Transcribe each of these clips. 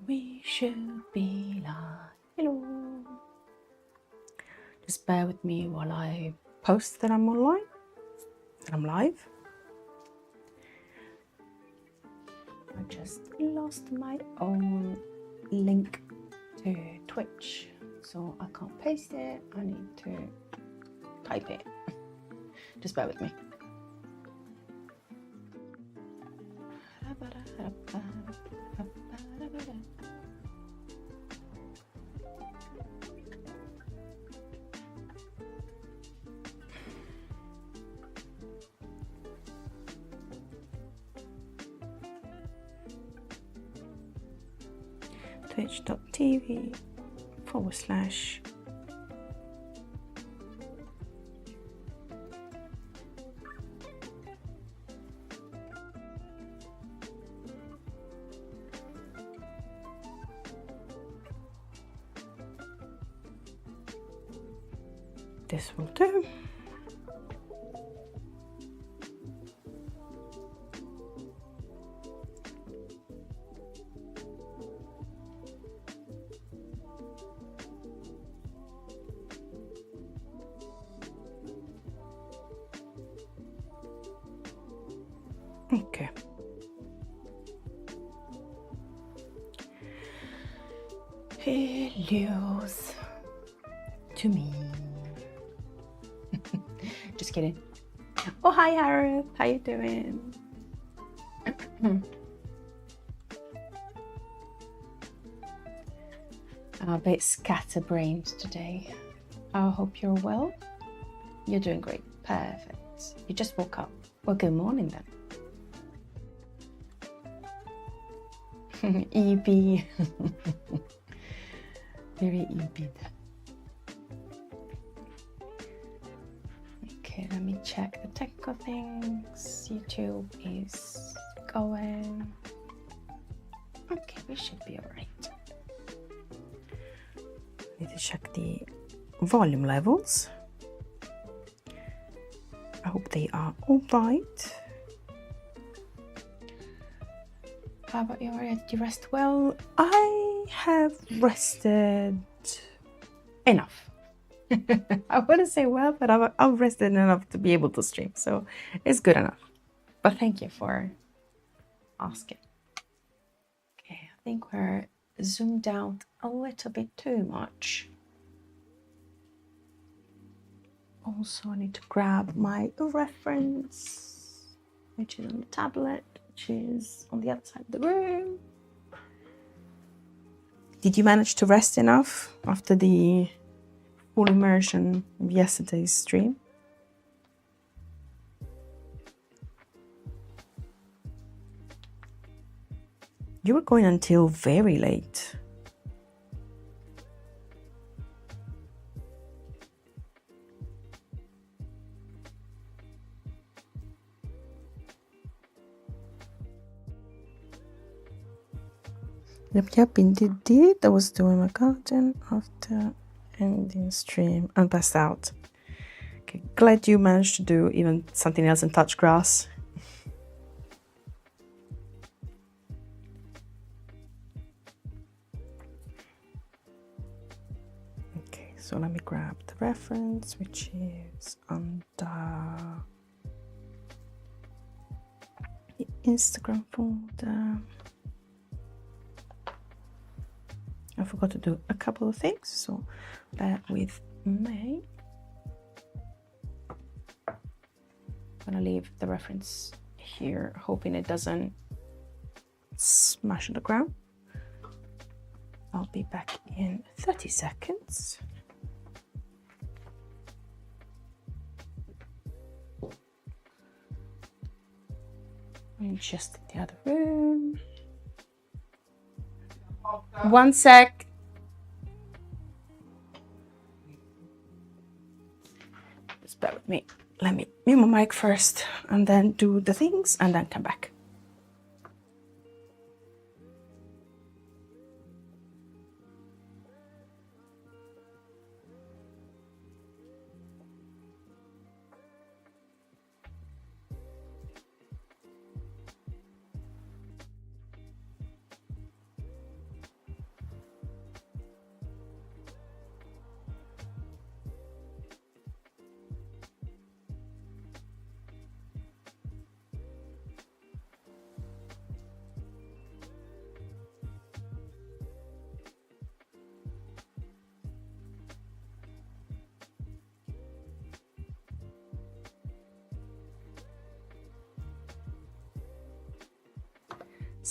We should be live. Hello. Just bear with me while I post that I'm online, that I'm live. I just lost my own link to Twitch, so I can't paste it. I need to type it. Just bear with me. Twitch.tv/. This will do. Okay. Hellos to me. Just kidding. Oh, hi, Harith. How you doing? I'm a bit scatterbrained today. I hope you're well. You're doing great. Perfect. You just woke up. Well, good morning then. EB. Very EB then. Okay, let me check the technical things. YouTube is going. Okay, we should be alright. Need to check the volume levels. I hope they are alright. How about you? Did you rest well? I have rested enough. I wouldn't say well, but I've rested enough to be able to stream, so it's good enough. But thank you for asking. Okay, I think we're zoomed out a little bit too much. Also, I need to grab my reference, which is on the tablet, which is on the other side of the room. Did you manage to rest enough after the full immersion of yesterday's stream? You were going until very late. Yep, indeed. I was doing my garden after ending stream and passed out. Okay, glad you managed to do even something else and touch grass. Okay, so let me grab the reference, which is under the Instagram folder. I forgot to do a couple of things, so bear with me. I'm gonna leave the reference here, hoping it doesn't smash on the ground. I'll be back in 30 seconds. I'm just in the other room. One sec. Just bear with me. Let me mute my mic first and then do the things and then come back.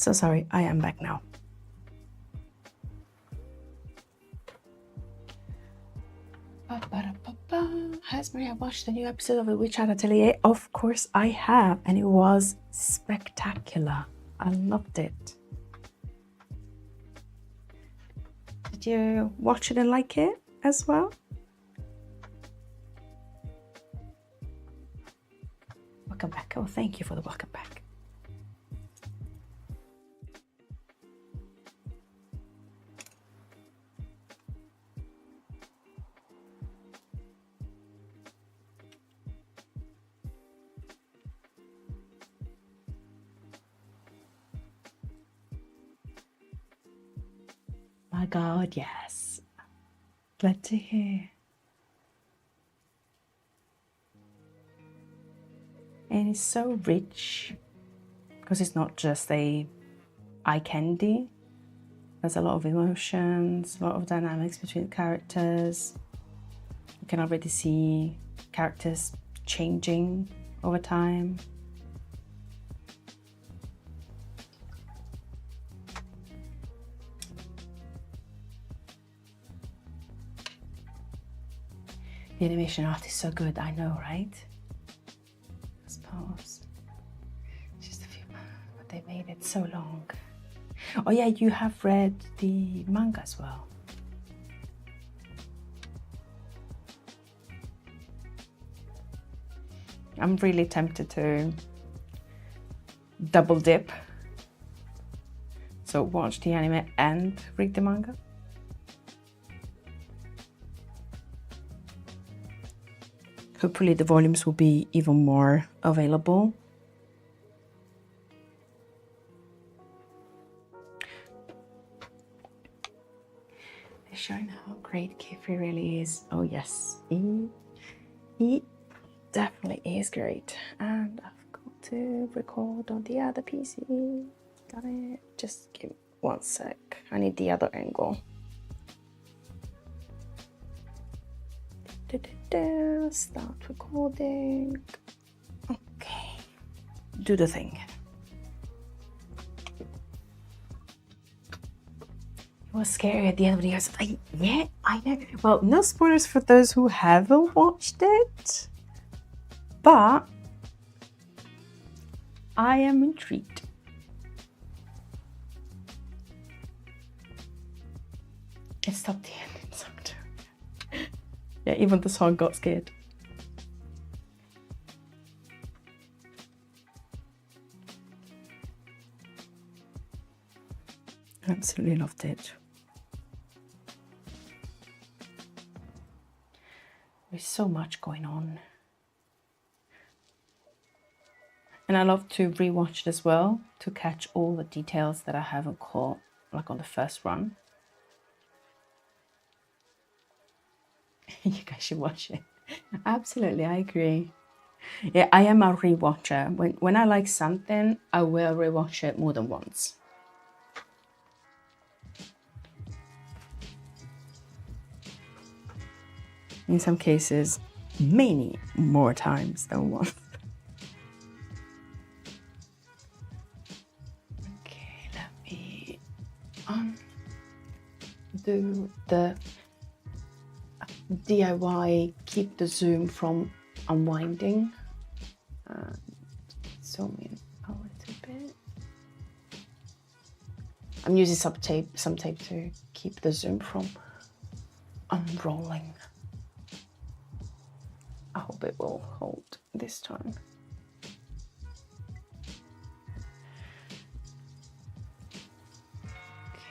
So sorry, I am back now. Has Maria watched the new episode of the Witch Hat Atelier? Of course I have, and it was spectacular. I loved it. Did you watch it and like it as well? Welcome back. Oh, thank you for the welcome back. My God, yes. Glad to hear. And it's so rich because it's not just a eye candy. There's a lot of emotions, a lot of dynamics between characters. You can already see characters changing over time. The animation art is so good, I know, right? I suppose. Just a few, but they made it so long. Oh yeah, you have read the manga as well. I'm really tempted to double dip. So watch the anime and read the manga. Hopefully the volumes will be even more available. They're showing how great Kifri really is. Oh yes, he definitely is great. And I've got to record on the other PC. Got it. Just give me 1 sec. I need the other angle. Start recording. Okay. Do the thing. It was scary at the end of the year. Yeah, I know. Well, no spoilers for those who haven't watched it. But I am intrigued. It stopped the ending song too. Yeah, even the song got scared. Absolutely loved it. There's so much going on. And I love to rewatch it as well to catch all the details that I haven't caught, like on the first run. You guys should watch it. Absolutely, I agree. Yeah, I am a rewatcher. When I like something, I will rewatch it more than once. In some cases, many more times than once. Okay, let me do the DIY, keep the zoom from unwinding. Zoom in a little bit. I'm using some tape to keep the zoom from unrolling. I hope it will hold this time.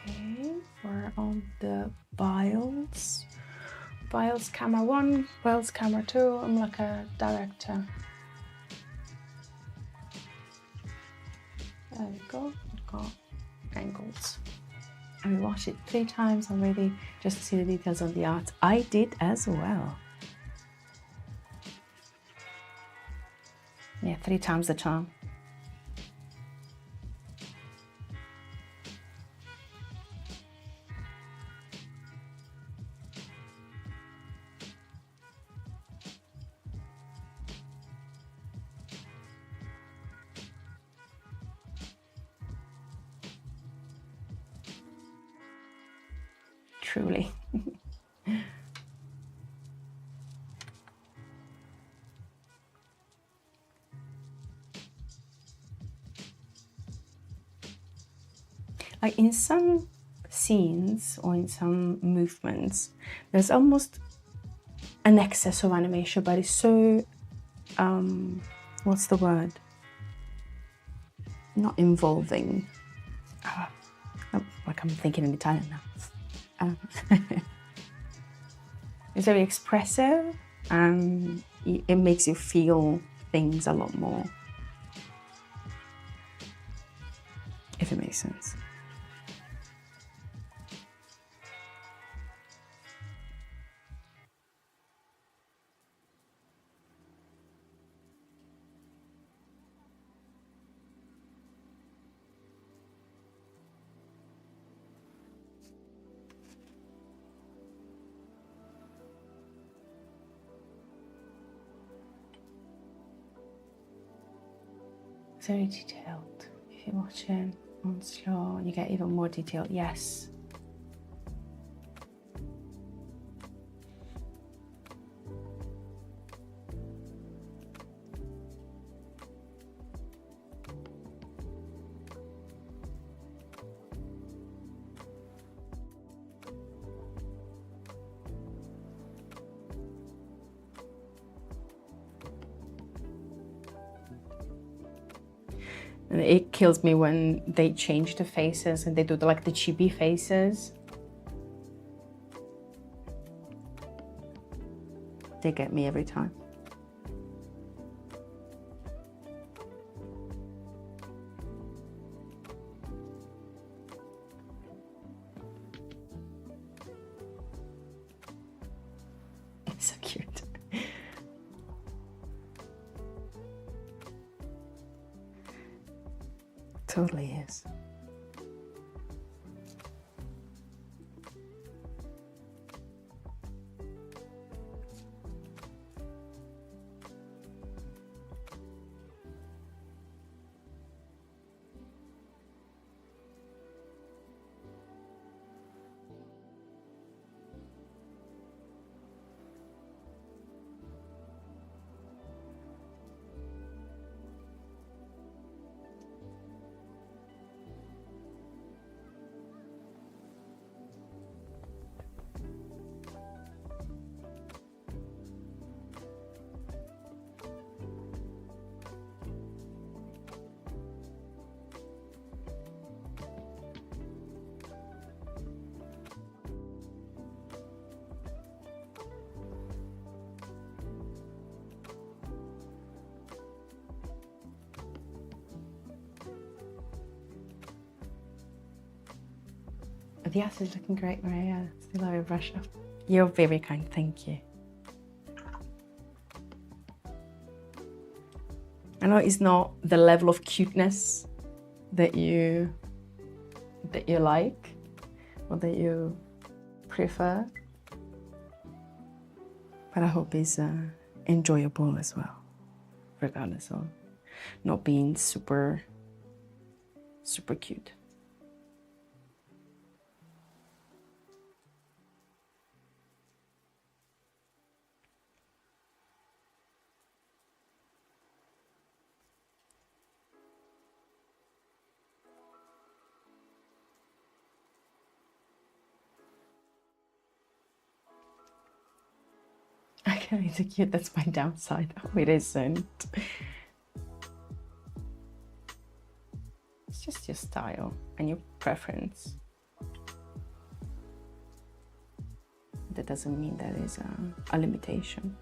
Okay, we're on the vials. Vials camera 1, vials camera 2. I'm like a director. There we go. We've got angles. And we watched it 3 times already just to see the details on the art. I did as well. Yeah, 3 times the charm. truly. Like in some scenes or in some movements, there's almost an excess of animation, but it's so, what's the word? Not involving. Like I'm thinking in Italian now. It's very expressive and it makes you feel things a lot more, if it makes sense. Very detailed. If you're watching on slow, you get even more detailed. Yes. And it kills me when they change the faces and they do like the chibi faces. They get me every time. It's so cute. Totally is. The ass is looking great, Maria. Still have a brush up. You're very kind, thank you. I know it's not the level of cuteness that you like or that you prefer, but I hope it's enjoyable as well, regardless of not being super cute. Okay, it's cute. That's my downside. Oh, it isn't. It's just your style and your preference. That doesn't mean that is a limitation.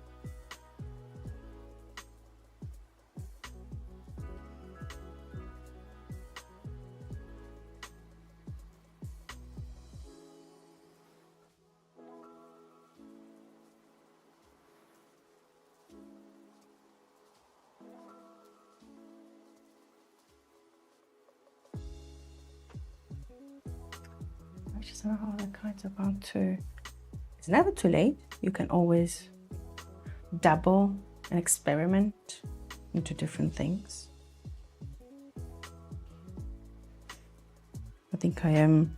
I just don't know how the kinds are going to. It's never too late. You can always dabble and experiment into different things. I think I am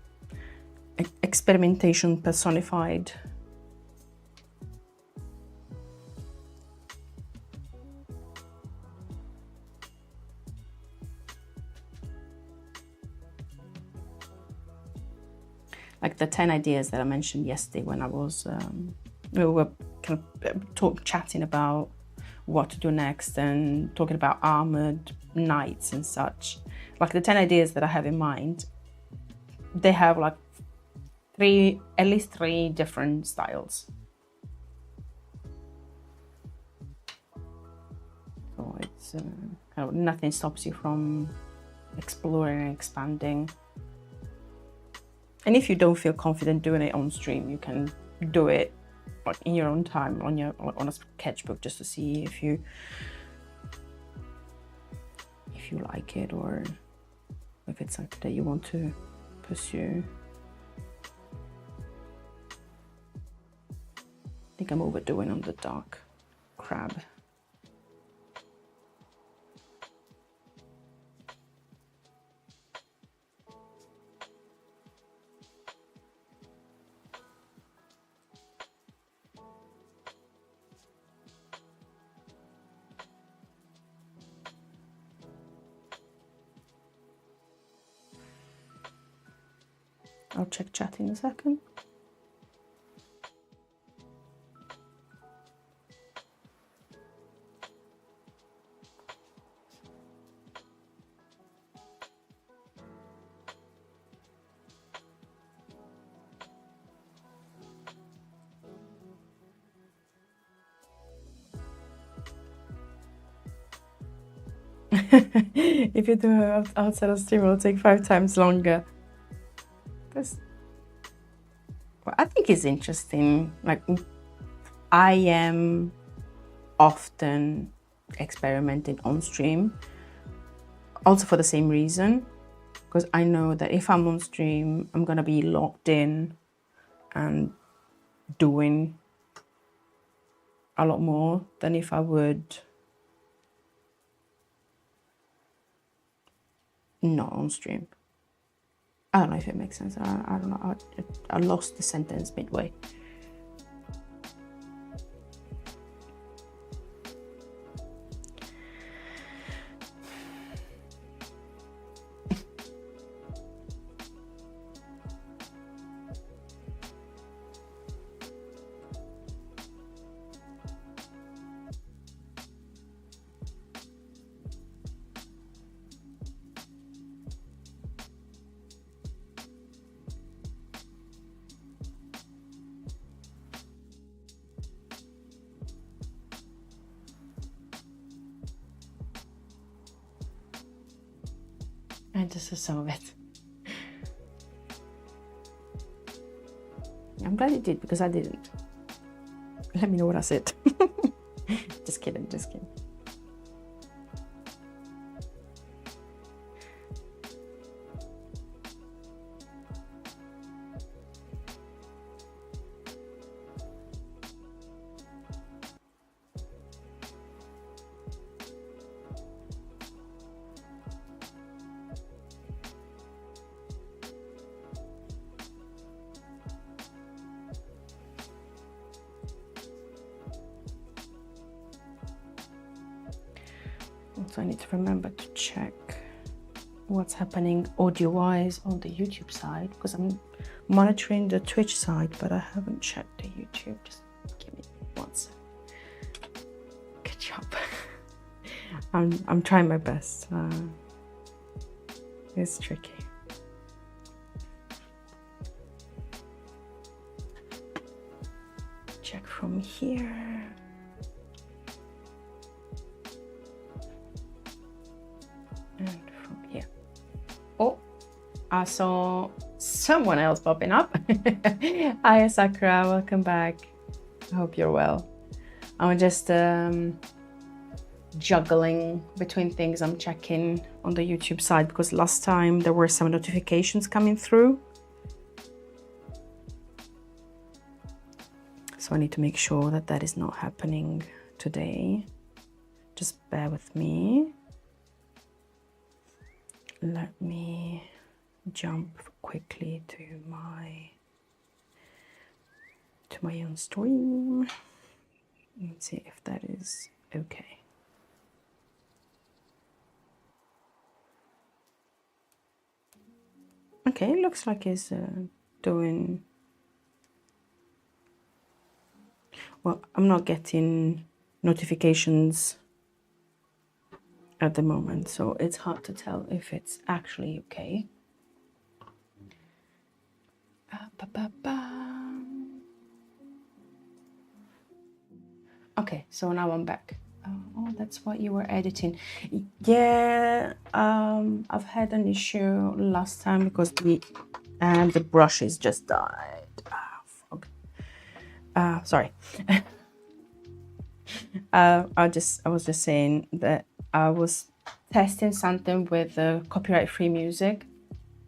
experimentation personified. Like the 10 ideas that I mentioned yesterday when I was, we were kind of chatting about what to do next and talking about armored knights and such. Like the 10 ideas that I have in mind, they have like at least three different styles. So it's kind of nothing stops you from exploring and expanding. And if you don't feel confident doing it on stream, you can do it like in your own time on a sketchbook, just to see if you like it or if it's something that you want to pursue. I think I'm overdoing on the dark crab. I'll check chat in a second. If you do it outside of stream, it'll take 5 times longer. Well, I think it's interesting. Like, I am often experimenting on stream, also for the same reason, because I know that if I'm on stream, I'm gonna be locked in and doing a lot more than if I would not on stream. I don't know if it makes sense. I don't know. I lost the sentence midway. And this is some of it. I'm glad you did, because I didn't. Let me know what I said. Just kidding, just kidding. Also, I need to remember to check what's happening audio-wise on the YouTube side, because I'm monitoring the Twitch side, but I haven't checked the YouTube. Just give me one second. Good job. I'm trying my best. It's tricky. Check from here. And from here. Oh, I saw someone else popping up. Hi Sakura, welcome back. I hope you're well. I'm just juggling between things. I'm checking on the YouTube side because last time there were some notifications coming through. So I need to make sure that that is not happening today. Just bear with me. Let me jump quickly to my own stream. Let's see if that is okay. Okay, looks like it's doing well. I'm not getting notifications at the moment, so it's hard to tell if it's actually okay. Okay, so now I'm back. Oh, that's what you were editing. Yeah, I've had an issue last time because the brushes just died. Fuck. Sorry. I was just saying that I was testing something with copyright-free music,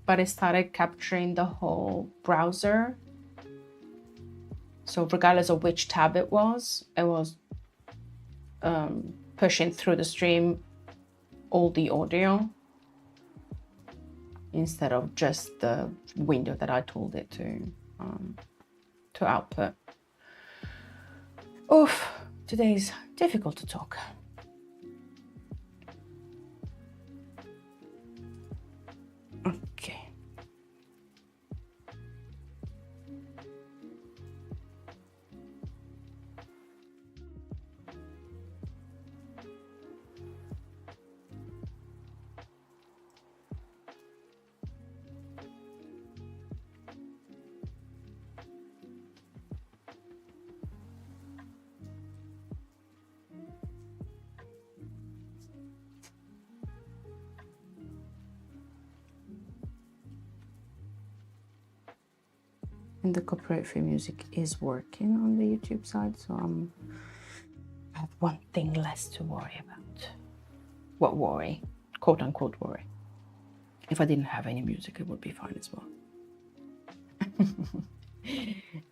but it started capturing the whole browser. So regardless of which tab it was pushing through the stream all the audio instead of just the window that I told it to output. Oof, today's difficult to talk. Okay. And the copyright-free music is working on the YouTube side, so I have one thing less to worry about. What worry? Quote unquote worry. If I didn't have any music, it would be fine as well.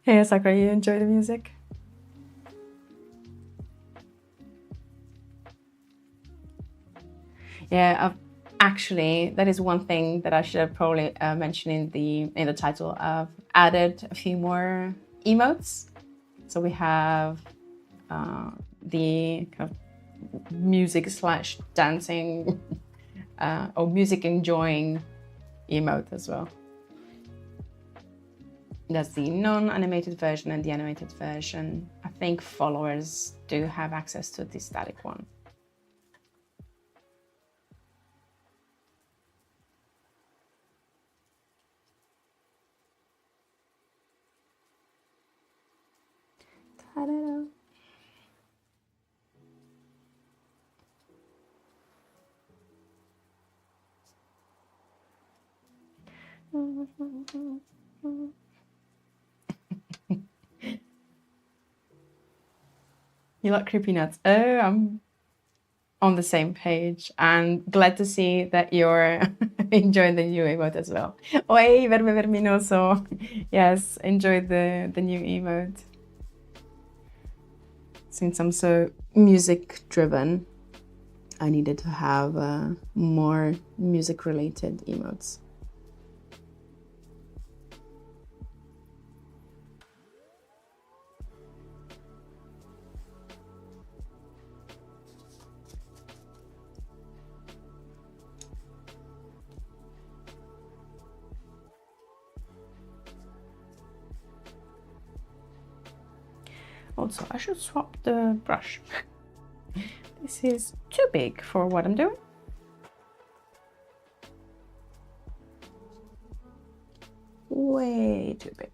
Hey, Sakura, you enjoy the music? Yeah, actually, that is one thing that I should have probably mentioned in the title. I've added a few more emotes. So we have the kind of music / dancing or music enjoying emote as well. That's the non-animated version and the animated version. I think followers do have access to the static one. Ta-da. You like creepy nuts? Oh, I'm on the same page and glad to see that you're enjoying the new emote as well. Oi, verme verminoso. Yes, enjoy the new emote. Since I'm so music driven, I needed to have more music related emotes. Also, I should swap the brush. This is too big for what I'm doing. Way too big.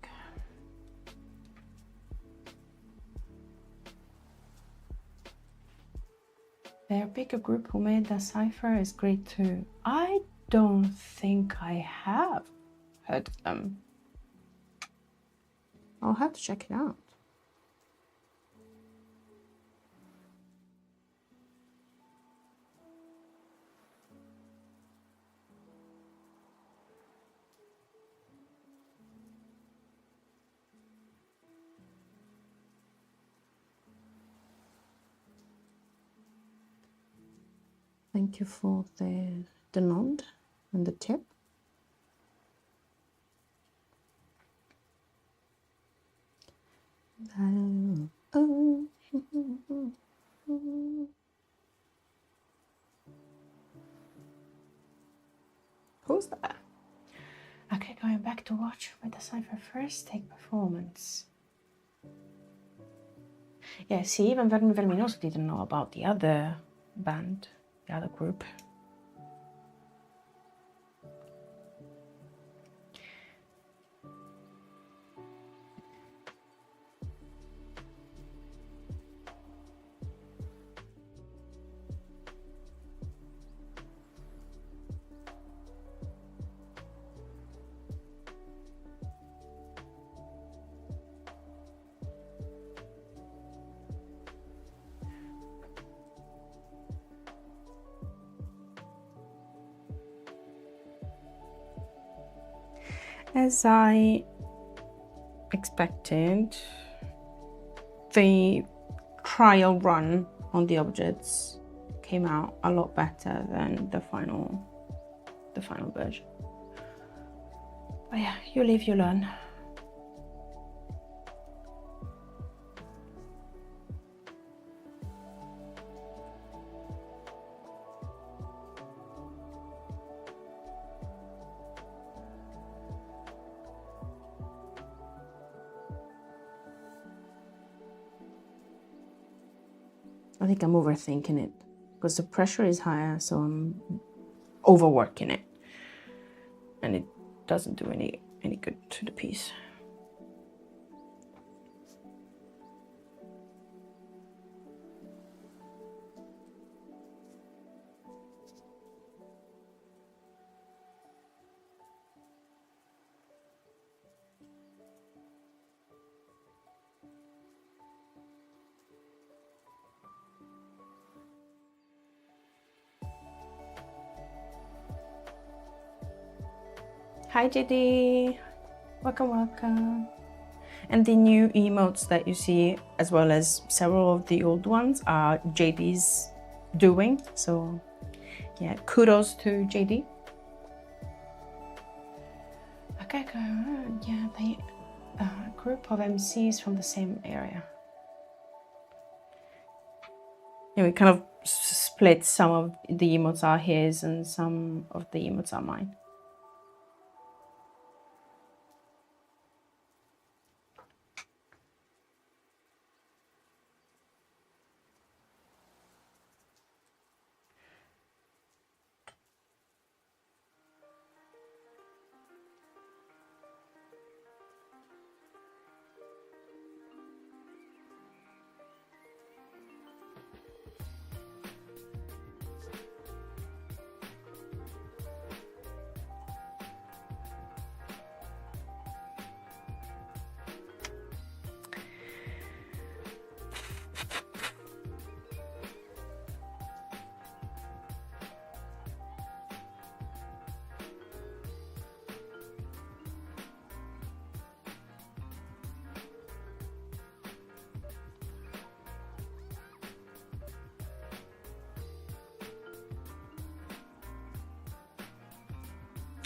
Their bigger group who made the cipher is great too. I don't think I have heard of them. I'll have to check it out. Thank you for the nod and the tip. Who's that? Okay, going back to watch with the cipher first take performance. Yeah, see, even Verminoso didn't know about the other band, the other group. As I expected, the trial run on the objects came out a lot better than the final version. But yeah, you live, you learn. I think I'm overthinking it because the pressure is higher, so I'm overworking it, and it doesn't do any good to the piece. Hi JD, welcome. And the new emotes that you see, as well as several of the old ones, are JD's doing. So yeah, kudos to JD. Okay, good. Yeah, the group of MCs from the same area. Yeah, we kind of split. Some of the emotes are his and some of the emotes are mine.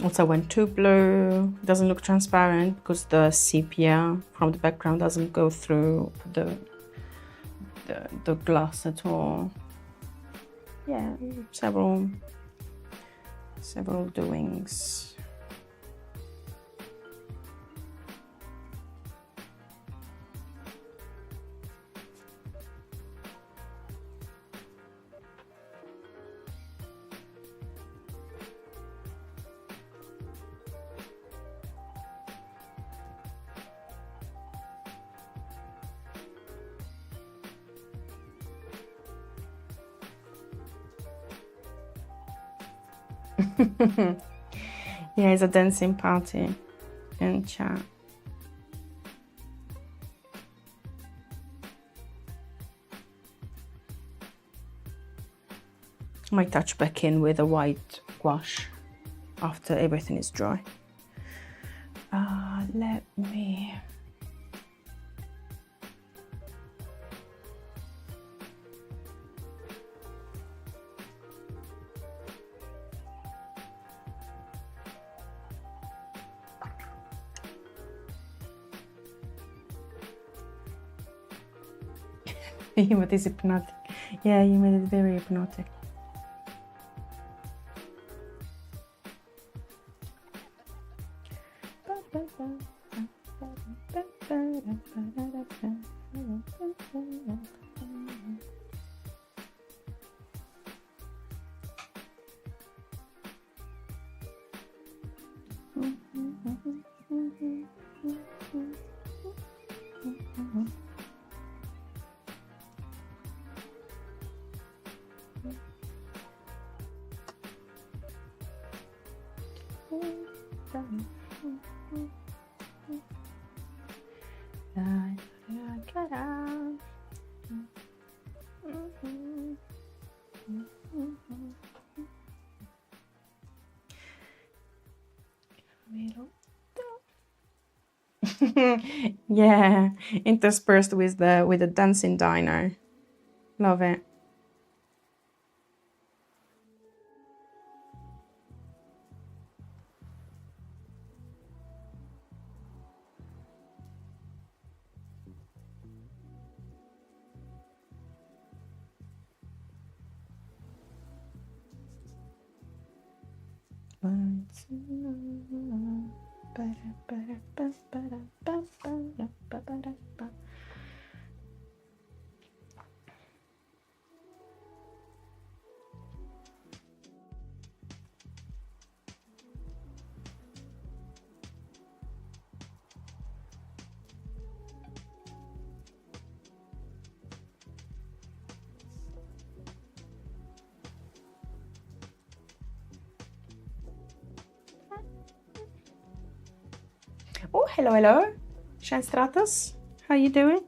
Also went too blue, doesn't look transparent because the sepia from the background doesn't go through the glass at all. Yeah, several doings. Yeah, it's a dancing party in chat. I might touch back in with a white gouache after everything is dry. Let me... But it's hypnotic. Yeah, you made it very hypnotic. Yeah, interspersed with the dancing dino. Love it. Oh, hello. Shine Stratus, how you doing?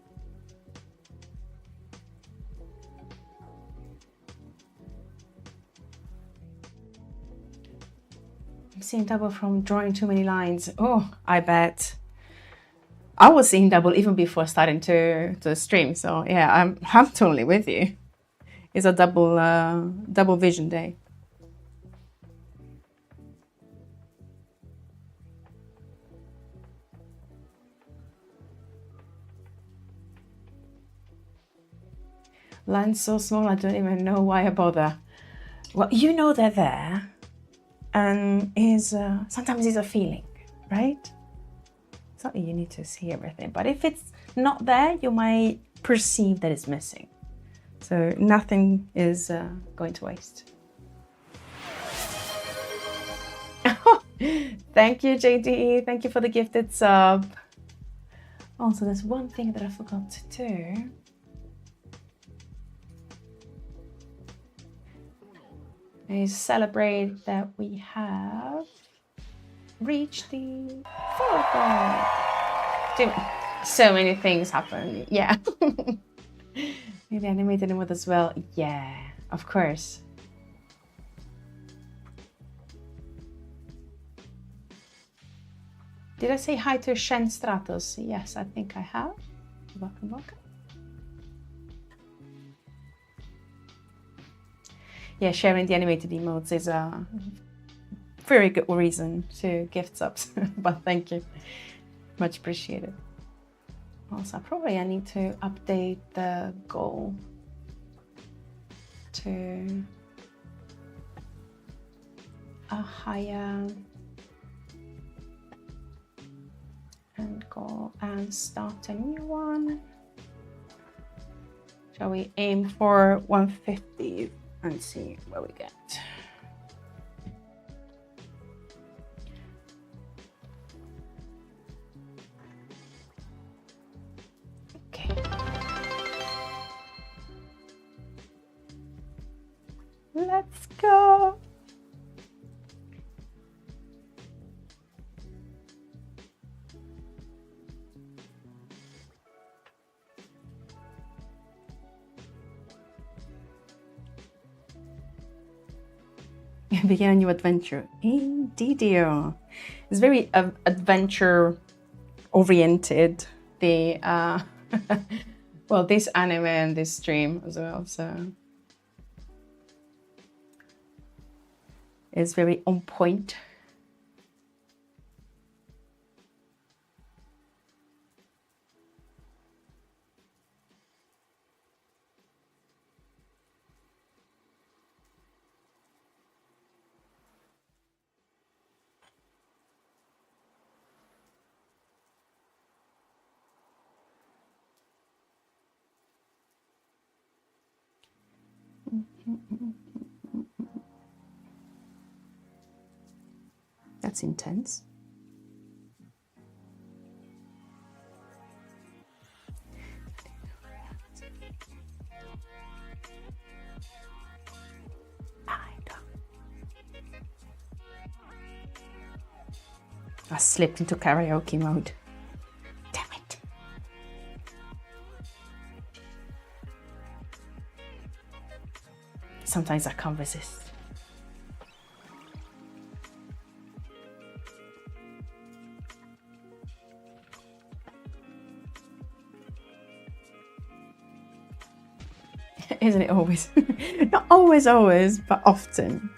I'm seeing double from drawing too many lines. Oh, I bet. I was seeing double even before starting to stream. So yeah, I'm totally with you. It's a double vision day. Lines so small, I don't even know why I bother. Well, you know they're there, and sometimes it's a feeling, right? It's not that you need to see everything, but if it's not there, you might perceive that it's missing. So nothing is going to waste. Thank you, JDE. Thank you for the gifted sub. Also, there's one thing that I forgot to do. I celebrate that we have reached the 4th. So many things happen. Yeah. Maybe animated them with as well. Yeah, of course. Did I say hi to Shen Stratos? Yes, I think I have. Welcome, welcome. Yeah, sharing the animated emotes is a very good reason to gift subs, but thank you. Much appreciated. Also, probably I need to update the goal to a higher and go and start a new one. Shall we aim for 150 and see where we get? Okay. Let's go. Begin a new adventure. Indeedio. It's very adventure oriented. The well, this anime and this stream as well. So it's very on point. That's intense. I slipped into karaoke mode. Damn it. Sometimes I can't resist. Isn't it always? Not always, but often.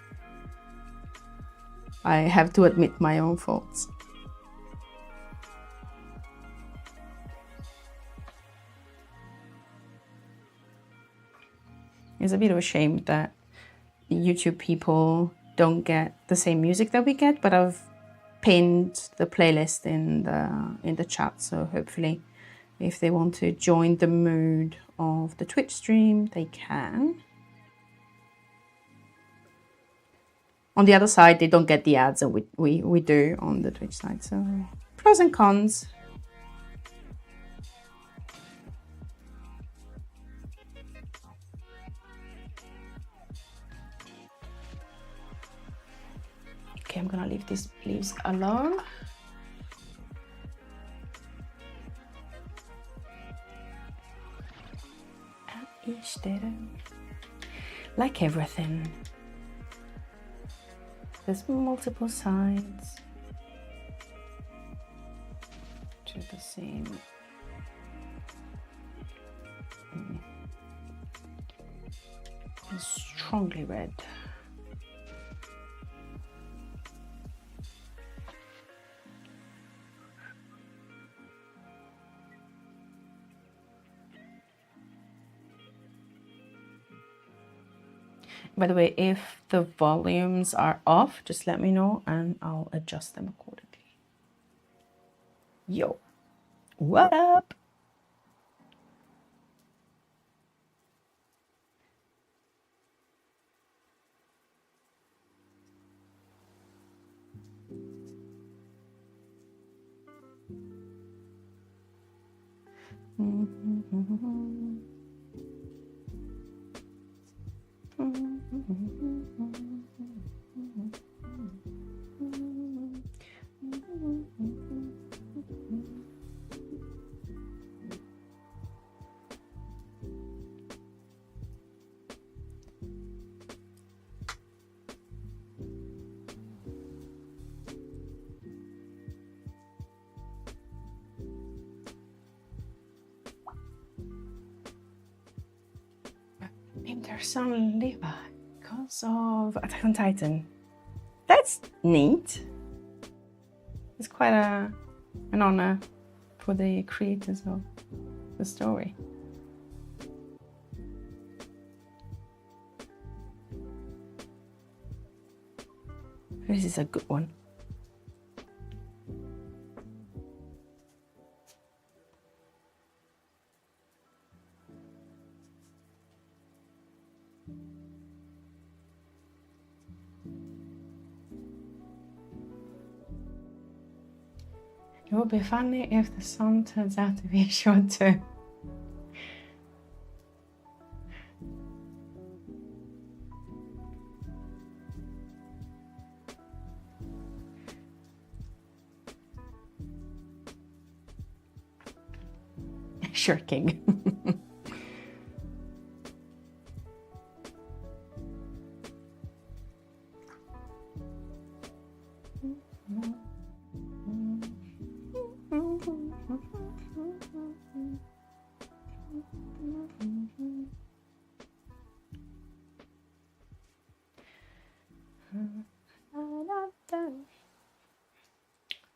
I have to admit my own faults. It's a bit of a shame that YouTube people don't get the same music that we get, but I've pinned the playlist in the chat, so hopefully if they want to join the mood of the Twitch stream, they can. On the other side, they don't get the ads that we do on the Twitch side, so pros and cons. Okay, I'm gonna leave these leaves alone. Like everything, there's multiple sides to the same. It's strongly red. By the way, if the volumes are off, just let me know and I'll adjust them accordingly. Yo, what up? There's some Levi because of Attack on Titan. That's neat. It's quite an honor for the creators of the story. This is a good one. It would be funny if the song turns out to be a short too. Shirking.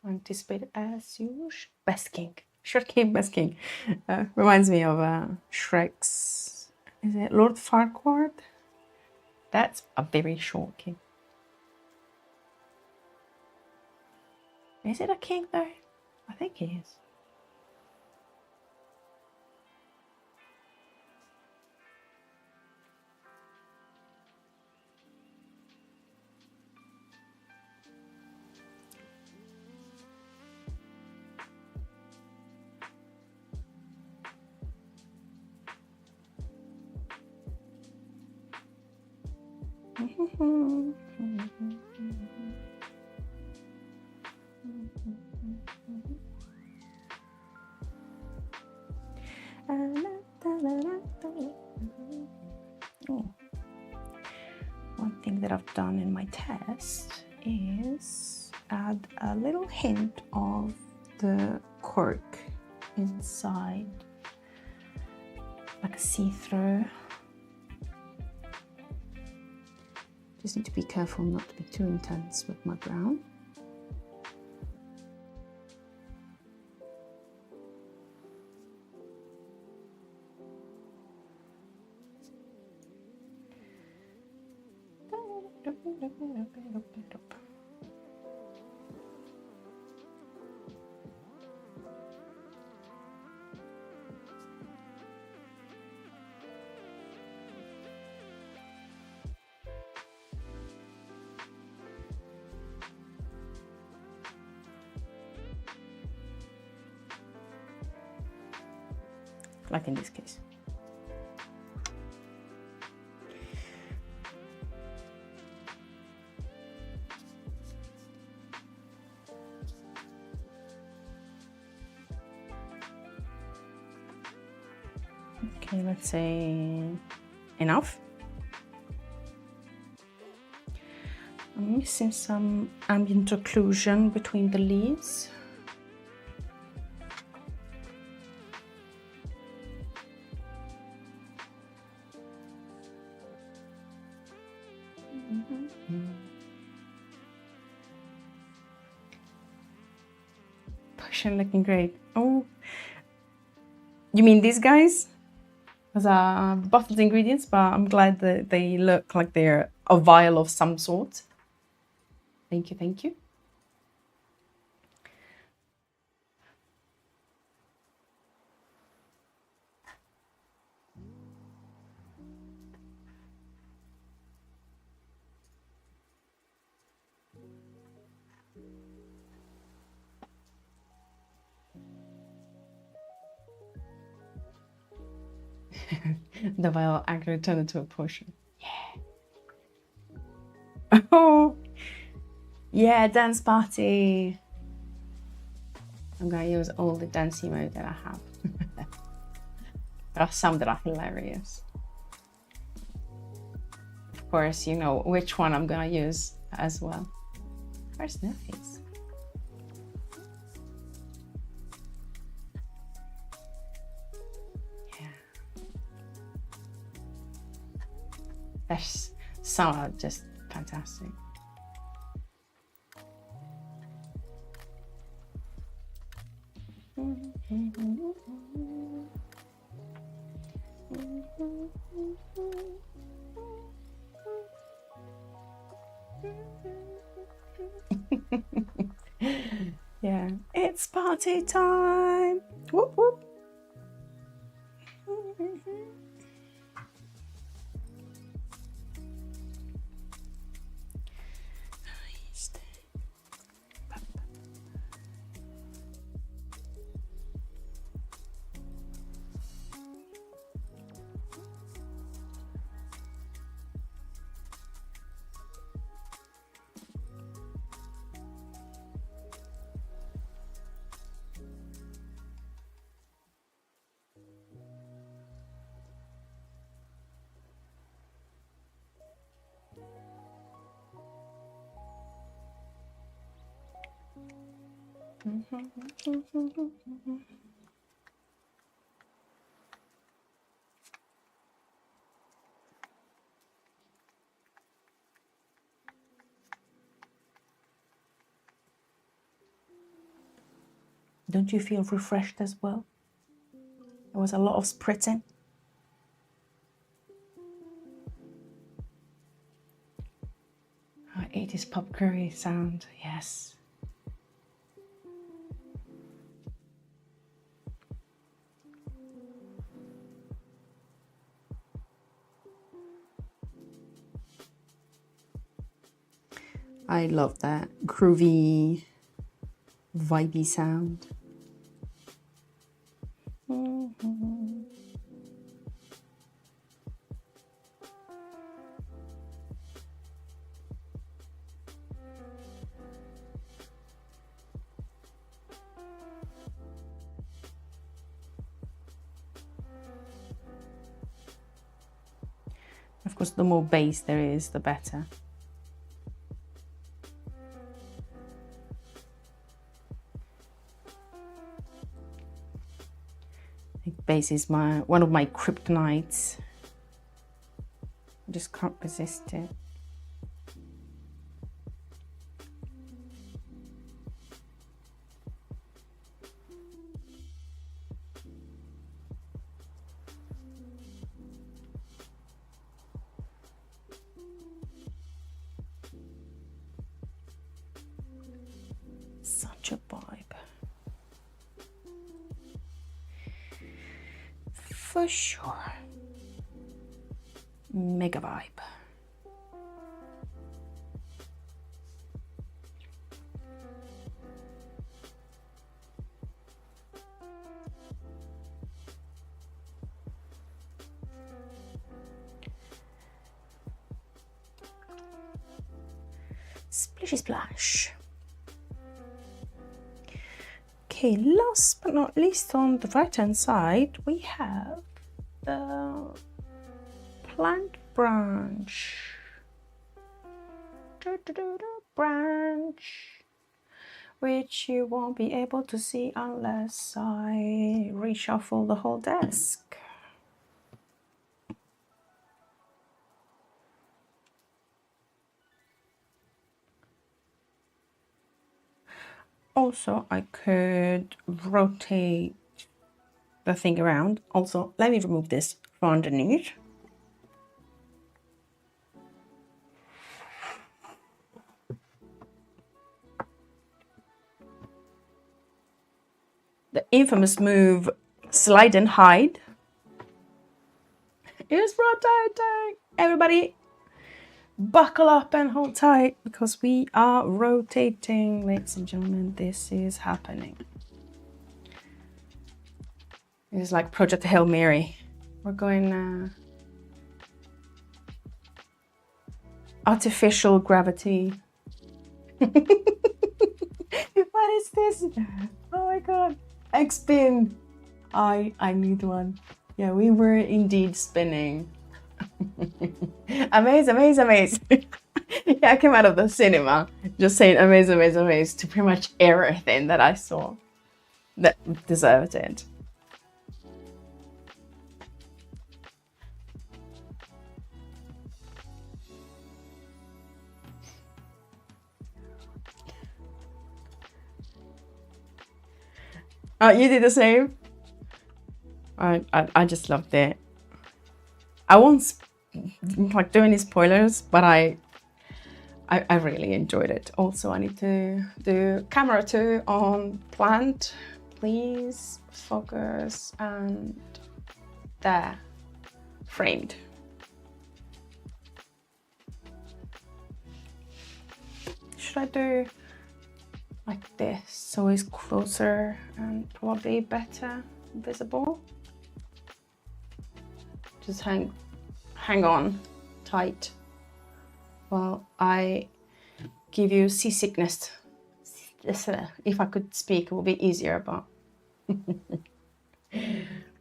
Anticipated as usual. Basking. Shirking, basking. Reminds me of Shrek's. Is it Lord Farquaad? That's a very short king. Is it a king though? I think he is. Oh. One thing that I've done in my test is add a little hint of the cork inside, like a see-through. Just need to be careful not to be too intense with my brown. Like in this case. Okay, let's say enough. I'm missing some ambient occlusion between the leaves. Potion looking great. Oh, you mean these guys? Because I bottled the ingredients, but I'm glad that they look like they're a vial of some sort. Thank you, thank you. The vial actually turned into a potion. Yeah. Oh, yeah, dance party. I'm gonna use all the dance emotes that I have. There are some that are hilarious. Of course, you know which one I'm gonna use as well. Where's Nerfies? There's some are just fantastic. Yeah, it's party time. Whoop whoop. Don't you feel refreshed as well? There was a lot of spritzing. Oh, 80s pop curry sound, yes. I love that groovy, vibey sound. Of course, the more base there is, the better. Base is one of my kryptonites. I just can't resist it. Such a vibe. For sure. Mega vibe. Splishy splash. Okay, last but not least, on the right hand side we have the plant branch. Branch, which you won't be able to see unless I reshuffle the whole desk. Also, I could rotate the thing around. Also, let me remove this from underneath. The infamous move, slide and hide, is rotating. Everybody, buckle up and hold tight because we are rotating, ladies and gentlemen. This is happening. It's like Project Hail Mary. We're going artificial gravity. What is this? Oh my god. X-spin. I need one. Yeah, we were indeed spinning. Amaze, amaze, amaze. Yeah, I came out of the cinema just saying amaze, amaze, amaze to pretty much everything that I saw that deserved it. You did the same? I just loved it. I won't like do any spoilers, but I really enjoyed it. Also, I need to do camera 2 on plant. Please focus, and there, framed. Should I do like this so it's closer and probably better visible? Just hang on tight while I give you seasickness. If I could speak, it would be easier, but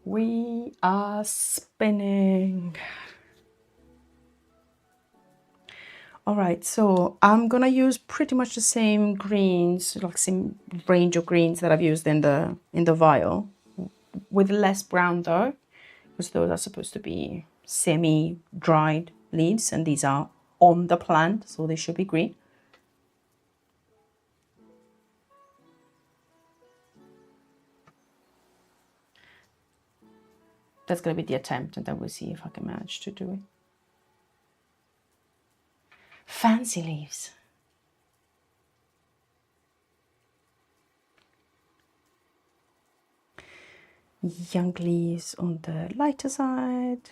we are spinning. All right, so I'm gonna use pretty much the same greens, like same range of greens that I've used in the vial, with less brown though, because those are supposed to be semi-dried leaves, and these are on the plant, so they should be green. That's gonna be the attempt, and then we'll see if I can manage to do it. Fancy leaves. Young leaves on the lighter side.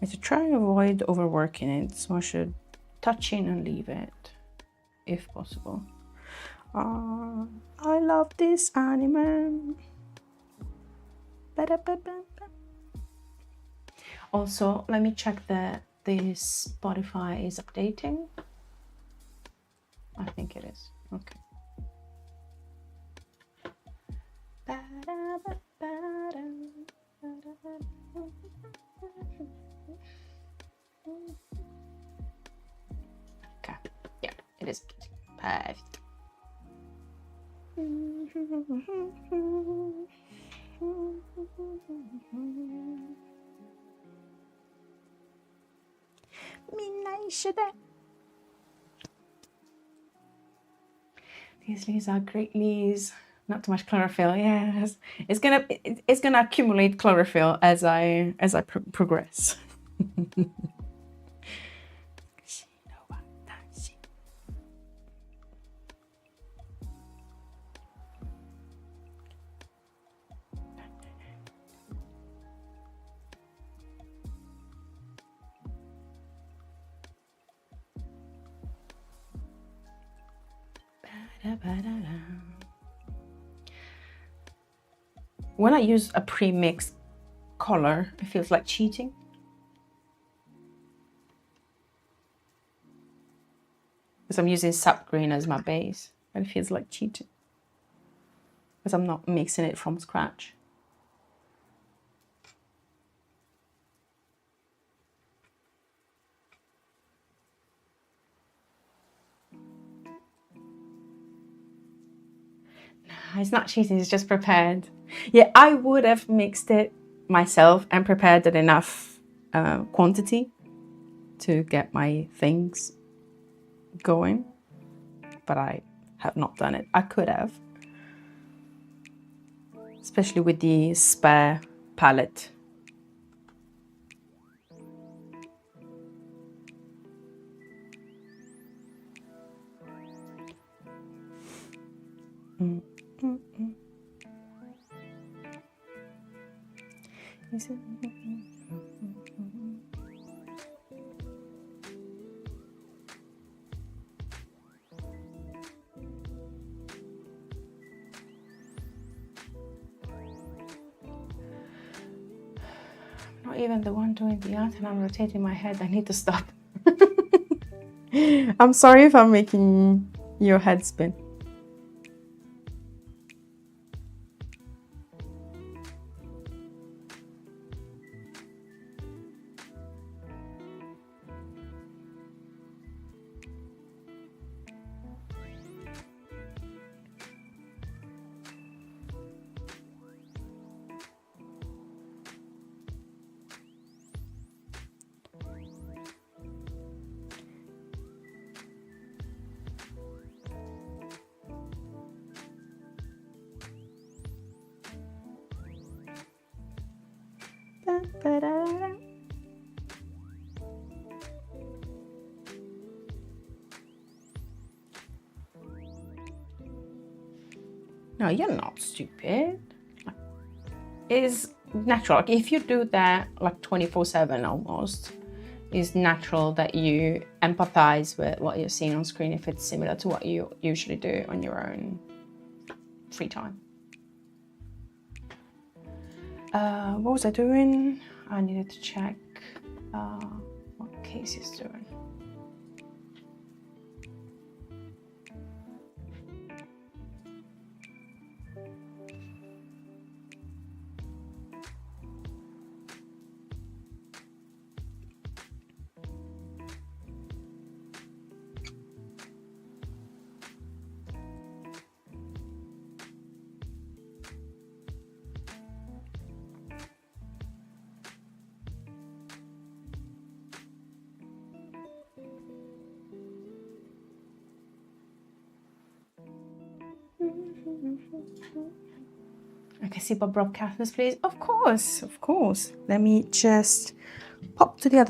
I should try and avoid overworking it, so I should touch in and leave it if possible. I love this anime. Also, let me check that this Spotify is updating. I think it is. Okay. Okay. Yeah, it is. Perfect. These leaves are great leaves. Not too much chlorophyll. Yes, it's gonna accumulate chlorophyll as I progress. When I use a pre-mixed color, it feels like cheating. Because I'm using sap green as my base, and it feels like cheating. Because I'm not mixing it from scratch. It's not cheating, it's just prepared. Yeah, I would have mixed it myself and prepared it enough quantity to get my things going, but I have not done it. I could have, especially with the spare palette. Not even the one doing the art, and I'm rotating my head. I need to stop. I'm sorry if I'm making your head spin. No, you're not stupid. It's natural. Like, if you do that like 24/7 almost, it's natural that you empathize with what you're seeing on screen if it's similar to what you usually do on your own free time. What was I doing? I needed to check what Casey's doing. Okay, see Bob broadcasters, please. Of course, of course. Let me just pop to the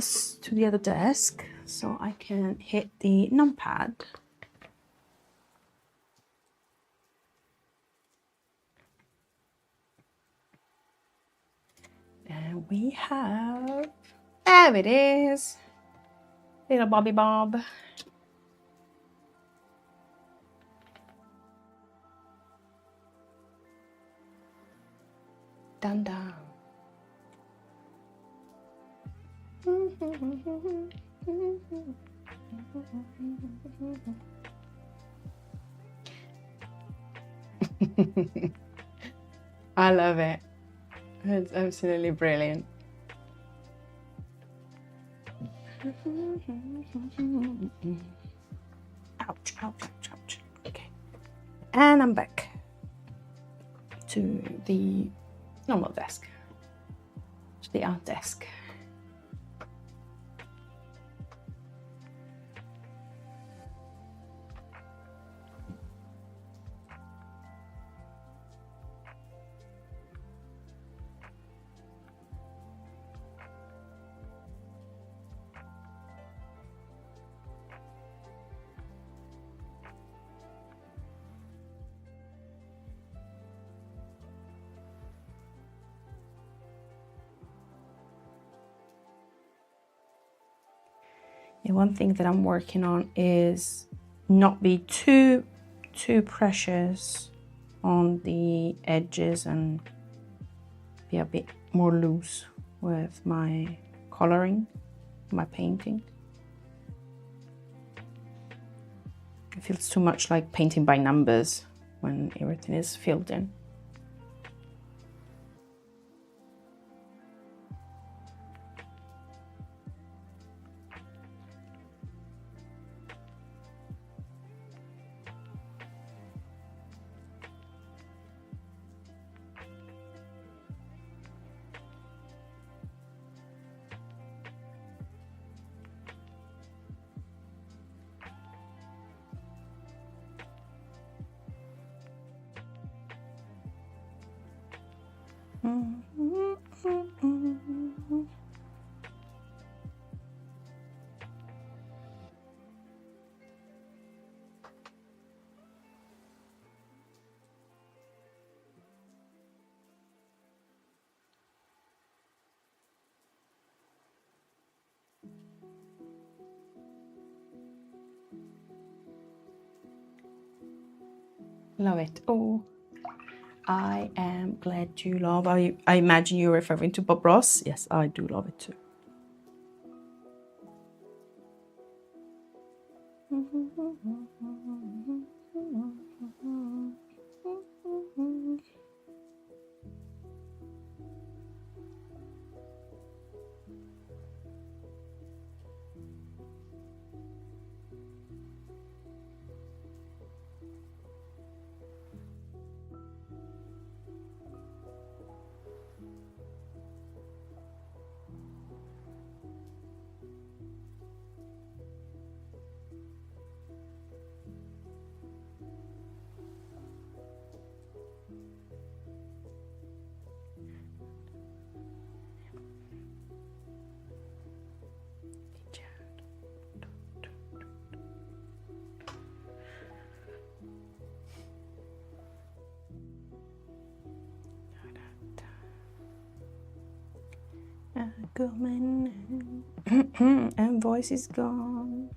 other desk so I can hit the numpad. And we have, there it is, little Bobby Bob. dun dun. I love it. It's absolutely brilliant. Ouch, ouch, ouch, ouch. Okay. And I'm back to the normal desk, to the art desk. Yeah, one thing that I'm working on is not be too precious on the edges and be a bit more loose with my coloring, my painting. It feels too much like painting by numbers when everything is filled in. Love it. Oh, I am glad you love. I imagine you're referring to Bob Ross. Yes, I do love it too. And voice is gone.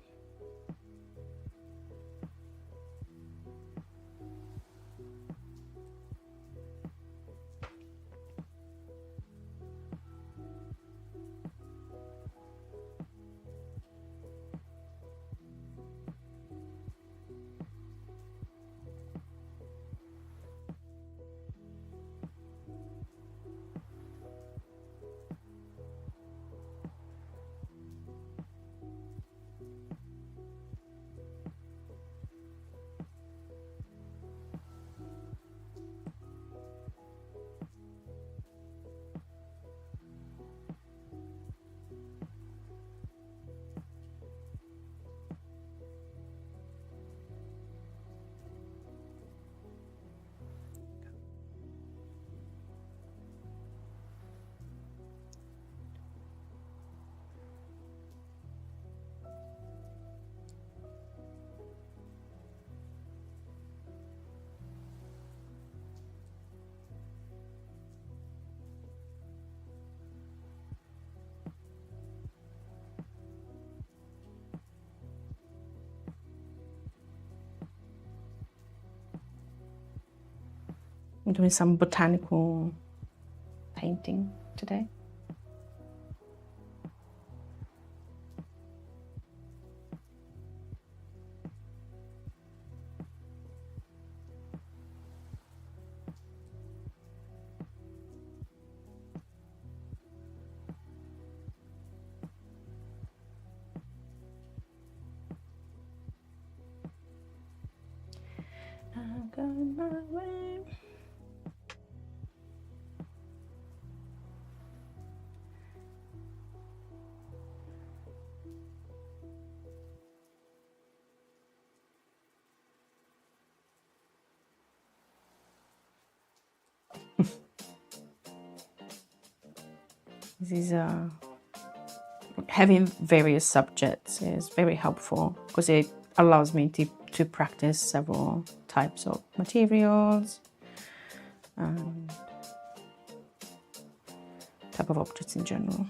I'm doing some botanical painting today. I'm going my way. This is having various subjects is very helpful because it allows me to practice several types of materials and type of objects in general.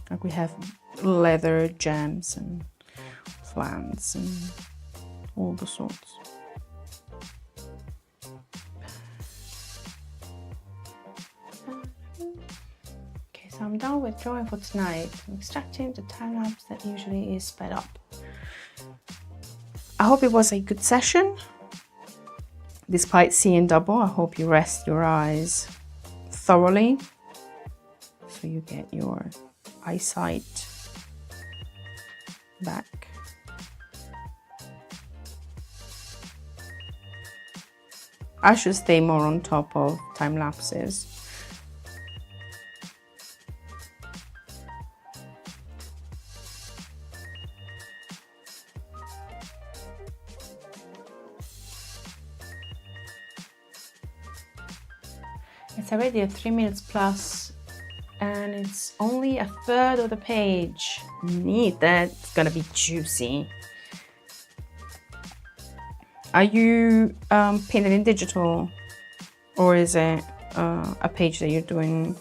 Like we have leather gems and flans and all the sorts. Okay, so I'm done with drawing for tonight. I'm extracting the time lapse that usually is sped up. I hope it was a good session. Despite seeing double, I hope you rest your eyes thoroughly so you get your eyesight back. I should stay more on top of time lapses. It's already at 3 minutes plus. And it's only a third of the page. Neat, that's gonna be juicy. Are you painting in digital, or is it a page that you're doing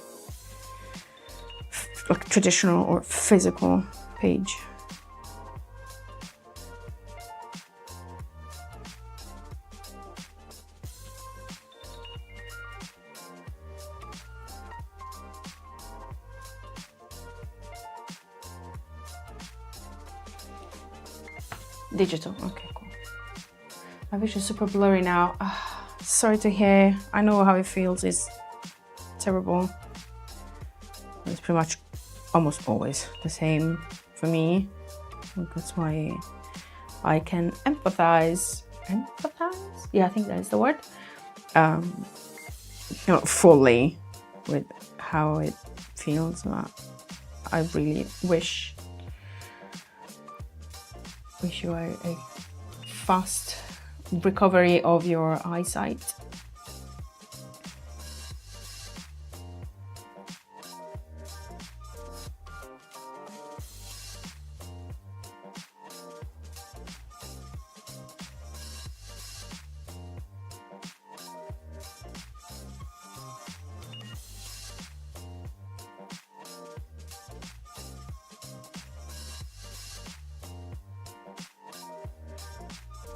like traditional or physical page? Digital, okay, cool. My vision is super blurry now. Sorry to hear. I know how it feels. It's terrible. It's pretty much almost always the same for me. That's why I can empathize. Empathize? Yeah, I think that is the word. Not fully with how it feels. I really wish you a fast recovery of your eyesight.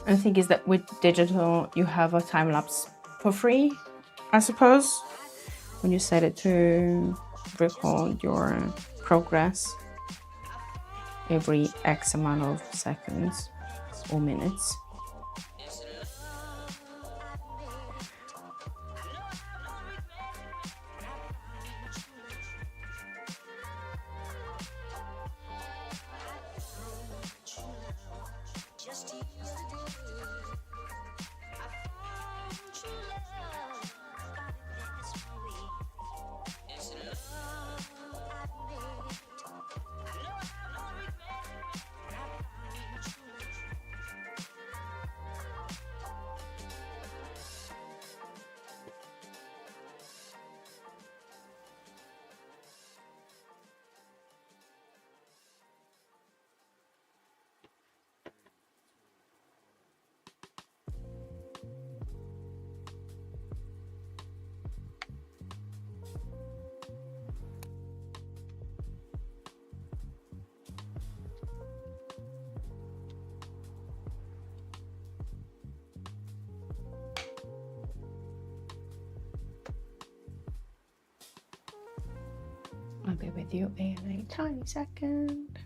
And the thing is that with digital, you have a time lapse for free, I suppose, when you set it to record your progress every X amount of seconds or minutes. I'll be with you in a tiny second.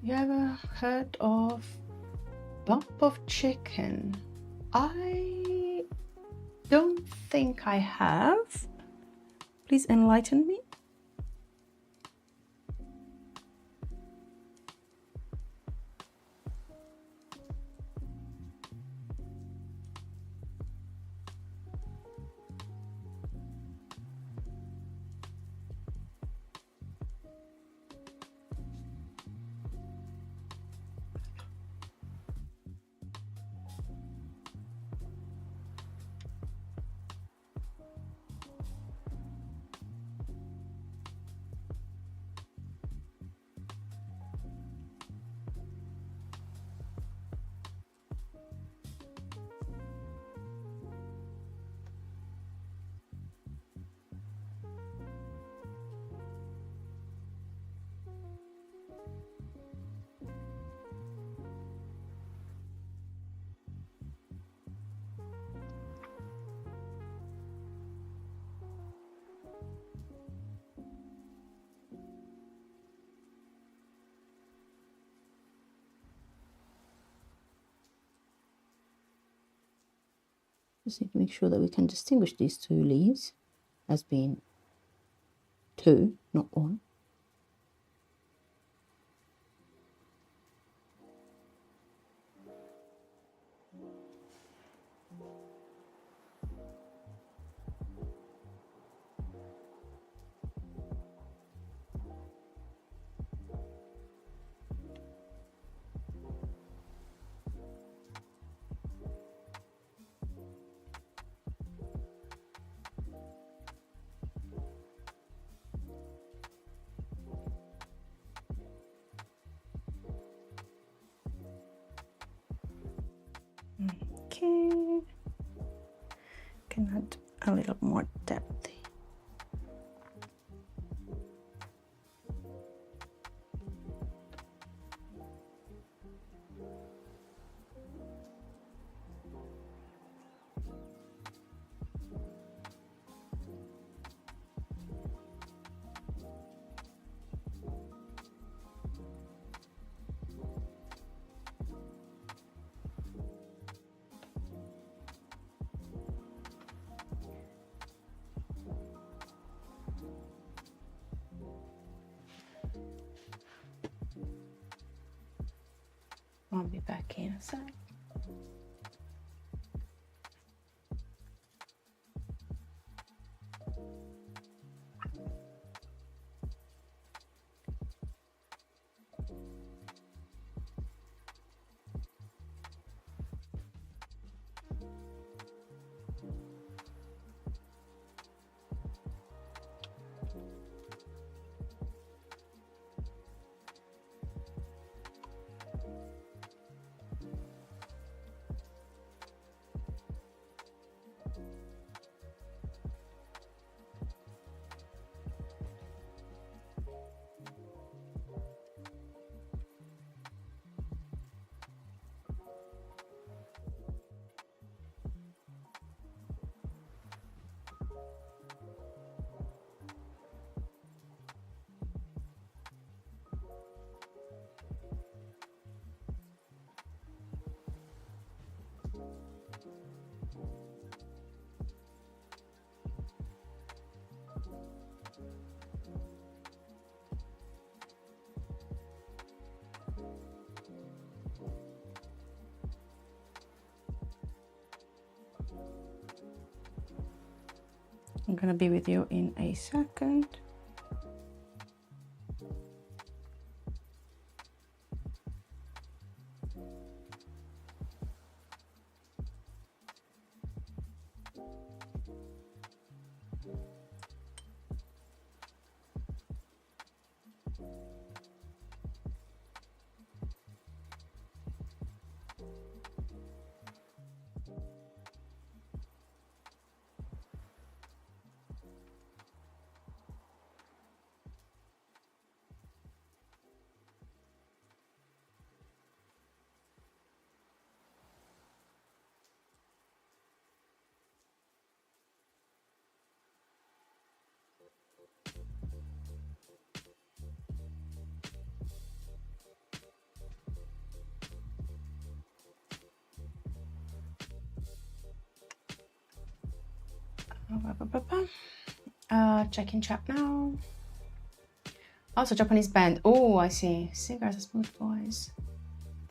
You ever heard of bump of chicken? I don't think I have. Please enlighten me. Just need to make sure that we can distinguish these two leaves as being two, not one. Okay, can add a little more depth. I'll be back in a sec. I'm gonna be with you in a second. Checking chat now. Also, Japanese band. Oh, I see. Singers are smooth boys.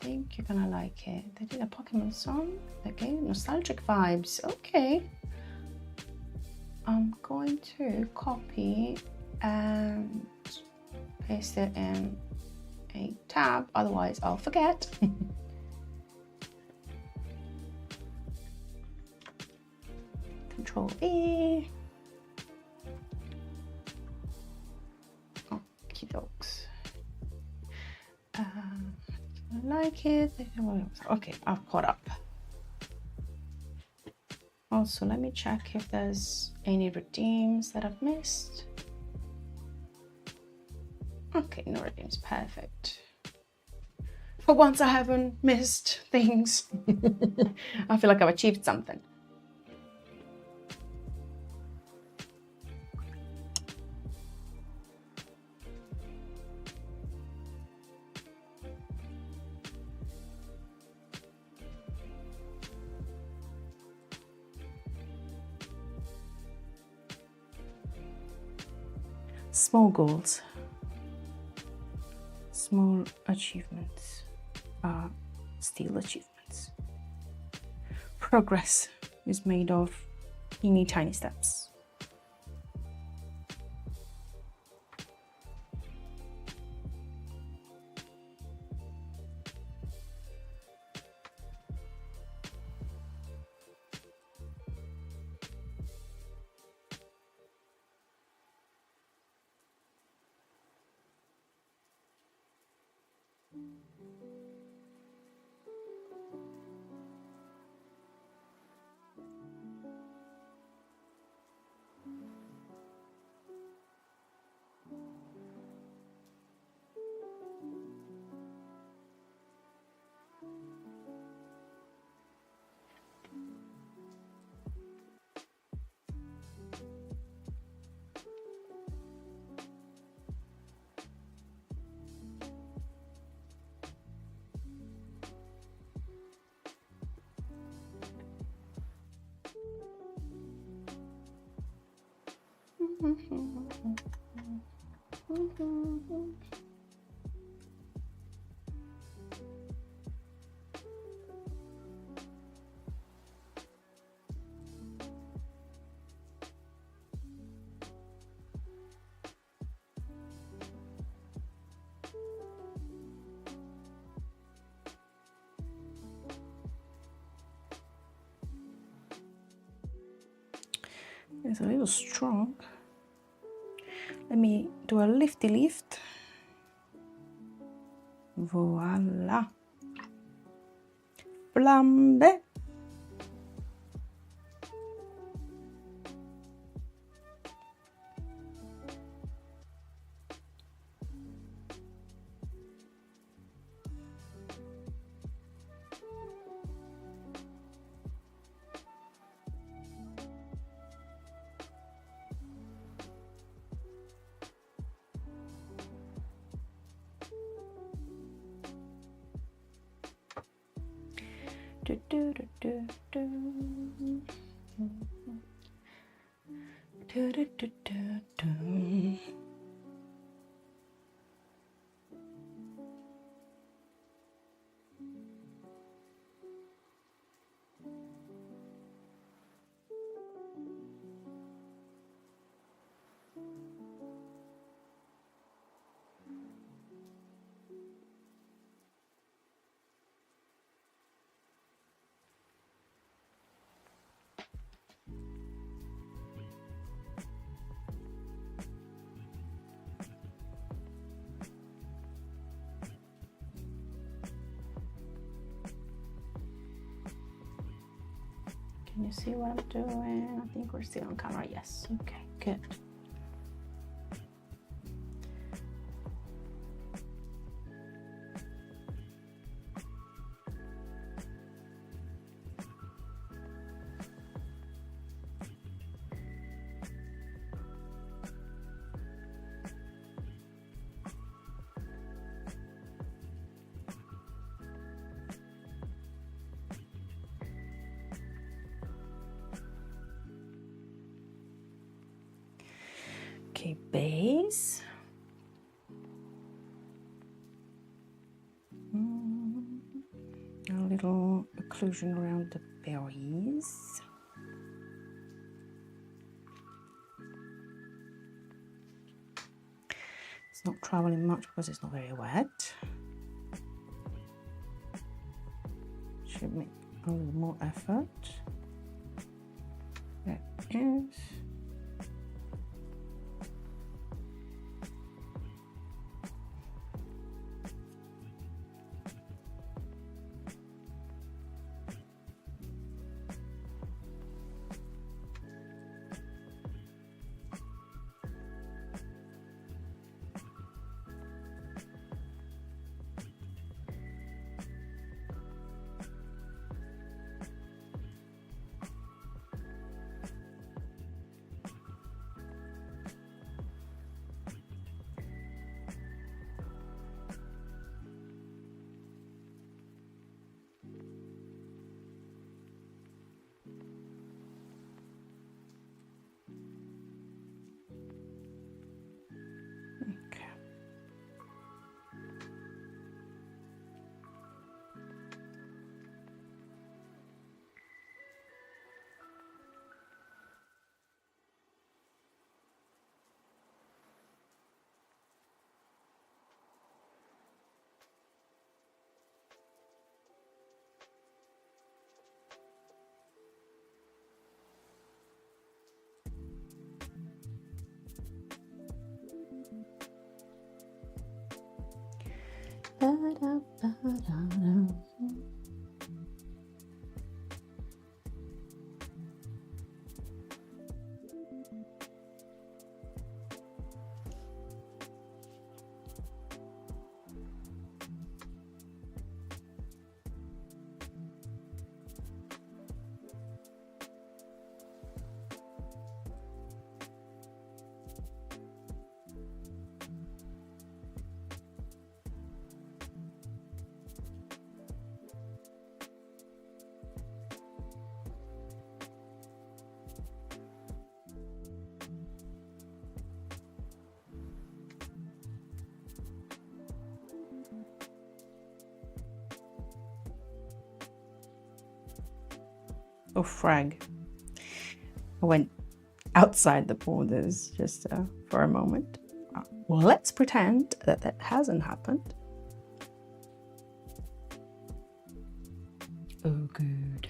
I think you're gonna like it. They did a Pokemon song. Okay, nostalgic vibes. Okay. I'm going to copy and paste it in a tab, otherwise I'll forget. Control E. Okie dokes. I like it. Okay, I've caught up. Also, let me check if there's any redeems that I've missed. Okay, no redeems, perfect. For once I haven't missed things. I feel like I've achieved something. Small goals, small achievements are still achievements. Progress is made of teeny tiny steps. It's a little strong. Let me do a lifty lift. Voila. Flambe. Do, do, do, do, do. Do, do, do, do, do. Can you see what I'm doing? I think we're still on camera. Yes. Okay, good. base. A little occlusion around the berries. It's not traveling much because it's not very wet. Should make a little more effort. There it is. Oh, frag. I went outside the borders just for a moment. Well, let's pretend that that hasn't happened. Oh, good.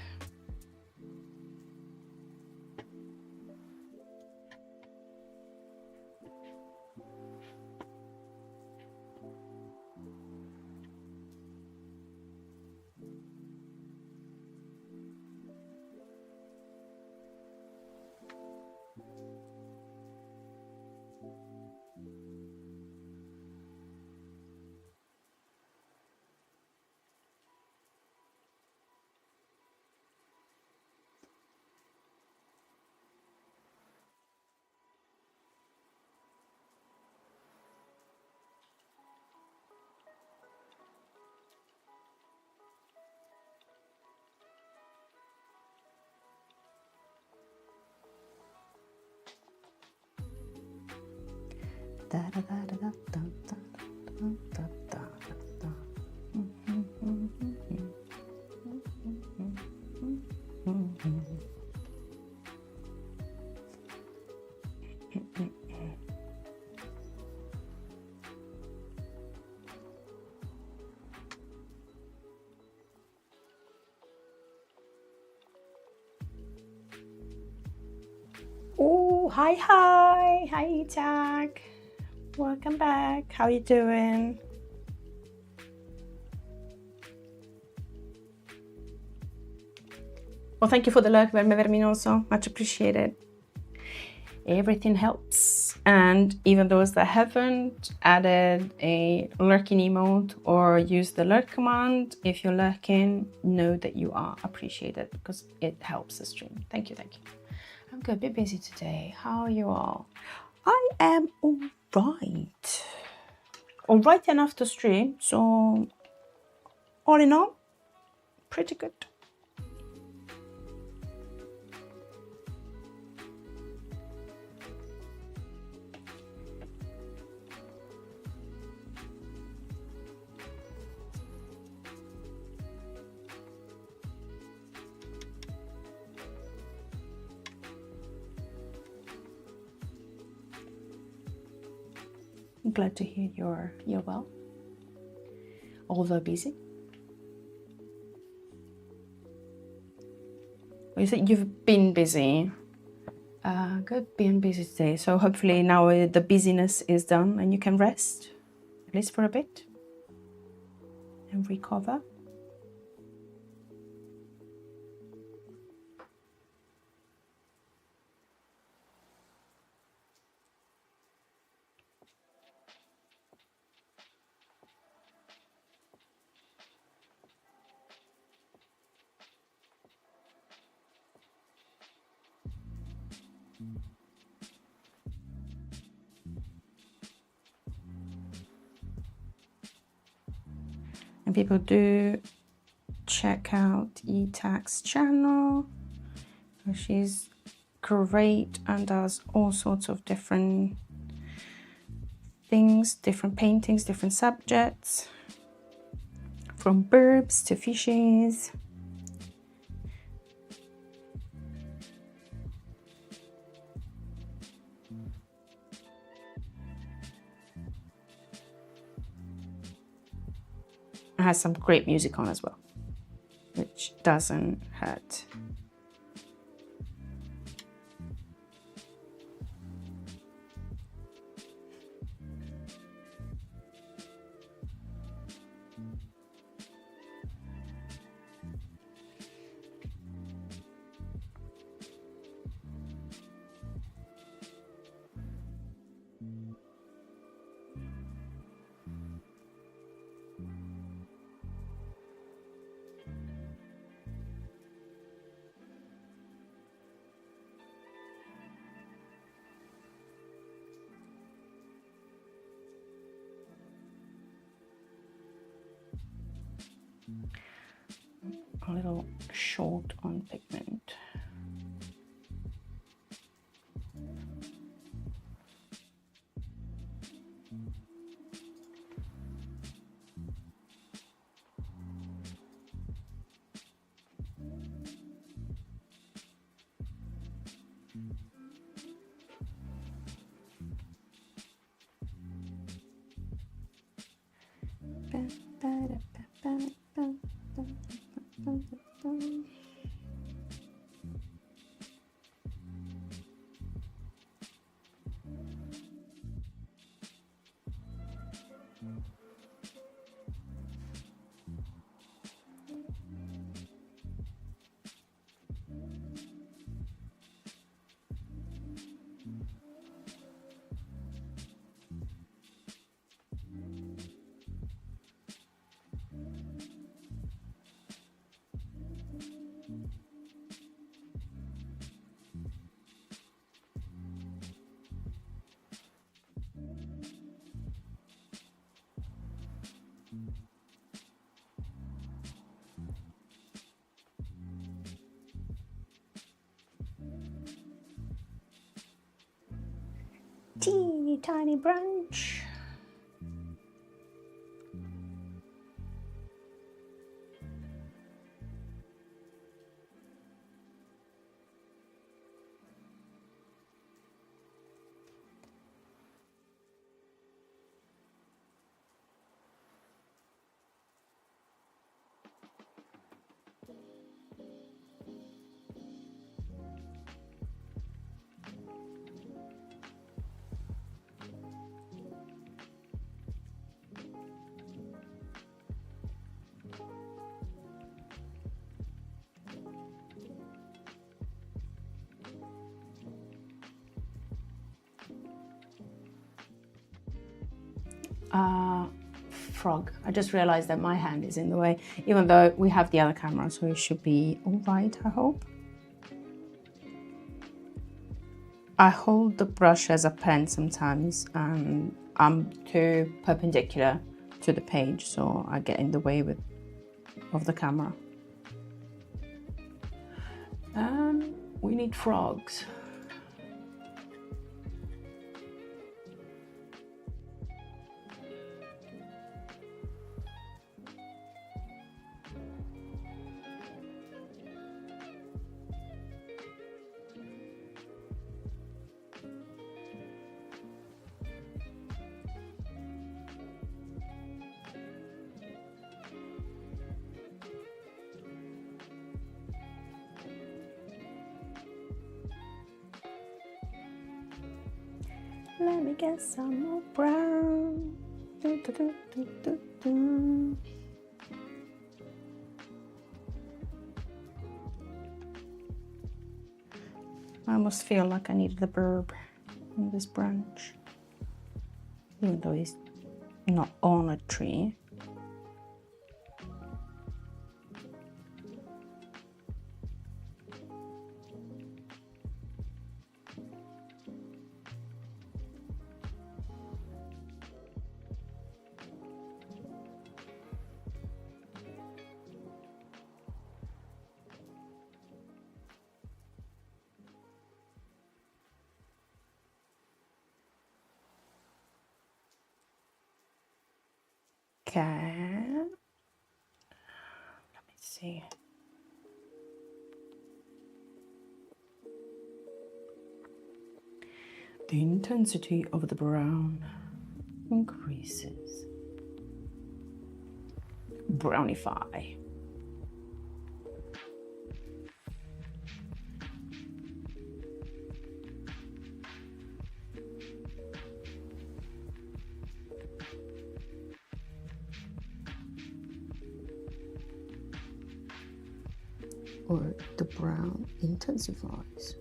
Oh, hi, Jack. Welcome back. How you doing? Well, thank you for the lurk, Verminoso. Much appreciated. Everything helps. And even those that haven't added a lurking emote or used the lurk command, if you're lurking, know that you are appreciated because it helps the stream. Thank you, thank you. I'm good, a bit busy today. How are you all? I am all right. All right enough to stream, so all in all, pretty good. glad to hear you're well, although busy. You said you've been busy. Good, being busy today. So hopefully now the busyness is done and you can rest, at least for a bit, and recover. And people do check out E-Tax's channel. She's great and does all sorts of different things, different paintings, different subjects, from birds to fishes. It has some great music on as well, which doesn't hurt. A little short on pigment. Teeny tiny branch. Frog. I just realized that my hand is in the way, even though we have the other camera, so it should be all right, I hope. I hold the brush as a pen sometimes and I'm too perpendicular to the page, so I get in the way of the camera. And we need frogs. Let me get some more brown. Do, do, do, do, do, do. I almost feel like I needed a burb in this branch, even though he's not on a tree. Okay, let me see. The intensity of the brown increases. Brownify. Or the brown intensifies.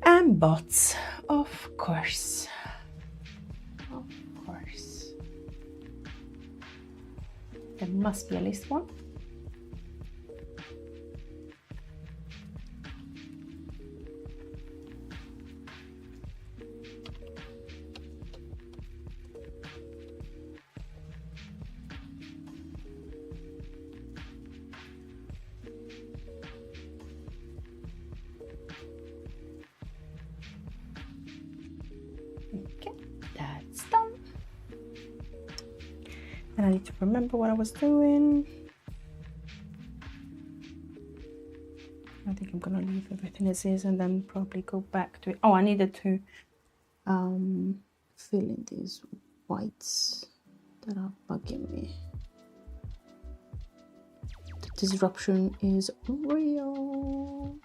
And bots, of course. Of course. There must be at least one. Okay, that's done. And I need to remember what I was doing. I think I'm gonna leave everything as is and then probably go back to it. Oh, I needed to fill in these whites that are bugging me. The disruption is real.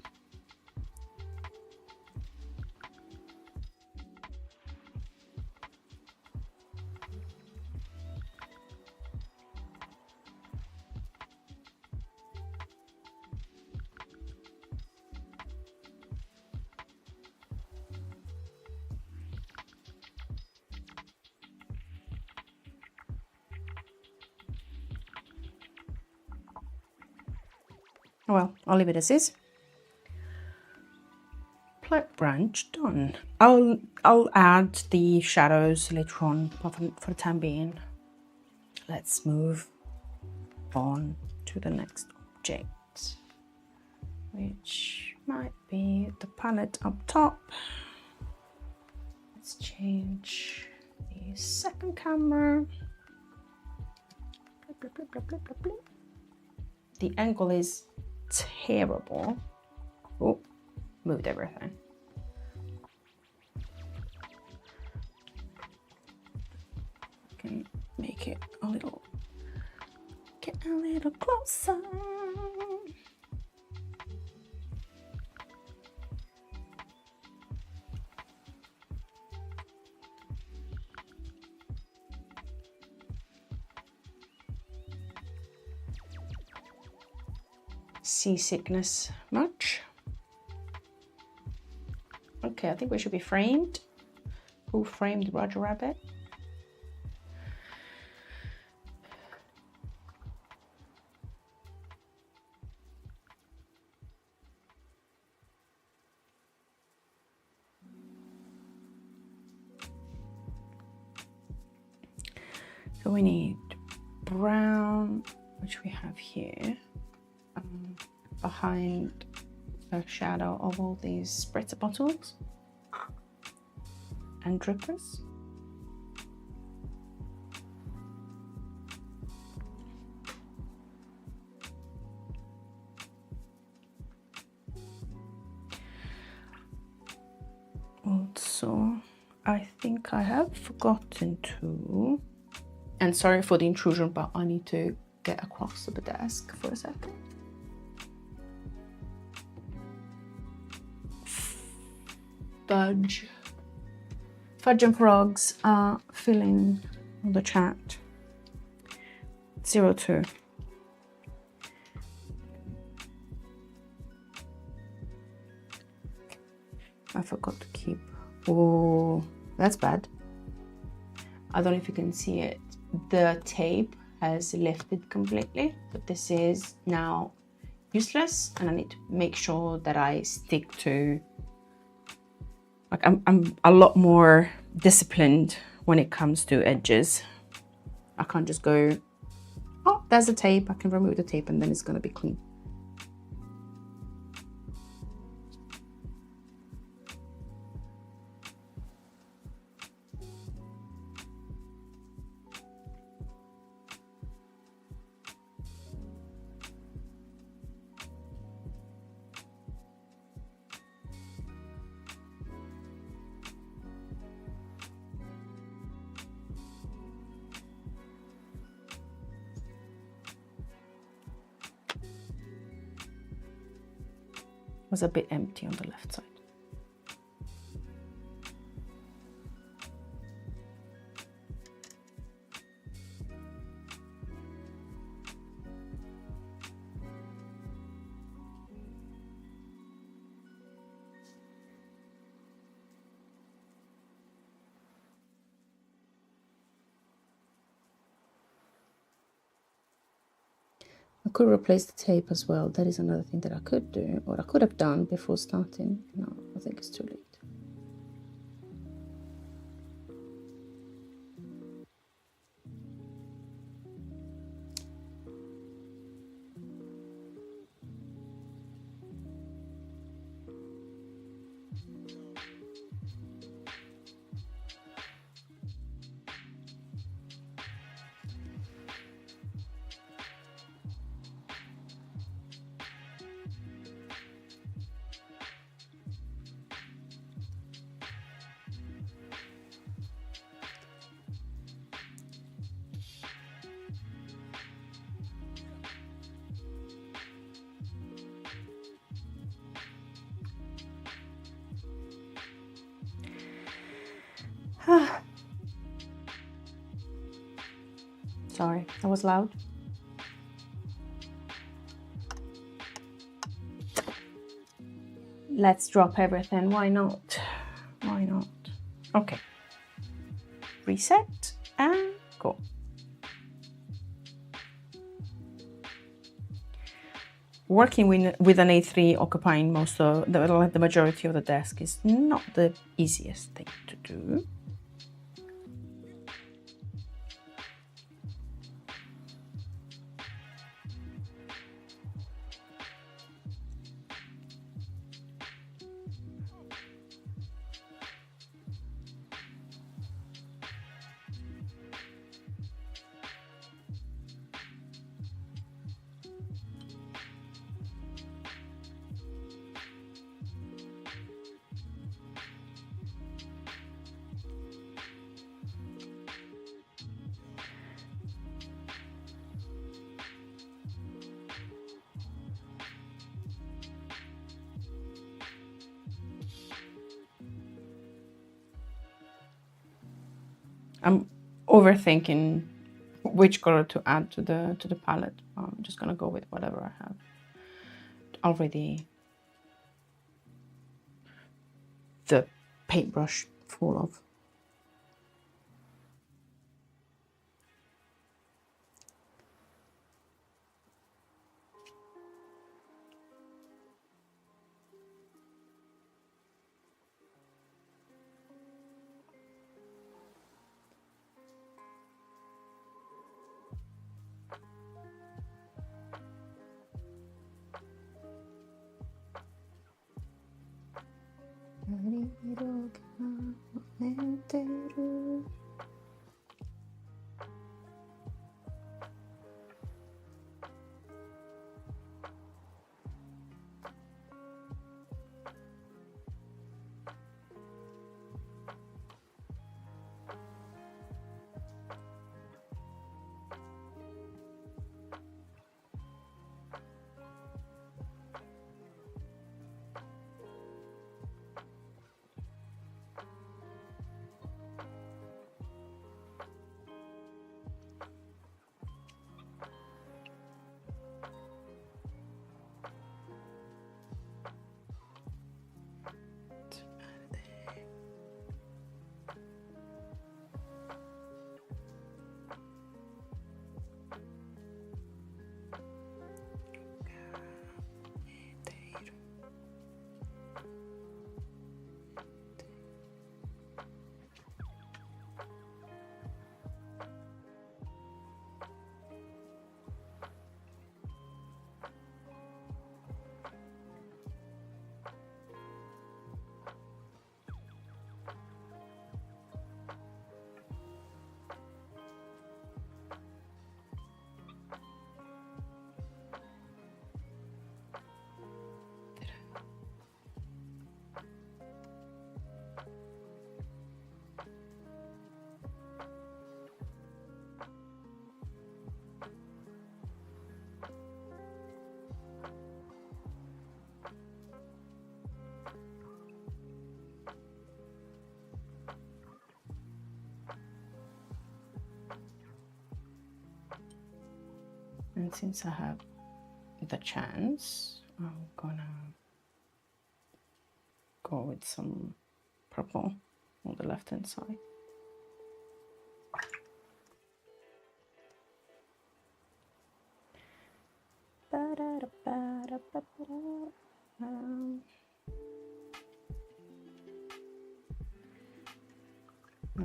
Well, I'll leave it as is. Plant branch done. I'll add the shadows later on, but for the time being, let's move on to the next object, which might be the palette up top. Let's change the second camera. The angle is terrible. Oh, moved everything. Can make it a little, get a little closer. Seasickness much? Okay, I think we should be framed. Who framed Roger Rabbit? So we need brown, which we have here, behind the shadow of all these spritzer bottles and drippers. Also, I think I have forgotten to, and sorry for the intrusion, but I need to get across to the desk for a second. Fudge and Frogs are filling the chat. 02. I forgot to keep. Oh, that's bad. I don't know if you can see it. The tape has lifted completely, but this is now useless, and I need to make sure that I stick to. Like I'm a lot more disciplined when it comes to edges. I can't just go, oh, there's a tape. I can remove the tape, and then it's gonna be clean. Was a bit empty on the left side. I could replace the tape as well. That is another thing that I could do, or I could have done before starting. No, I think it's too late. Sorry, that was loud. Let's drop everything. Why not? Why not? Okay. Reset and go. Working with an A3 occupying most of the majority of the desk is not the easiest thing to do. I'm overthinking which color to add to the palette. I'm just gonna go with whatever I have already the paintbrush full of. And since I have the chance, I'm gonna go with some purple on the left hand side.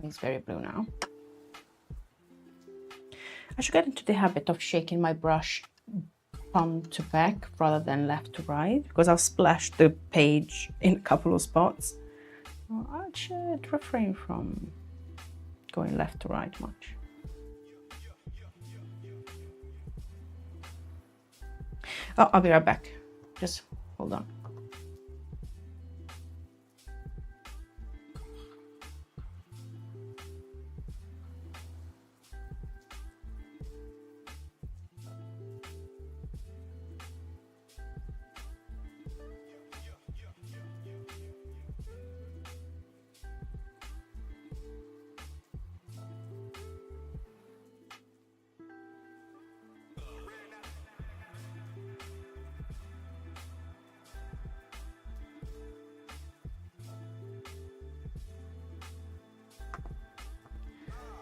It's very blue now. I should get into the habit of shaking my brush front to back rather than left to right, because I've splashed the page in a couple of spots. Well, I should refrain from going left to right much. Oh, I'll be right back. Just hold on.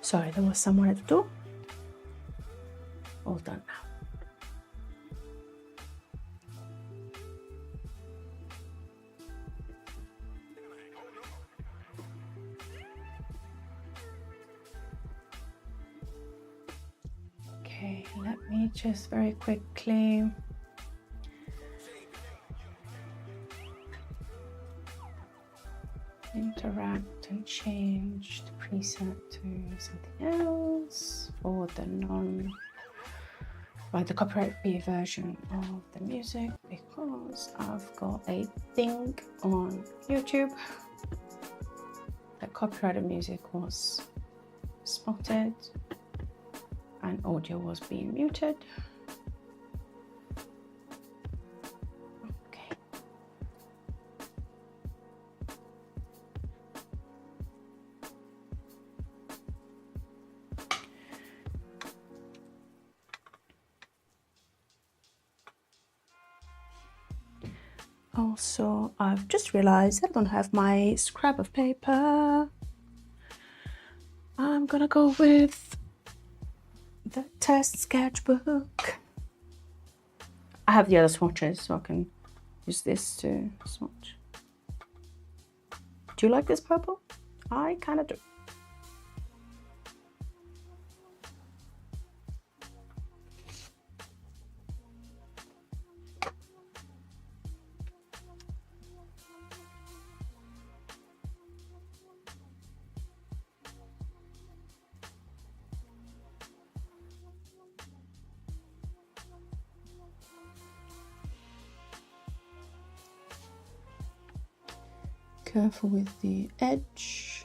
Sorry, there was someone at the door. All done now. Okay, let me just very quickly interact and change the preset to something else for the the copyright-free version of the music, because I've got a thing on YouTube that copyrighted music was spotted and audio was being muted. Okay. Also, I've just realized I don't have my scrap of paper. I'm gonna go with the test sketchbook. I have the other swatches, so I can use this to swatch. Do you like this purple? I kind of do. Careful with the edge.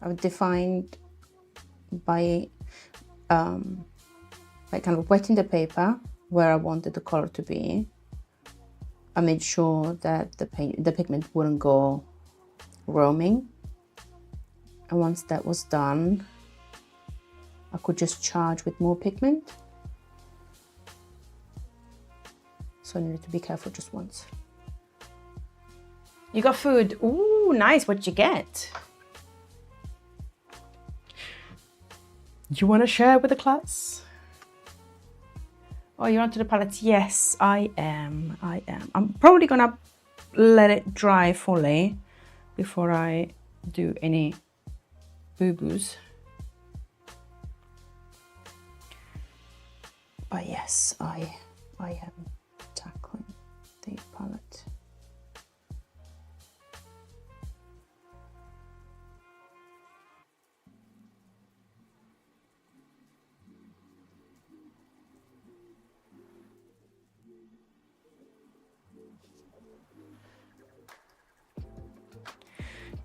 I've defined by kind of wetting the paper where I wanted the color to be. I made sure that the pigment wouldn't go roaming, and once that was done, I could just charge with more pigment. So I needed to be careful just once. You got food. Ooh, nice. What'd you get? You want to share with the class? Oh, you're onto the palettes? Yes, I am. I'm probably gonna let it dry fully before I do any boo-boos. But yes, I am.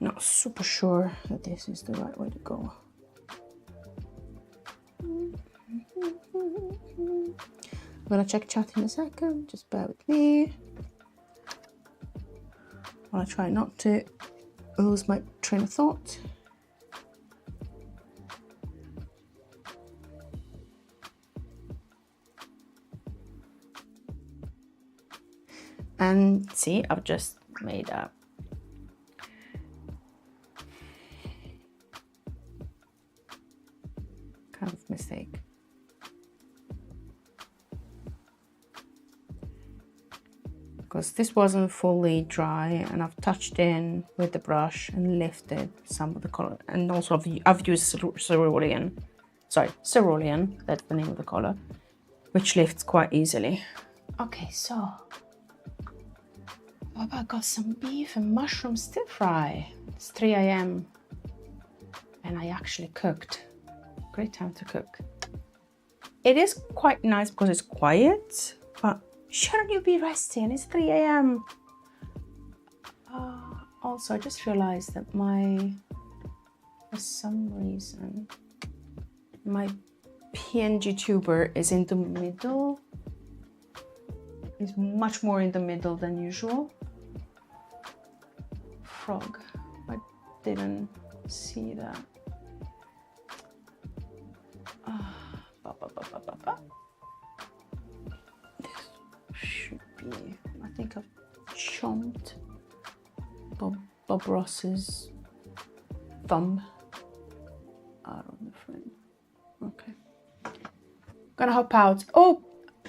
not super sure that this is the right way to go. I'm gonna check chat in a second, just bear with me. I wanna try not to lose my train of thought. And see, I've just made a kind of mistake. Because this wasn't fully dry, and I've touched in with the brush and lifted some of the color. And also I've used cerulean. Sorry, cerulean, that's the name of the color, which lifts quite easily. Okay, so I got some beef and mushroom stir fry. It's 3 a.m. and I actually cooked. Great time to cook. It is quite nice because it's quiet, but shouldn't you be resting? It's 3 a.m. Also, I just realized that for some reason, my PNG tuber is in the middle. It's much more in the middle than usual. Frog, I didn't see that. This should be, I think I've chomped Bob Ross's thumb out of the frame. Okay. Gonna hop out. Oh,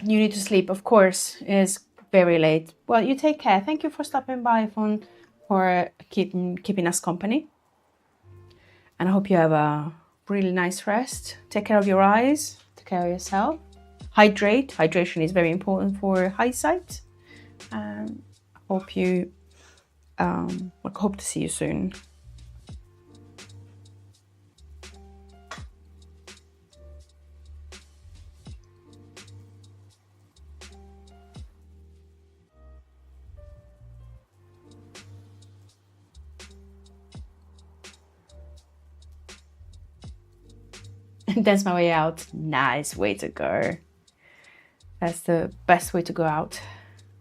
you need to sleep, of course. It's very late. Well, you take care. Thank you for stopping by, for keeping us company. And I hope you have a really nice rest. Take care of your eyes. Take care of yourself. Hydrate. Hydration is very important for eyesight. Hope you. Hope to see you soon. That's my way out. Nice way to go. That's the best way to go out.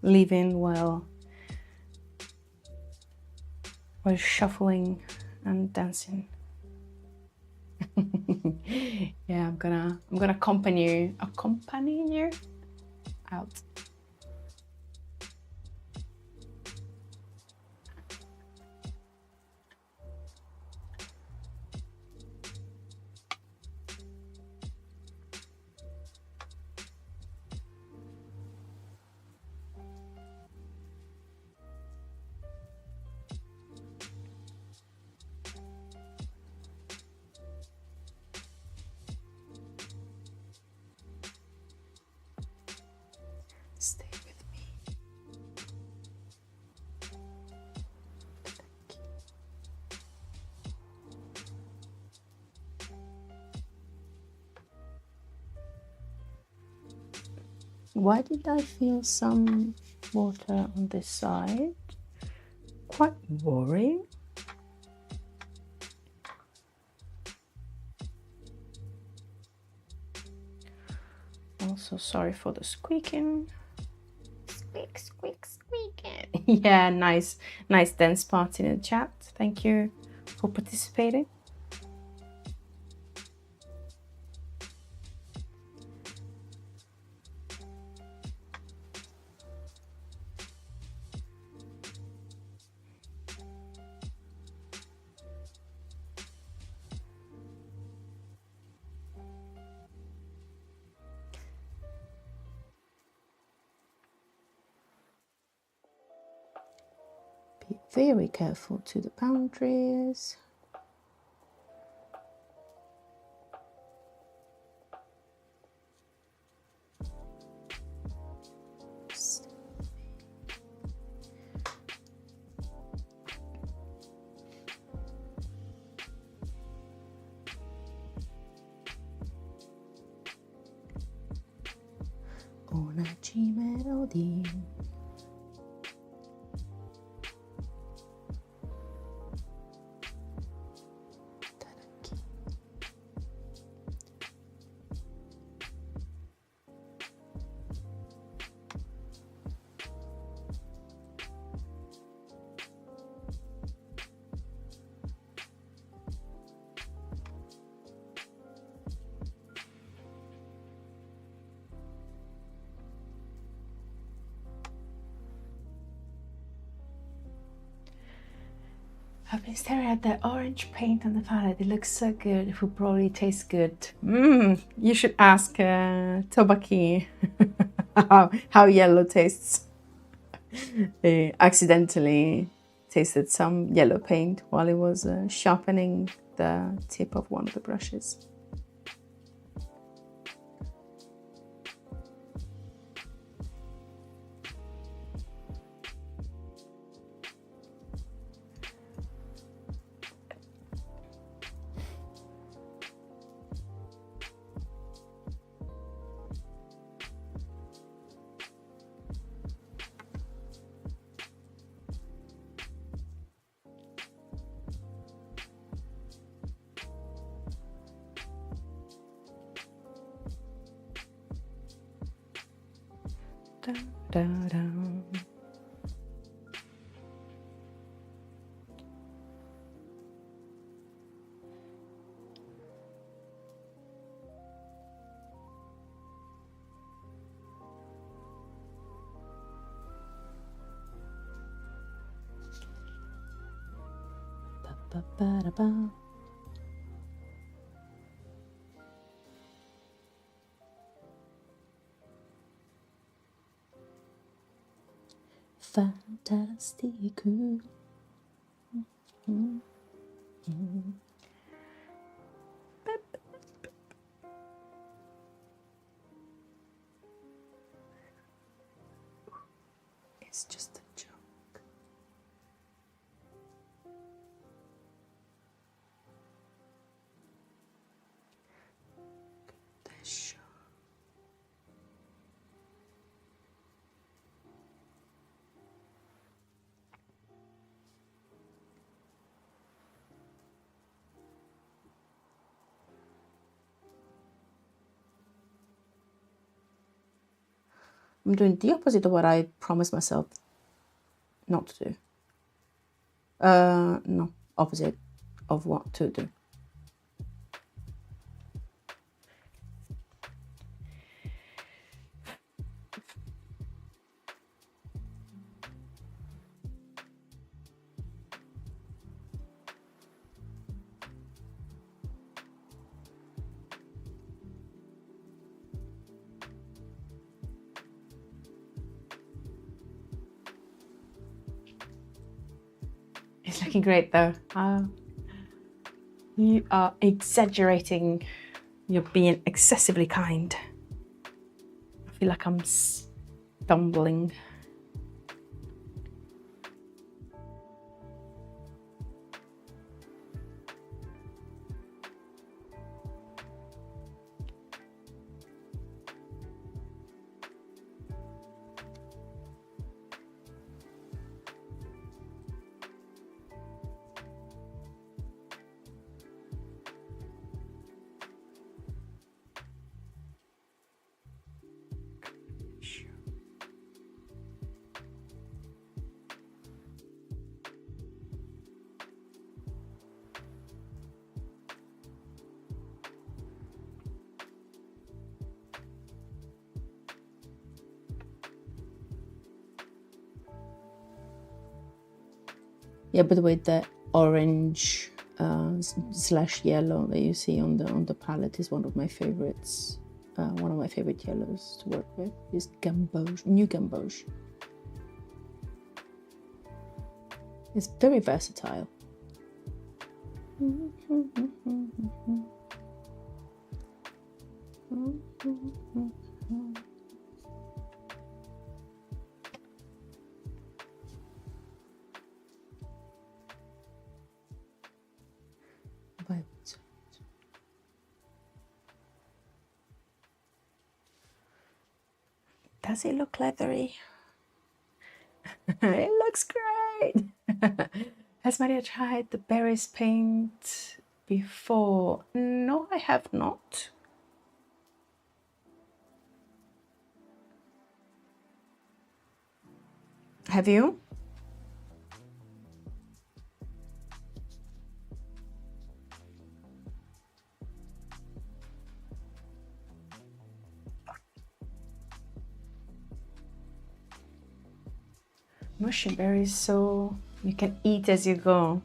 Leaving while shuffling and dancing. Yeah, I'm gonna accompany you out. Stay with me. Why did I feel some water on this side? Quite worrying. Also, sorry for the squeaking. Squeak, squeak, squeaking. Yeah, nice dance party in the chat. Thank you for participating. Be very careful to the boundaries. Una G melody. I've been staring at the orange paint on the palette. It looks so good. It will probably taste good. You should ask Tobaki how yellow tastes. He accidentally tasted some yellow paint while he was sharpening the tip of one of the brushes. Da, da, da. Ba, ba, ba, da, ba. Fantastic. It's just a joke. Sure. I'm doing the opposite of what I promised myself not to do. No, opposite of what to do. It's looking great though. You are exaggerating. You're being excessively kind. I feel like I'm stumbling. Yeah, by the way, the orange slash yellow that you see on the palette is one of my favorites. One of my favorite yellows to work with is gamboge, new gamboge. It's very versatile. Does it look leathery? It looks great! Has Maria tried the berries paint before? No, I have not. Have you? Mushy berries, so You can eat as you go.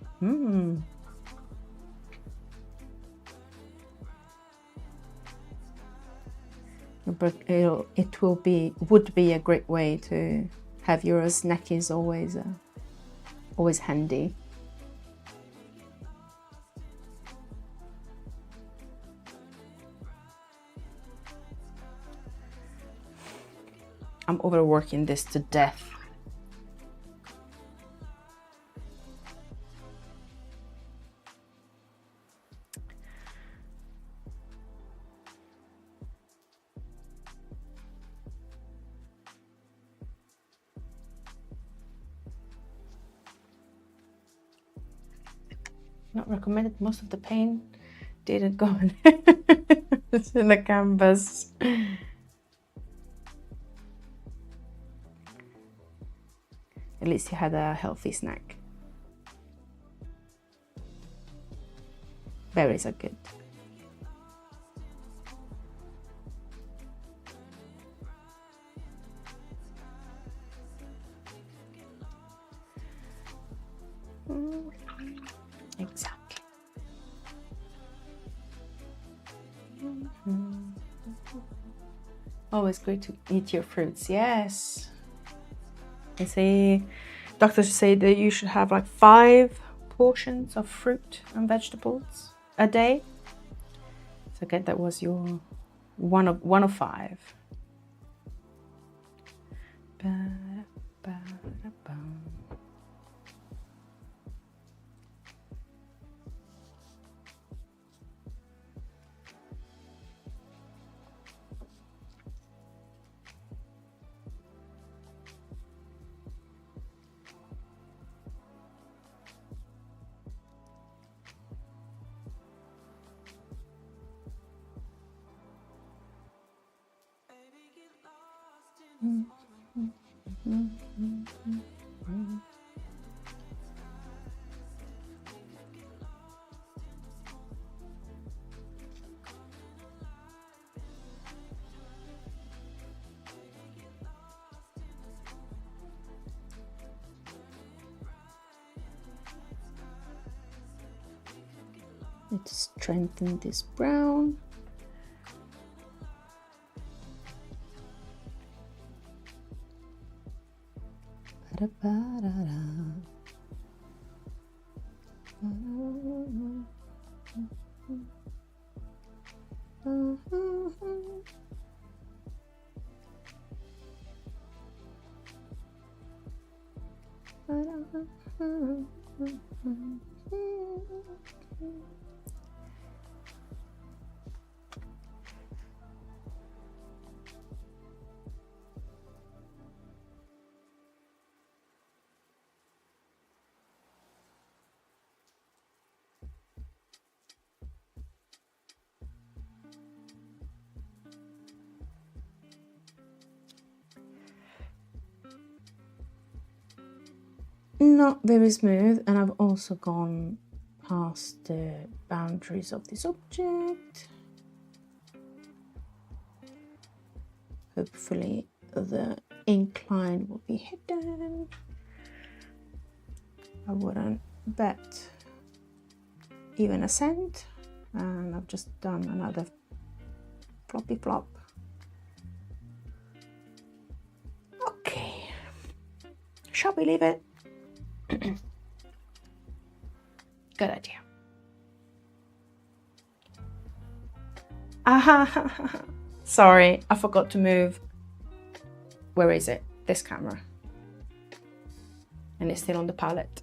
But it would be a great way to have your snackies always handy. I'm overworking this to death. Not recommended. Most of the paint didn't go in the canvas. At least you had a healthy snack. Berries are good. Exactly. Always great to eat your fruits. Yes. They say, doctors say that you should have like 5 portions of fruit and vegetables a day. So again, that was your one of 5. Need to strengthen this brown. Not very smooth, and I've also gone past the boundaries of this object. Hopefully the ink line will be hidden. I wouldn't bet even a cent, and I've just done another floppy flop. Okay, shall we leave it? Good idea. Sorry, I forgot to move. Where is it? This camera. And it's still on the palette.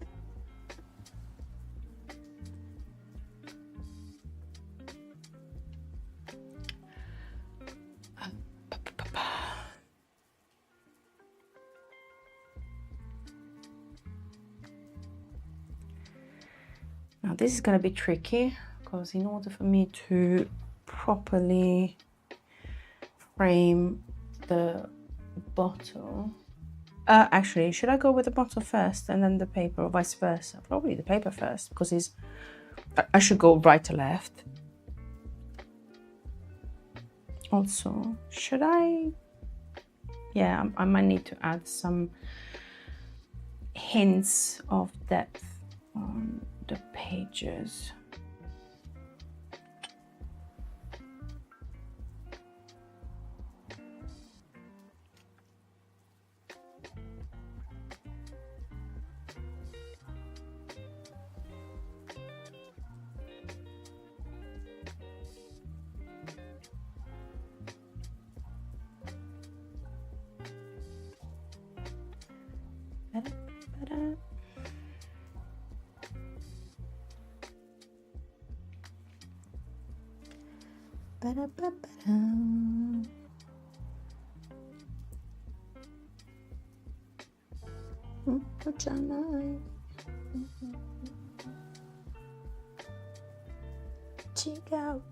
Now this is going to be tricky, because in order for me to properly frame the bottle, actually, should I go with the bottle first and then the paper, or vice versa? Probably the paper first, because I should go right to left. Also, should I? Yeah, I might need to add some hints of depth on the pages.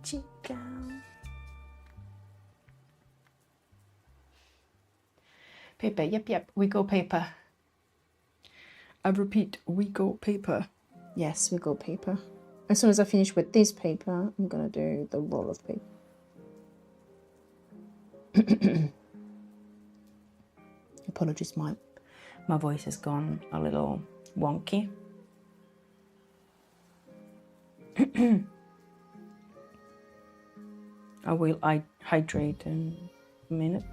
Chico. Paper, yep, we go paper. I repeat, we go paper. Yes, we go paper. As soon as I finish with this paper, I'm gonna do the roll of paper. Apologies, my voice has gone a little wonky. I will hydrate in a minute.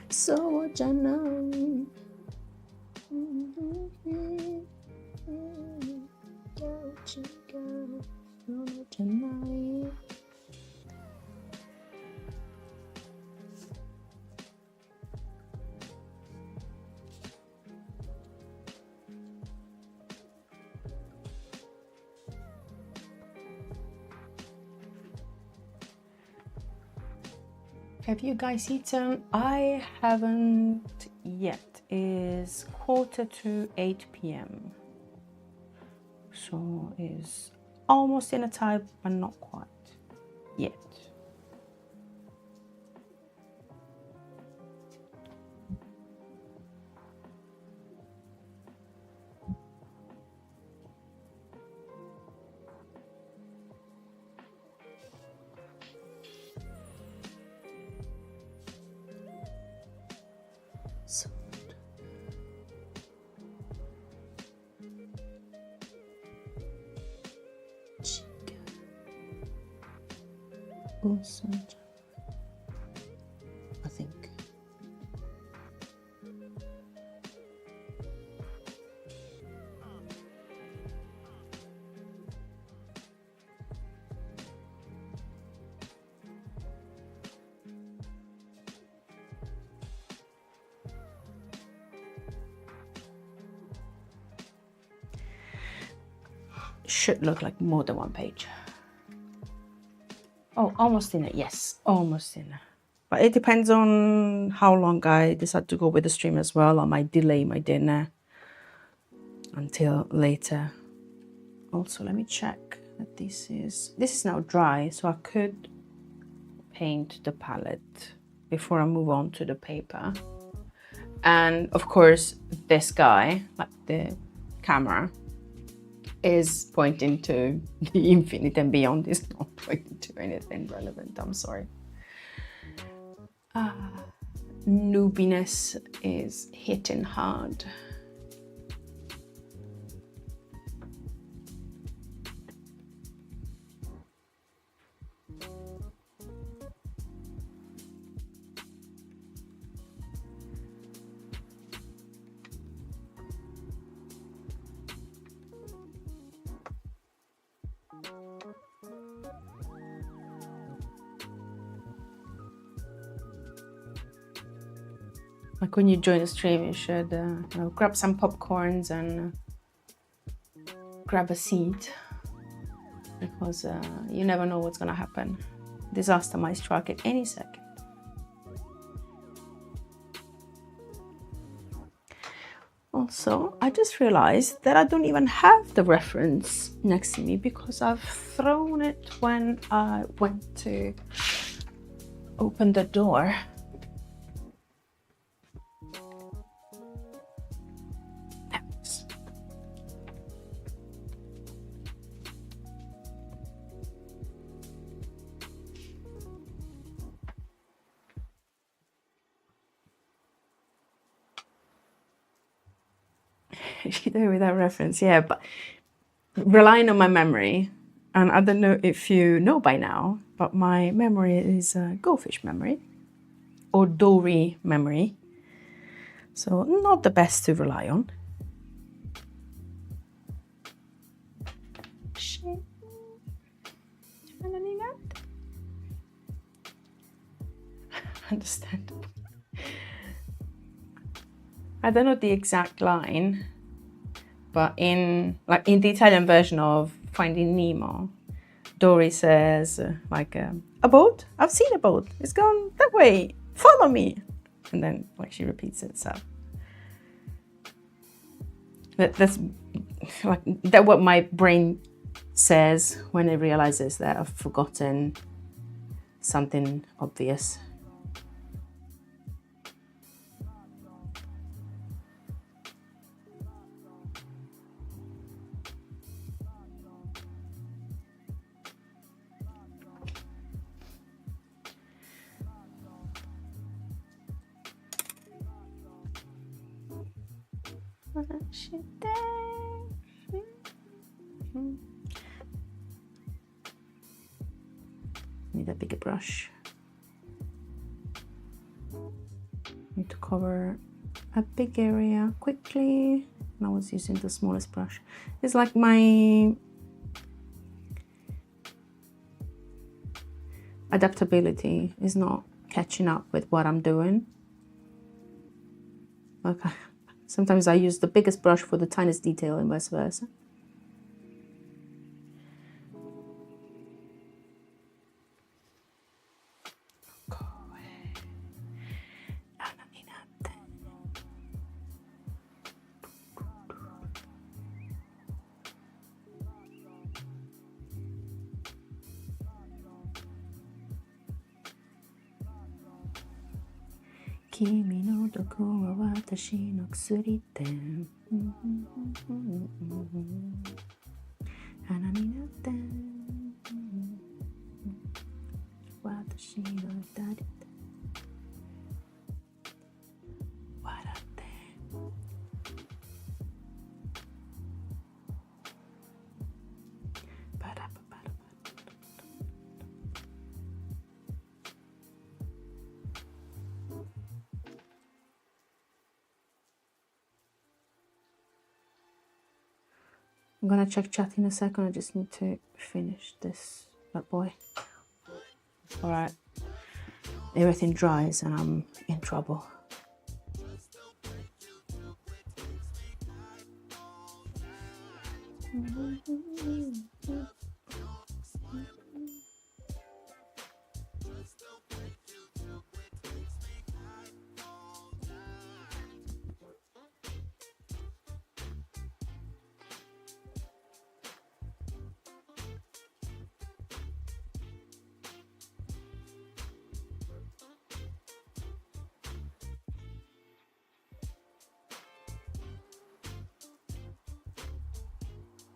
So Jana. Have you guys eaten? I haven't yet. It's 7:45 p.m. So it's almost dinner time, but not quite yet. Also, I think. Should look like more than one page. Oh, almost dinner. Yes, almost dinner. But it depends on how long I decide to go with the stream as well. I might delay my dinner until later. Also, let me check that this is now dry, so I could paint the palette before I move on to the paper. And of course, this guy, like the camera, is pointing to the infinite and beyond. Is not pointing to anything relevant. I'm sorry. Noobiness is hitting hard. Like when you join the stream, you should grab some popcorns and grab a seat, because you never know what's gonna happen. Disaster might strike at any second. Also, I just realized that I don't even have the reference next to me because I've thrown it when I went to open the door. She did with that reference, yeah, but relying on my memory, and I don't know if you know by now, but my memory is a goldfish memory or dory memory, so not the best to rely on. Understandable. I don't know the exact line, but in the Italian version of Finding Nemo, Dory says a boat? I've seen a boat. It's gone that way. Follow me. And then she repeats it. So that's what my brain says when it realizes that I've forgotten something obvious. Need a bigger brush. Need to cover a big area quickly. And I was using the smallest brush. It's like my adaptability is not catching up with what I'm doing. Sometimes I use the biggest brush for the tiniest detail and vice versa. Kimi no doku wa watashi no kusuri te. Hana ni natte. Watashi no itari te. Waratte. I'm gonna check chat in a second. I just need to finish this bad boy. Alright. Everything dries and I'm in trouble.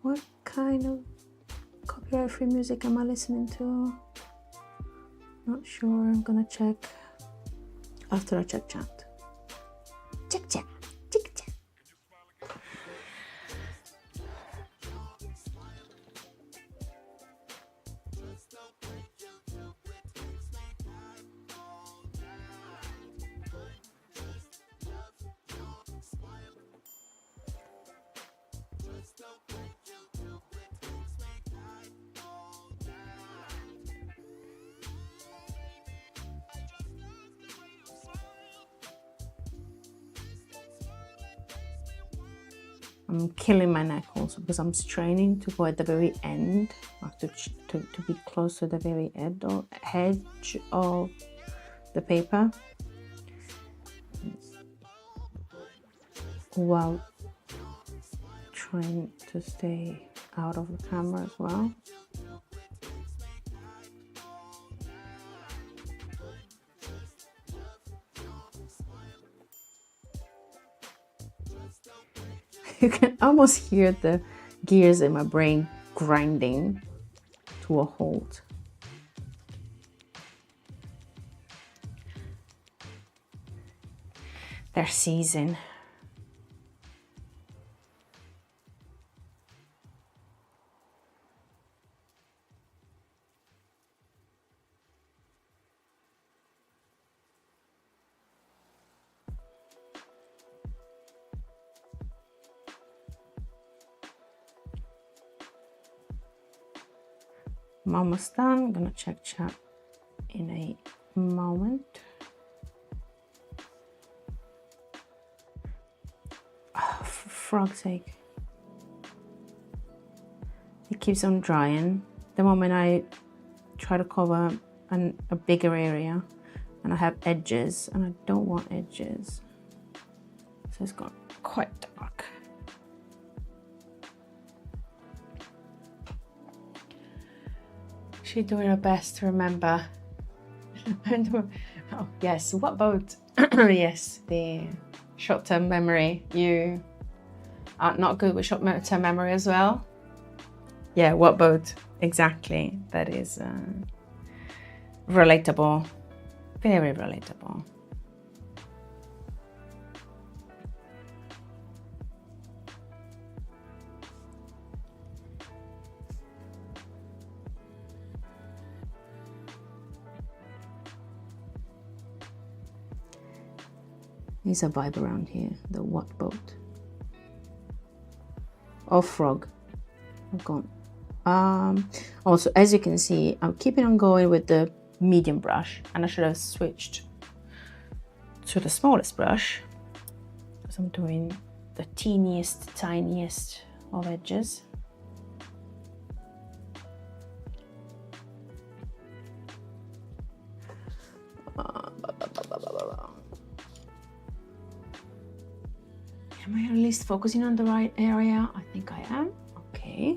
What kind of copyright-free music am I listening to? Not sure. I'm gonna check after I check chat. Check chat. Check chat. I'm killing my neck also because I'm straining to go at the very end, to be close to the very edge of the paper, while trying to stay out of the camera as well. You can almost hear the gears in my brain grinding to a halt. They're seizing. I'm almost done. I'm gonna check chat in a moment. Oh, for frog's sake. It keeps on drying. The moment I try to cover a bigger area, and I have edges, and I don't want edges. So it's got quite dark. She's doing her best to remember. Oh, yes, what boat? Yes, the short-term memory. You are not good with short-term memory as well. Yeah, what boat? Exactly. That is relatable. Very relatable. There's a vibe around here. The what boat? Or frog. I've gone. Also, as you can see, I'm keeping on going with the medium brush, and I should have switched to the smallest brush because I'm doing the teeniest, tiniest of edges. Am I at least focusing on the right area? I think I am. Okay.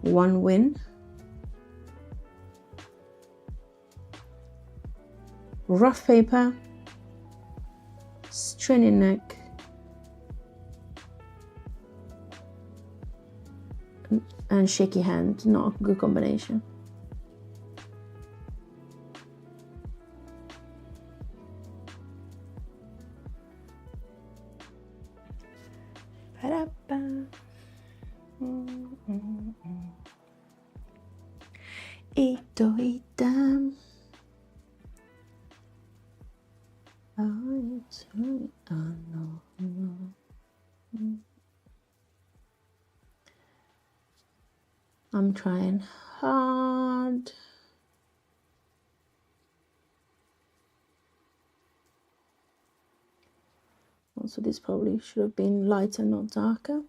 One win. Rough paper. Stringy neck. And shaky hand. Not a good combination. I'm trying hard. Also, this probably should have been lighter, not darker.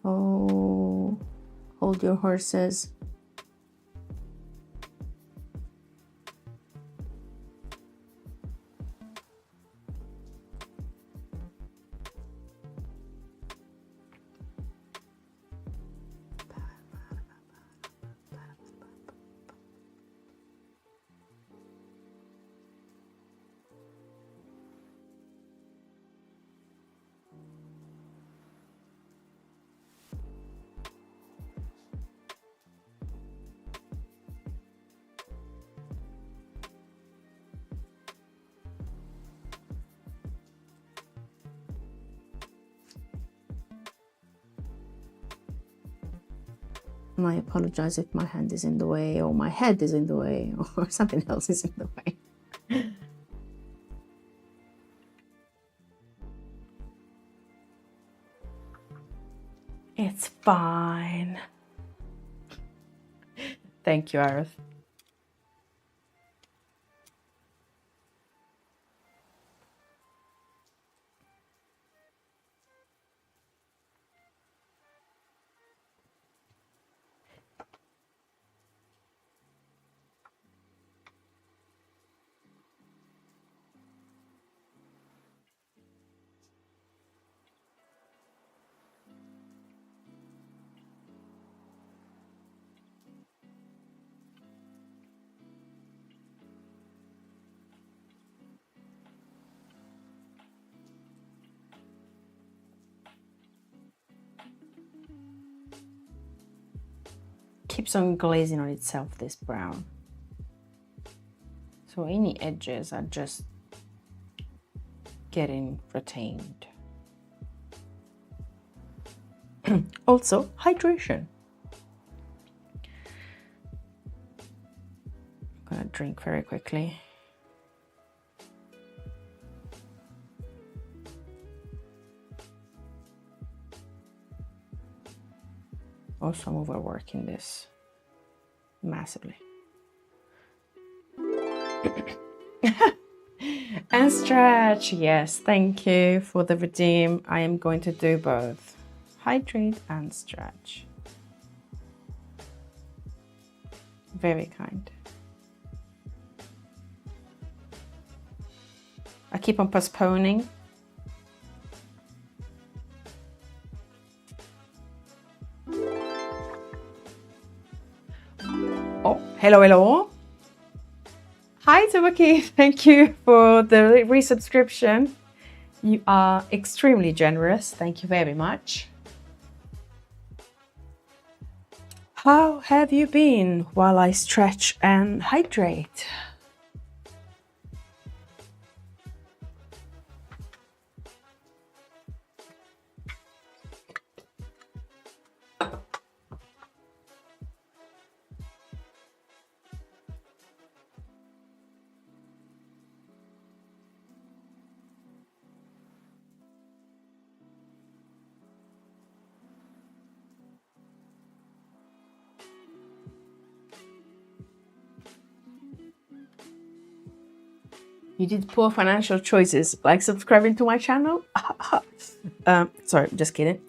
Oh, hold your horses. And I apologize if my hand is in the way, or my head is in the way, or something else is in the way. It's fine. Thank you, Iris. Keeps on glazing on itself, this brown. So any edges are just getting retained. Also, hydration. I'm gonna drink very quickly. Also, I'm overworking this massively. And stretch, yes, thank you for the redeem. I am going to do both, hydrate and stretch. Very kind. I keep on postponing. Oh, hello. Hi, Tabaki. Thank you for the resubscription. You are extremely generous. Thank you very much. How have you been while I stretch and hydrate? You did poor financial choices, like subscribing to my channel? Sorry, just kidding.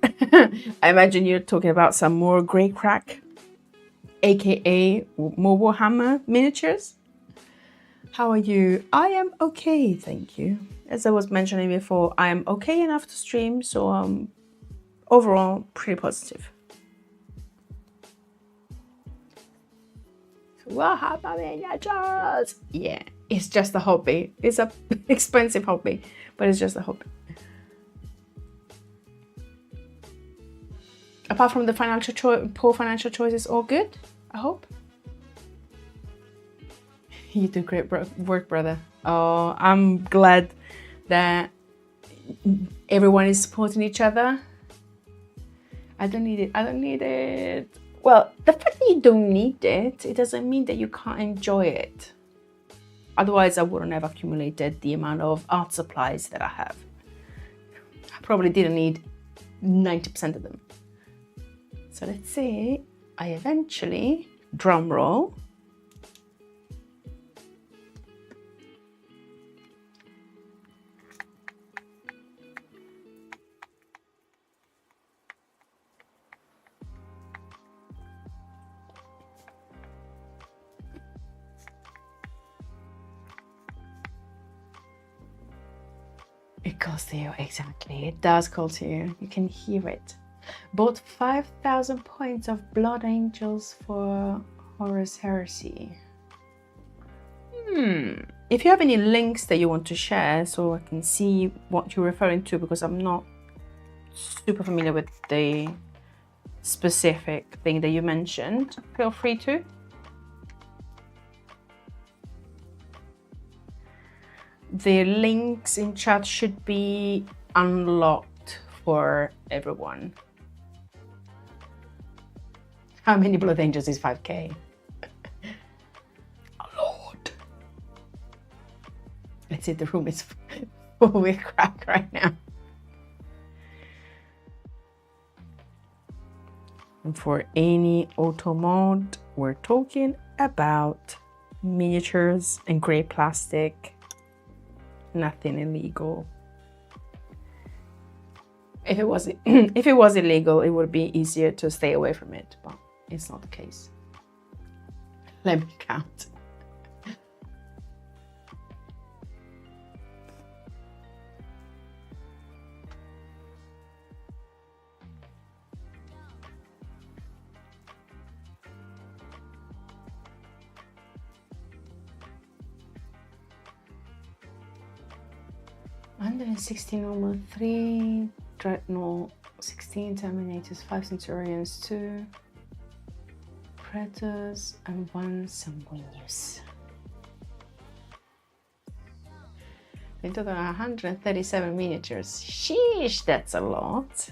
I imagine you're talking about some more grey crack, aka more Warhammer miniatures. How are you? I am okay, thank you. As I was mentioning before, I am okay enough to stream, so I'm overall pretty positive. Warhammer miniatures! Yeah. It's just a hobby. It's an expensive hobby, but it's just a hobby. Apart from the poor financial choices, all good, I hope. You do great work, brother. Oh, I'm glad that everyone is supporting each other. I don't need it. I don't need it. Well, the fact that you don't need it, it doesn't mean that you can't enjoy it. Otherwise, I wouldn't have accumulated the amount of art supplies that I have. I probably didn't need 90% of them. So let's say I eventually, drum roll, It calls to you, exactly. It does call to you. You can hear it. Bought 5,000 points of Blood Angels for Horus Heresy. If you have any links that you want to share so I can see what you're referring to, because I'm not super familiar with the specific thing that you mentioned, feel free to. The links in chat should be unlocked for everyone. How many Blood Angels is 5k? A lot. Let's see, the room is full with crap right now. And for any auto mod, we're talking about miniatures and grey plastic. Nothing illegal. If it was illegal, it would be easier to stay away from it, but it's not the case. Let me count. $160 normal, 3 Dreadnought, 16 Terminators, 5 Centurions, 2 Predators, and 1 Sanguinius. In total, 137 miniatures. Sheesh, that's a lot.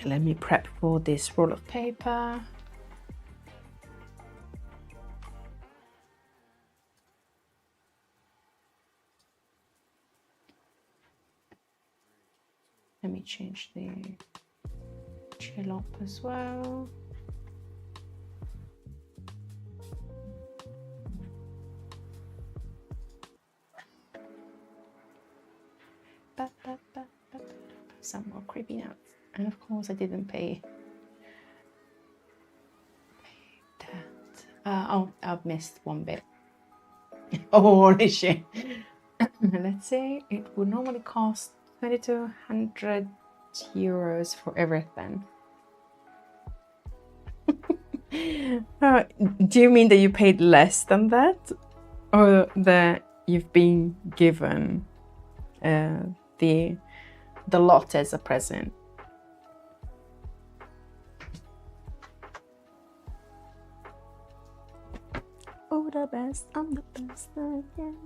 Let me prep for this roll of paper. Let me change the chill up as well. Some more creepy notes. And of course I didn't pay that. Oh, I've missed one bit. Holy shit. Let's say it would normally cost 2,200 euros for everything. Do you mean that you paid less than that? Or that you've been given the lot as a present? Oh, the best, I'm the best again.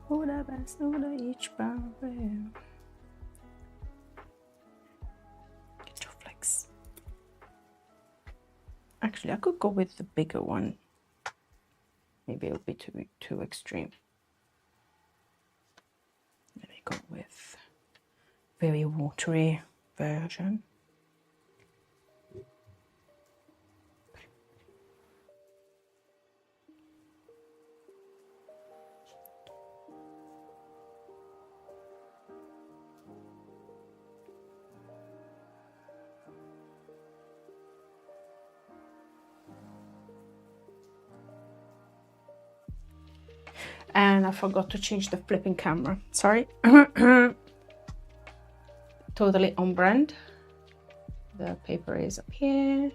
Oh, the best, oh, the each barrel. Get your flex. Actually, I could go with the bigger one. Maybe it'll be too extreme. Let me go with very watery version. And I forgot to change the flipping camera. Sorry. Totally on brand. The paper is up here.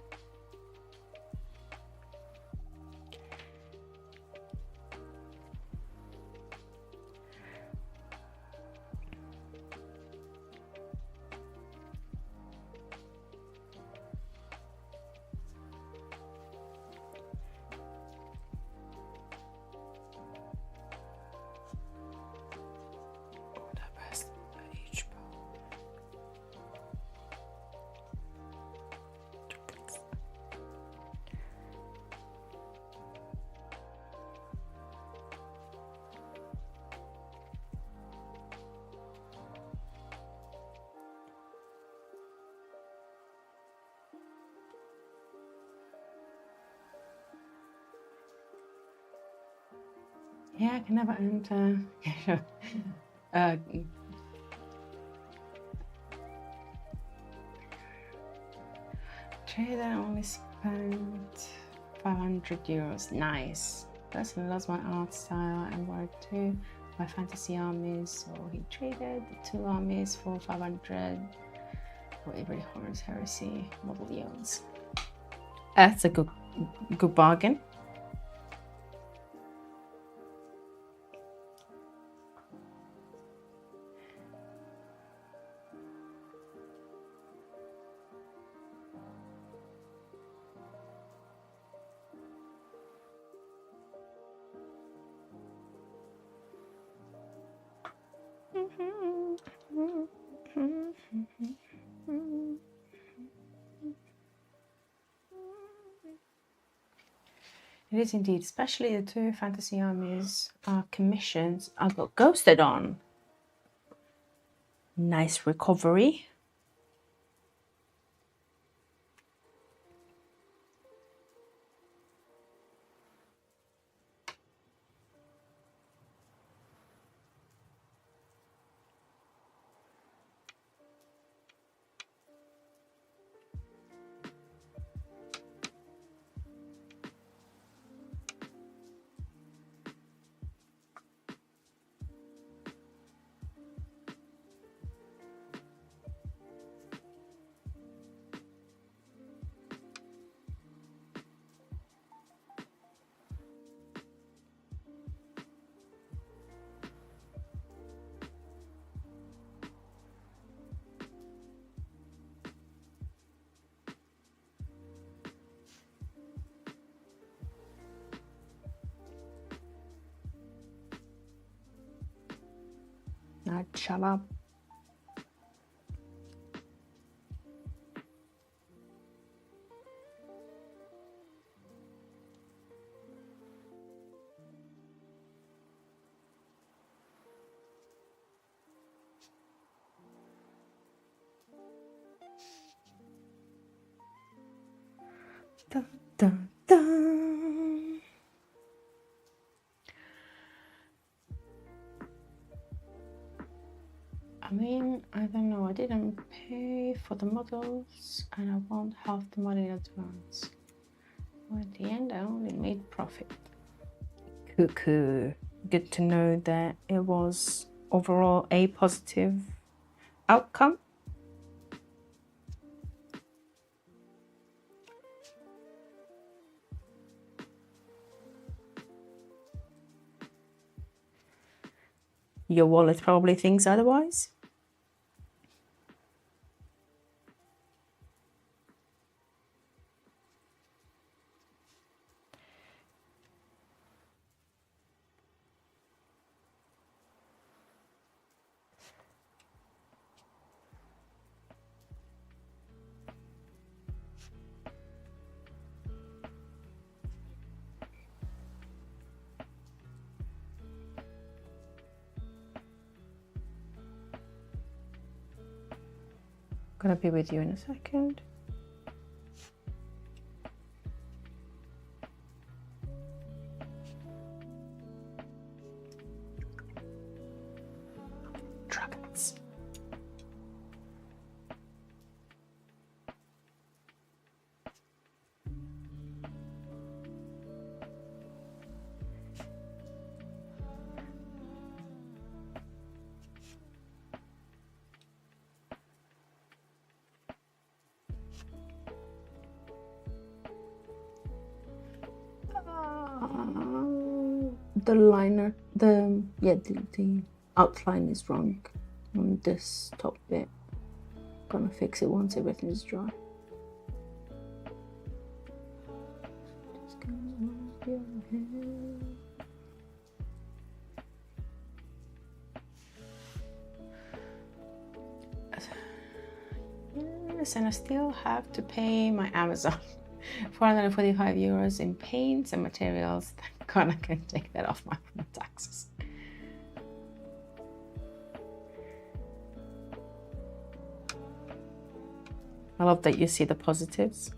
Yeah, I can never enter. Trader only spent 500 euros. Nice. Person loves my art style and work too. My fantasy armies. So he traded the 2 armies for 500 for every Horus Heresy model he owns. That's a good bargain. It is indeed, especially the 2 fantasy armies are commissions I got ghosted on. Nice recovery. Now shut up. Dun, dun, dun. I mean, I don't know, I didn't pay for the models and I want half the money in advance. Well, at the end, I only made profit. Cuckoo. Good to know that it was overall a positive outcome. Your wallet probably thinks otherwise. Gonna be with you in a second. Dragons. The liner, the outline is wrong on this top bit. Gonna fix it once everything is dry. Just gonna wipe your hair. Yes, and I still have to pay my Amazon 445 euros in paints and materials. Thank God I can take that off my taxes. I love that you see the positives.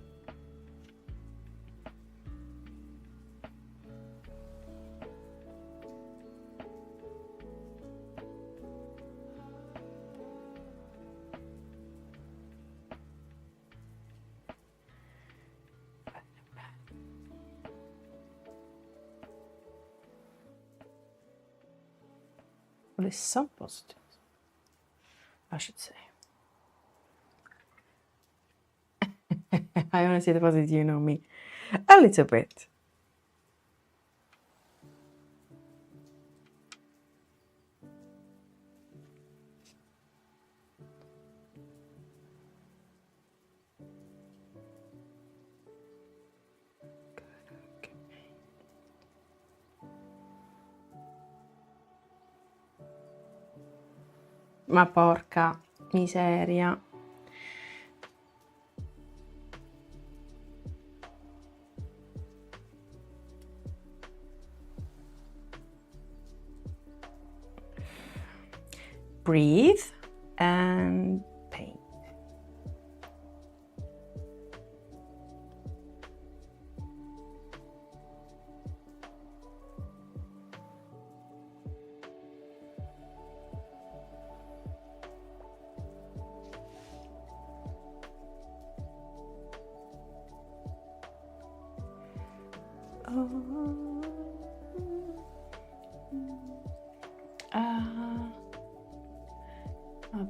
At least some positives, I should say. I want to see the positive, you know me. A little bit. Ma porca miseria. Breathe and paint.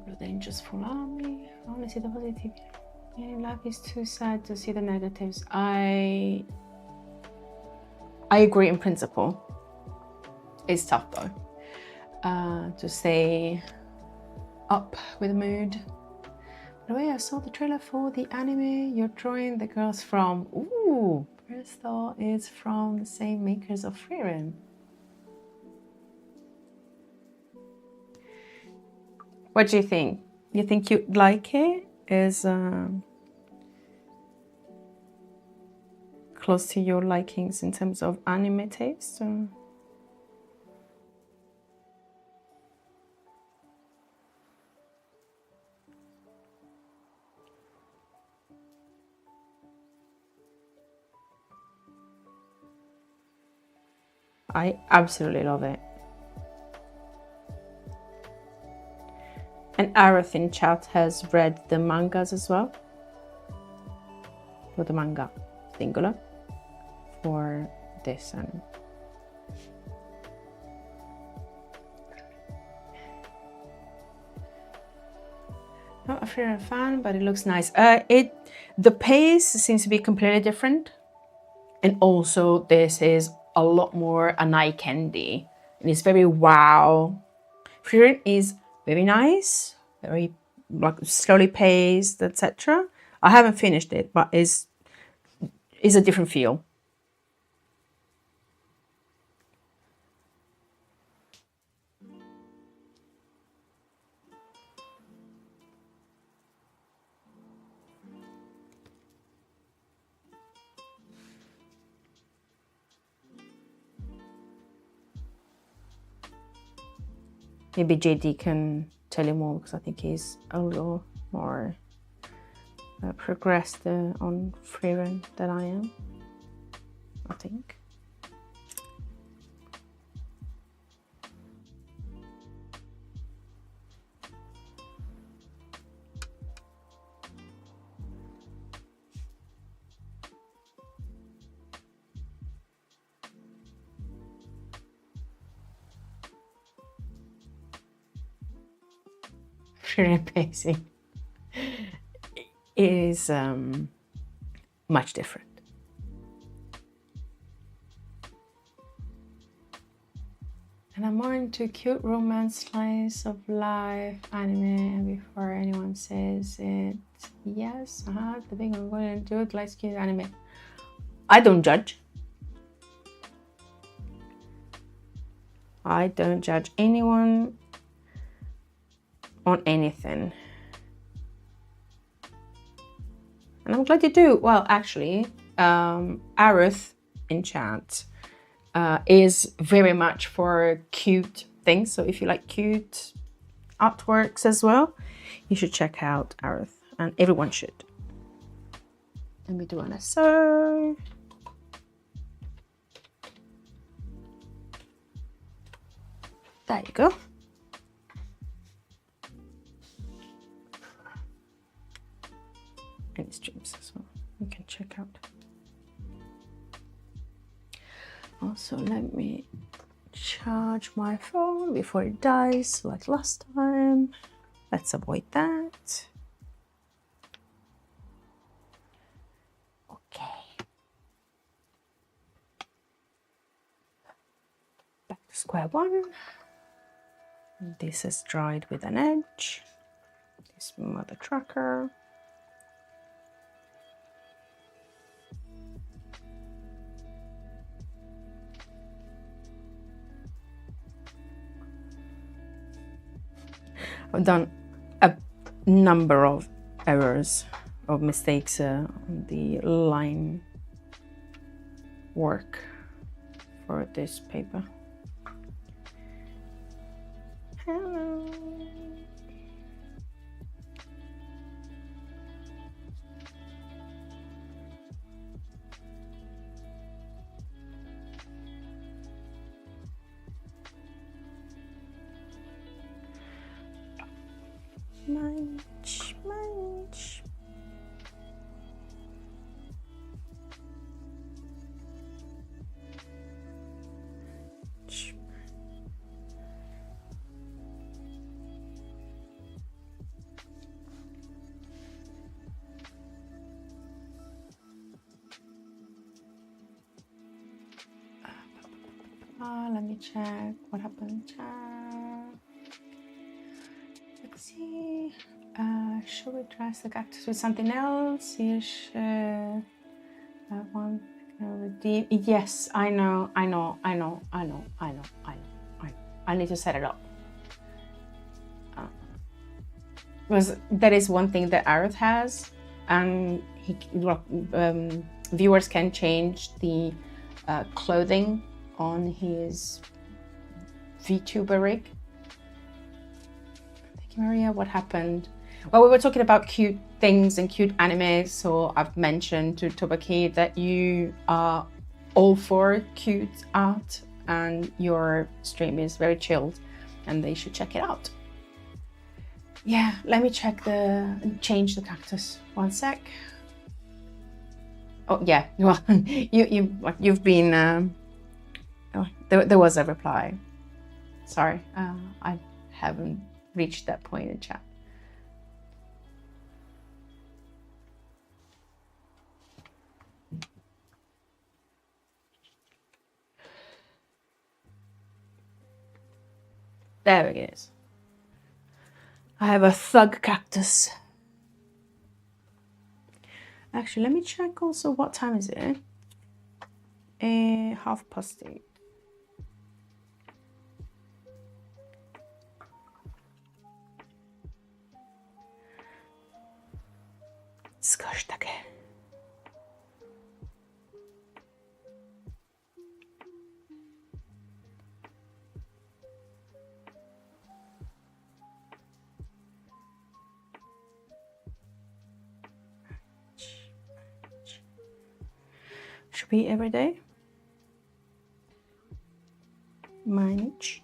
Blood angels full army. I only see the positive. Yeah, life is too sad to see the negatives. I agree in principle. It's tough though to stay up with the mood. By the way, I saw the trailer for the anime you're drawing the girls from. Ooh, first thought is from the same makers of Frieren. What do you think? You think you'd like it? Is close to your likings in terms of anime taste? Or? I absolutely love it. And Aerith in chat has read the mangas as well. Or the manga, singular, for this anime. Not a Frieren fan, but it looks nice. The pace seems to be completely different. And also this is a lot more an eye candy. And it's very wow. Frieren is very nice, very like slowly paced, etc. I haven't finished it, but is a different feel. Maybe JD can tell you more because I think he's a little more progressed on Frieren than I am, I think. Frieren pacing is much different. And I'm more into cute romance slice of life anime, and before anyone says it, yes, the thing I'm going to do it likes cute anime. I don't judge. I don't judge anyone on anything. And I'm glad you do. Well, actually, Aerith in chat is very much for cute things. So if you like cute artworks as well, you should check out Aerith, and everyone should. Let me do an SO. There you go. Any streams as well, you can check out. Also, let me charge my phone before it dies like last time. Let's avoid that. Okay. Back to square one. This is dried with an edge. This mother tracker. I've done a number of errors or mistakes on the line work for this paper. Hello. Munch, munch. Let me check what happened. Let's see. Should we dress the cactus with something else? Yes. One. Yes, I know. I need to set it up. Because that is one thing that Aruth has, and viewers can change the clothing on his VTuber rig. Thank you, Maria. What happened? Well, we were talking about cute things and cute anime, so I've mentioned to Tobaki that you are all for cute art and your stream is very chilled and they should check it out. Yeah, let me change the cactus. One sec. Oh yeah, well, you've been. There was a reply. Sorry, I haven't reached that point in chat. There it is. I have a thug cactus. Actually, let me check also what time is it? 8:30. Skoś takie. Should be every day. Manage.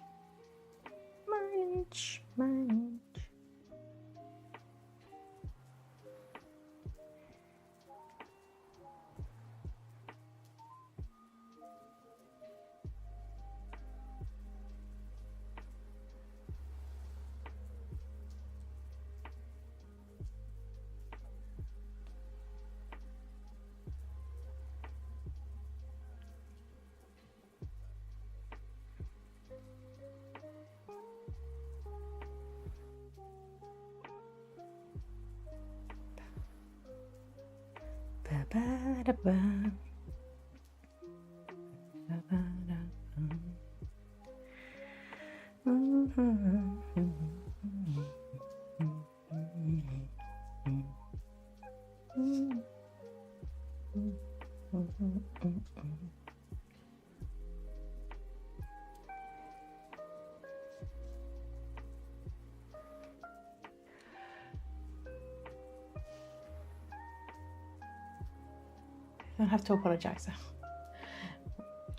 I don't have to apologize.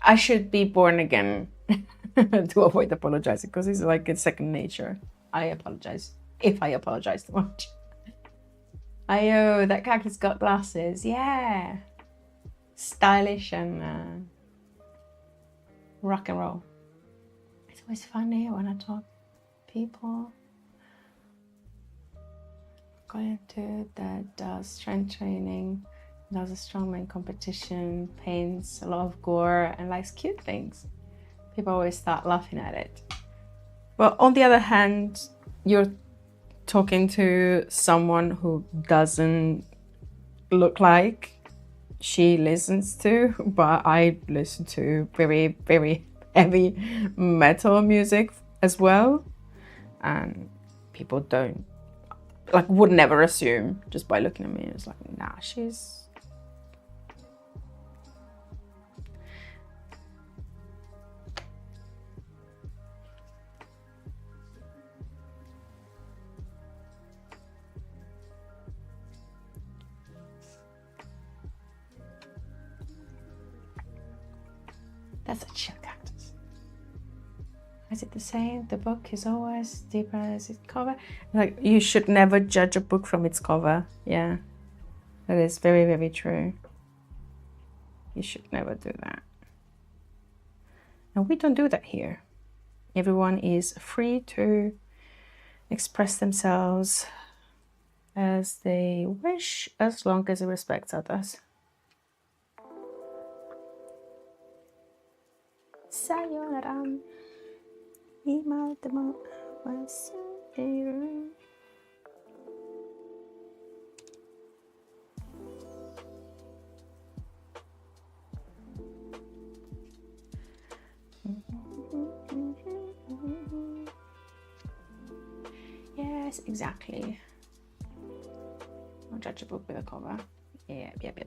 I should be born again to avoid apologizing because it's like it's second nature. I apologize if I apologize too much. That cactus got glasses. Yeah. Stylish and rock and roll. always funny when I talk to people going to that does strength training, does a strongman competition, paints a lot of gore and likes cute things. People always start laughing at it. But on the other hand, you're talking to someone who doesn't look like she listens to, but I listen to very, very heavy metal music as well. And people don't, like, would never assume just by looking at me. It's like, nah, she's... That's a chill cactus. Is it the same? The book is always deeper as its cover. Like, you should never judge a book from its cover. Yeah, that is very, very true. You should never do that. And we don't do that here. Everyone is free to express themselves as they wish, as long as it respects others. Sayonara. Imademo wasairu. Yes, exactly. Don't judge a book with a cover. Yep.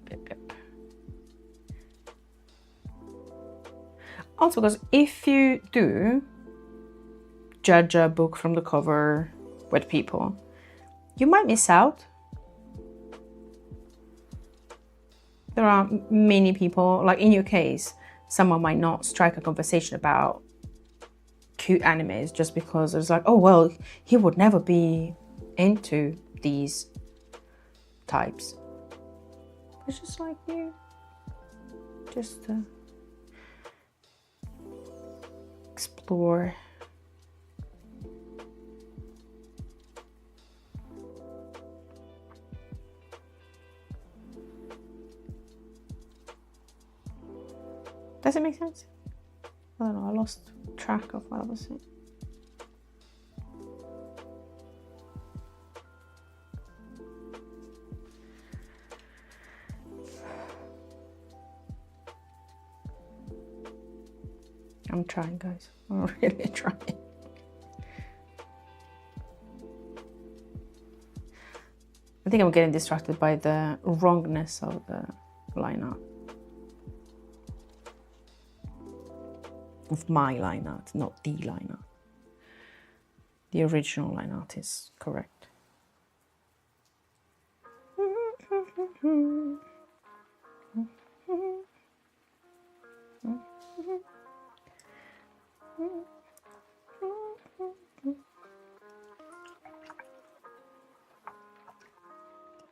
Also, because if you do judge a book from the cover with people, you might miss out. There are many people, like in your case, someone might not strike a conversation about cute animes just because it's like, oh, well, he would never be into these types. It's just like you. Just explore. Does it make sense? I don't know, I lost track of what I was saying. I'm trying, guys. I'm really trying. I think I'm getting distracted by the wrongness of the line art. Of my line art, not the line art. The original line art is correct.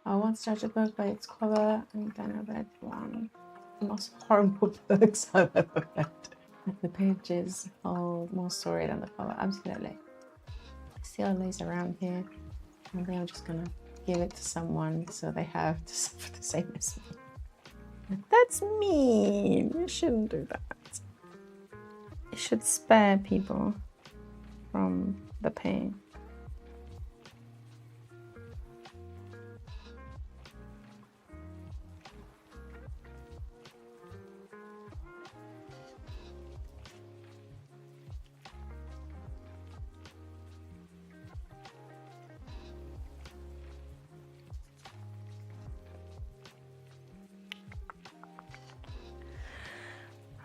I once judged a book by its cover, and then I read one of the most horrible books I've ever read. The pages hold more story than the cover, absolutely. It still lays around here. I think I'm just gonna give it to someone so they have to suffer the same as me. That's mean. You shouldn't do that. You should spare people from the pain.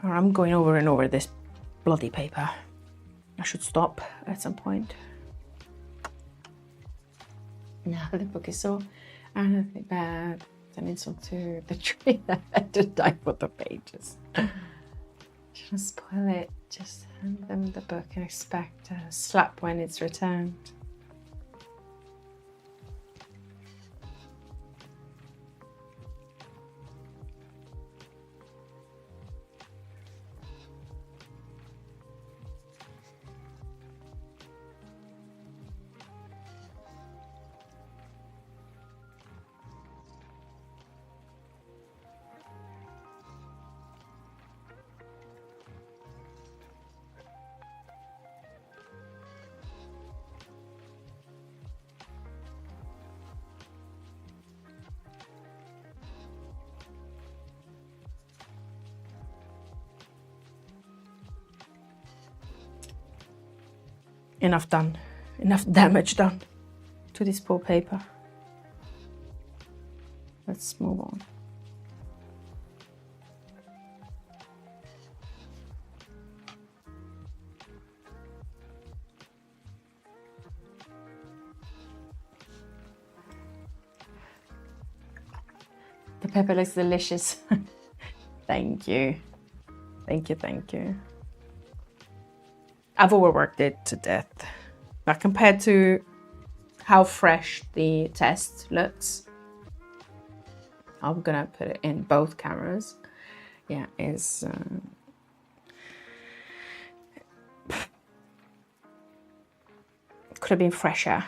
I'm going over and over this bloody paper. I should stop at some point. Now the book is so honestly bad. It's an insult to the tree that had to die for the pages. Shouldn't spoil it. Just hand them the book and expect a slap when it's returned. enough done. Enough damage done to this poor paper. Let's move on. The pepper looks delicious. Thank you. Thank you, thank you. I've overworked it to death. But compared to how fresh the test looks, I'm gonna put it in both cameras. Yeah, it's could have been fresher.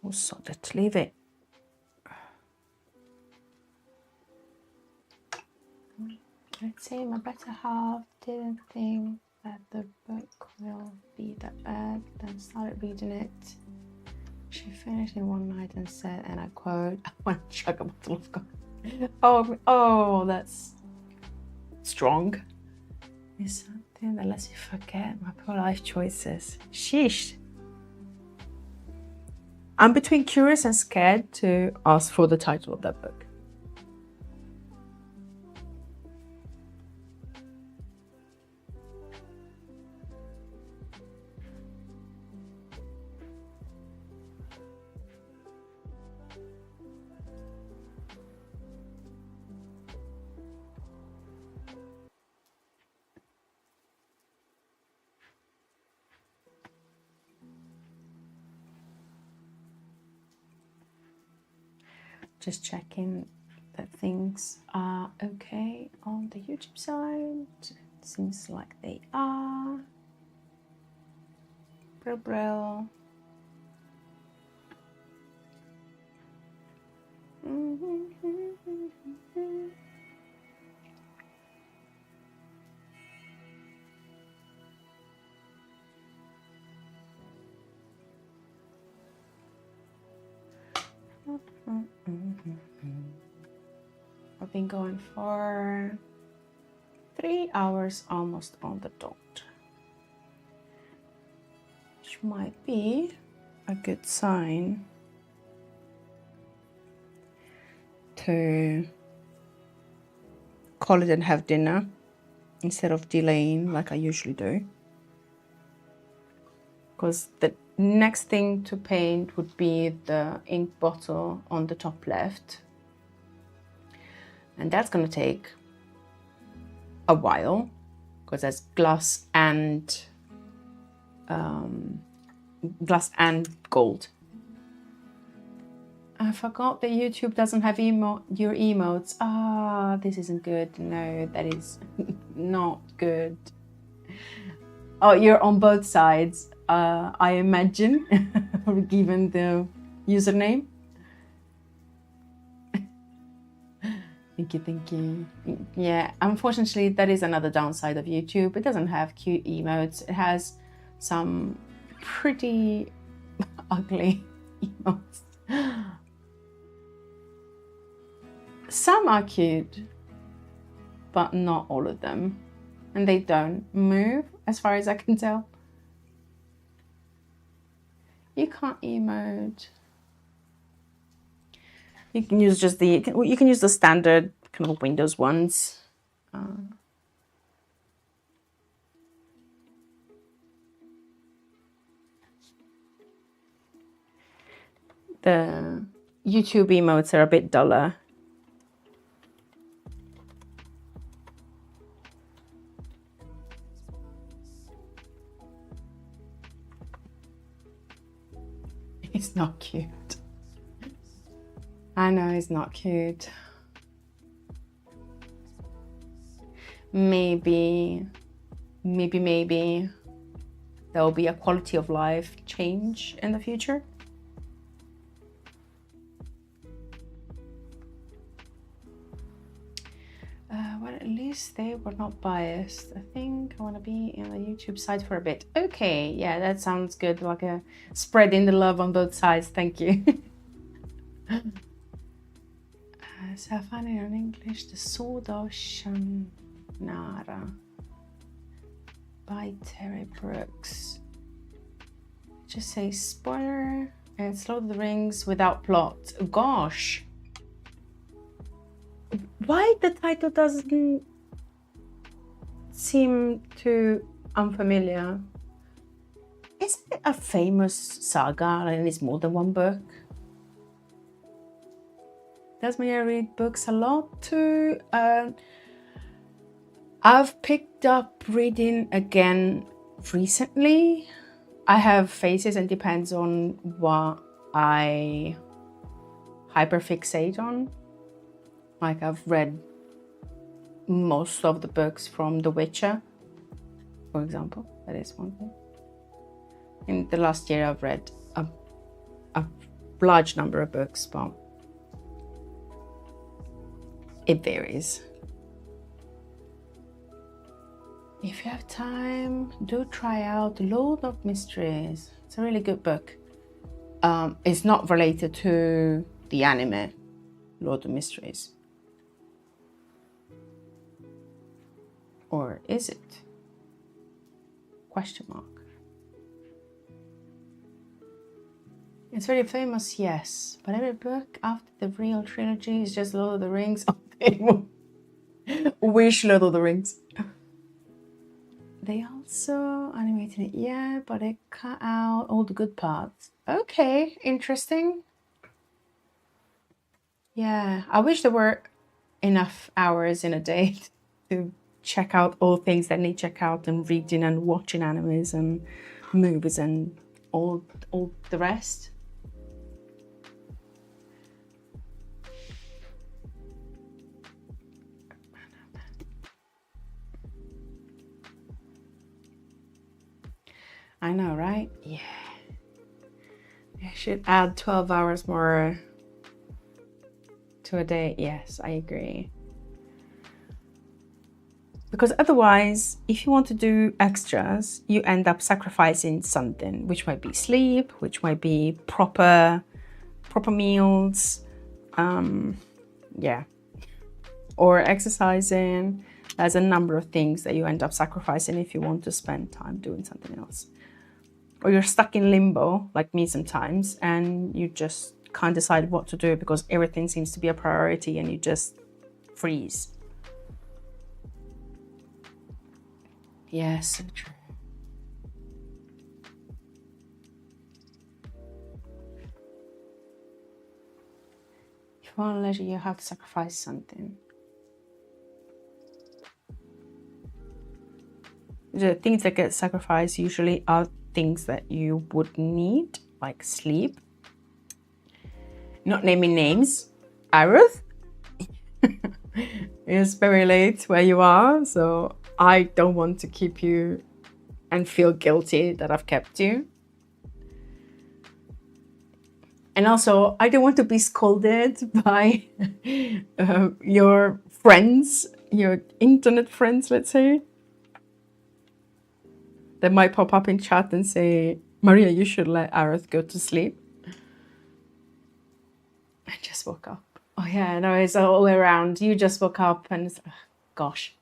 Also, let's leave it. Let's see, my better half didn't think that the book will be that bad, then started reading it. She finished in one night and said, and I quote, I want to chug a bottle of coffee. Oh, that's strong. It's something that lets you forget my poor life choices. Sheesh. I'm between curious and scared to ask for the title of that book. Just checking that things are okay on the YouTube side. Seems like they are. Brill. I've been going for 3 hours almost on the dot, which might be a good sign to call it and have dinner instead of delaying like I usually do, because the next thing to paint would be the ink bottle on the top left, and that's going to take a while because there's glass and gold. I forgot that YouTube doesn't have your emotes. This isn't good. No, that is not good. Oh, you're on both sides, I imagine, given the username. Thank you. Yeah, unfortunately, that is another downside of YouTube. It doesn't have cute emotes. It has some pretty ugly emotes. Some are cute, but not all of them. And they don't move, as far as I can tell. You can't emote. You can use just you can use the standard kind of Windows ones. The YouTube emotes are a bit duller. It's not cute. I know it's not cute. Maybe maybe there will be a quality of life change in the future. Well, at least they were not biased. I think I want to be in the YouTube side for a bit. Okay, yeah, that sounds good. Like a spreading the love on both sides. Thank you. So I found it in English, The Sword of Shannara by Terry Brooks. Just say spoiler, and it's Lord of the Rings without plot. Oh, gosh. Why the title doesn't seem too unfamiliar? Is it a famous saga and it's more than one book? Does mean I read books a lot too. I've picked up reading again recently. I have phases and depends on what I hyperfixate on. Like I've read most of the books from The Witcher, for example. That is one thing. In the last year I've read a large number of books, but it varies. If you have time, do try out Lord of Mysteries. It's a really good book. It's not related to the anime, Lord of Mysteries. Or is it? Question mark. It's very famous, yes. But every book after the real trilogy is just Lord of the Rings. Wish Lord of the Rings. They also animated it, yeah, but they cut out all the good parts. Okay, interesting. Yeah, I wish there were enough hours in a day to check out all things that need check out and reading and watching animes and movies and all the rest. I know, right? Yeah. I should add 12 hours more to a day. Yes, I agree. Because otherwise, if you want to do extras, you end up sacrificing something, which might be sleep, which might be proper meals, yeah, or exercising. There's a number of things that you end up sacrificing if you want to spend time doing something else. Or you're stuck in limbo, like me sometimes, and you just can't decide what to do because everything seems to be a priority and you just freeze. Yes, so true. If you want leisure, you have to sacrifice something. The things that get sacrificed usually are things that you would need, like sleep. Not naming names. Aruth? It's very late where you are, so I don't want to keep you and feel guilty that I've kept you. And also, I don't want to be scolded by your friends, your internet friends, let's say. They might pop up in chat and say, Maria, you should let Aruth go to sleep. I just woke up. Oh yeah, no, it's all the way around. You just woke up and it's, oh, gosh.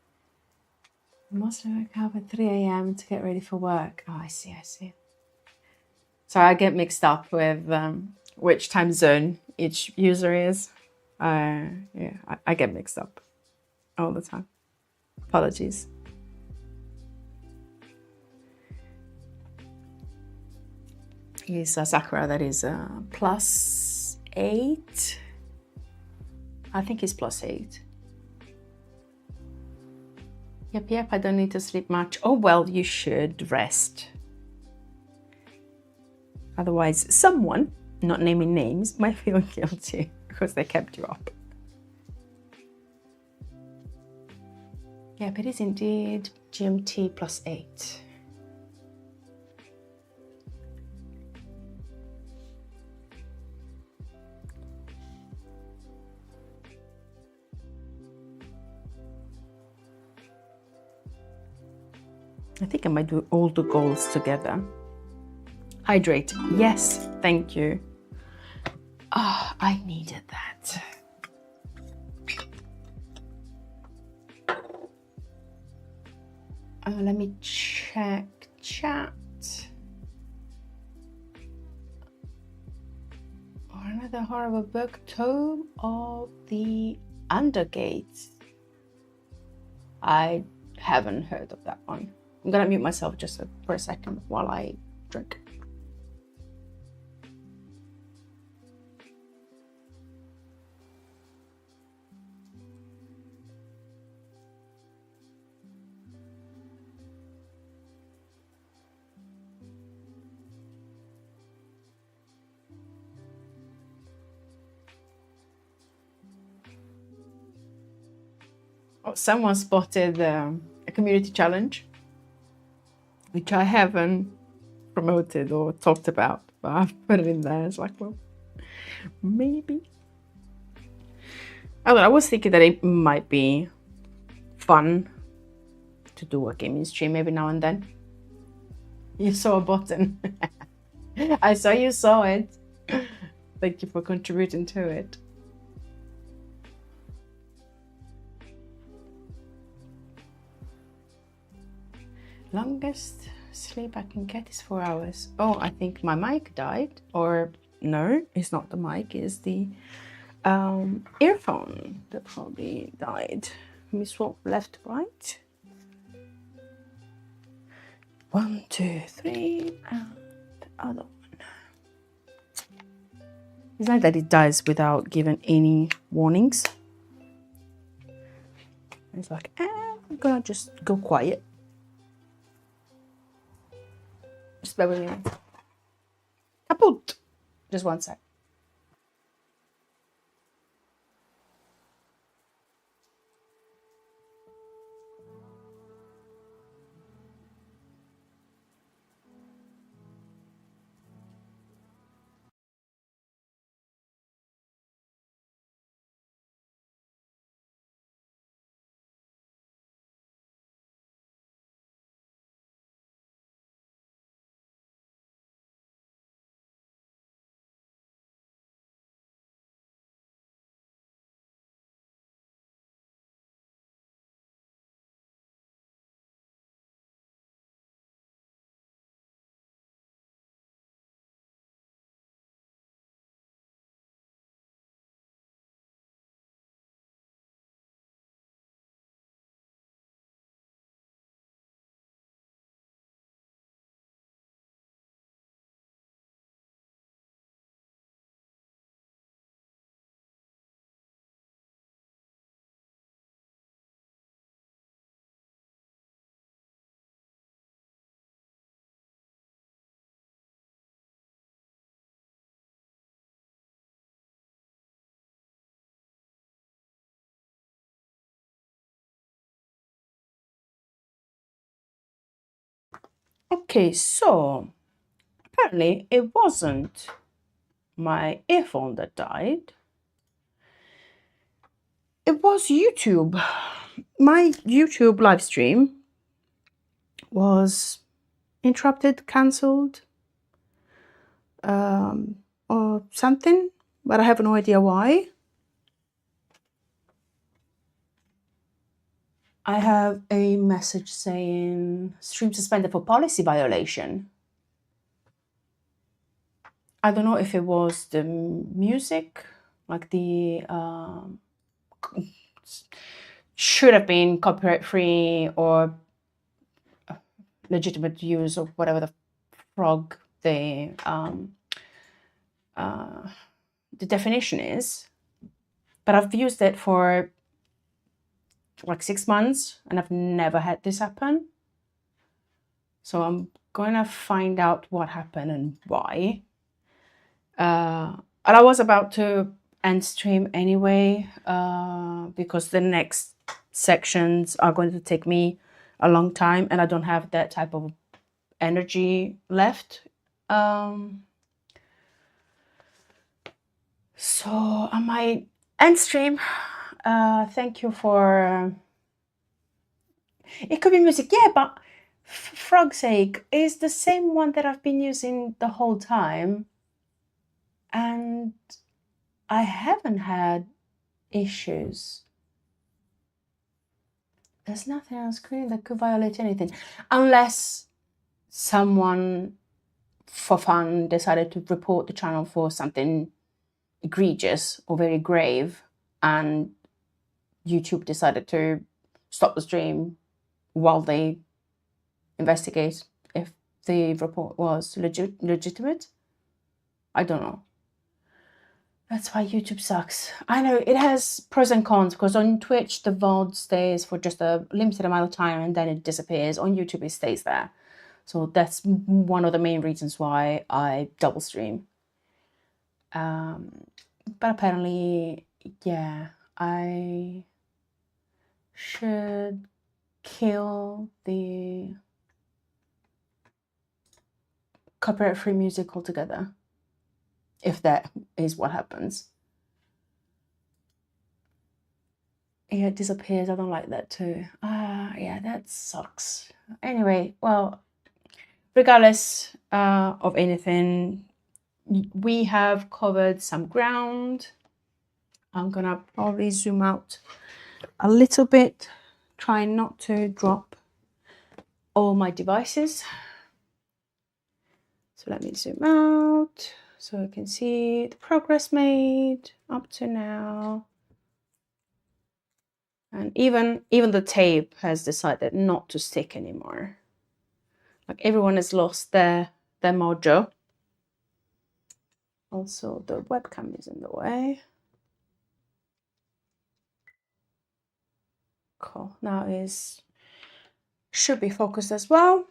I must wake up at 3 a.m. to get ready for work. Oh, I see. So I get mixed up with which time zone each user is. Yeah, I get mixed up all the time. Apologies. He's a Sakura that is +8. I think he's +8. Yep, I don't need to sleep much. Oh, well, you should rest. Otherwise, someone, not naming names, might feel guilty because they kept you up. Yep, it is indeed GMT plus 8. I think I might do all the goals together. Hydrate. Yes, thank you. Ah, I needed that. Let me check chat. Or another horrible book, Tome of the Undergates. I haven't heard of that one. I'm gonna mute myself just for a second while I drink. Oh, someone spotted a community challenge, which I haven't promoted or talked about, but I've put it in there. It's like, well, maybe. I was thinking that it might be fun to do a gaming stream every now and then. You saw a button. I saw you saw it. Thank you for contributing to it. Longest sleep I can get is 4 hours. Oh, I think my mic died. Or no, it's not the mic, it's the earphone that probably died. Let me swap left, right. 1, 2, 3, and the other one. It's not that it dies without giving any warnings. It's like, I'm gonna just go quiet. Just bear with me. Kaput! Just one sec. Okay, so apparently it wasn't my earphone that died. It was YouTube. My YouTube live stream was interrupted, cancelled, or something, but I have no idea why. I have a message saying stream suspended for policy violation. I don't know if it was the music, like the should have been copyright free or legitimate use of whatever the frog the definition is. But I've used it for like 6 months and I've never had this happen. So I'm gonna find out what happened and why. And I was about to end stream anyway, because the next sections are going to take me a long time, and I don't have that type of energy left. So I might end stream. Thank you for... It could be music, yeah, but for frog's sake, it's the same one that I've been using the whole time, and I haven't had issues. There's nothing on screen that could violate anything, unless someone for fun decided to report the channel for something egregious or very grave, and YouTube decided to stop the stream while they investigate if the report was legitimate. I don't know. That's why YouTube sucks. I know it has pros and cons, because on Twitch the VOD stays for just a limited amount of time and then it disappears. On YouTube it stays there. So that's one of the main reasons why I double stream. But apparently, yeah, I should kill the copyright-free music altogether, if that is what happens. Yeah, it disappears. I don't like that too. Yeah, that sucks. Anyway, well, regardless of anything, we have covered some ground. I'm gonna probably zoom out a little bit, trying not to drop all my devices. So let me zoom out so you can see the progress made up to now. And even the tape has decided not to stick anymore. Like, everyone has lost their mojo. Also, the webcam is in the way. Cool. Now should be focused as well.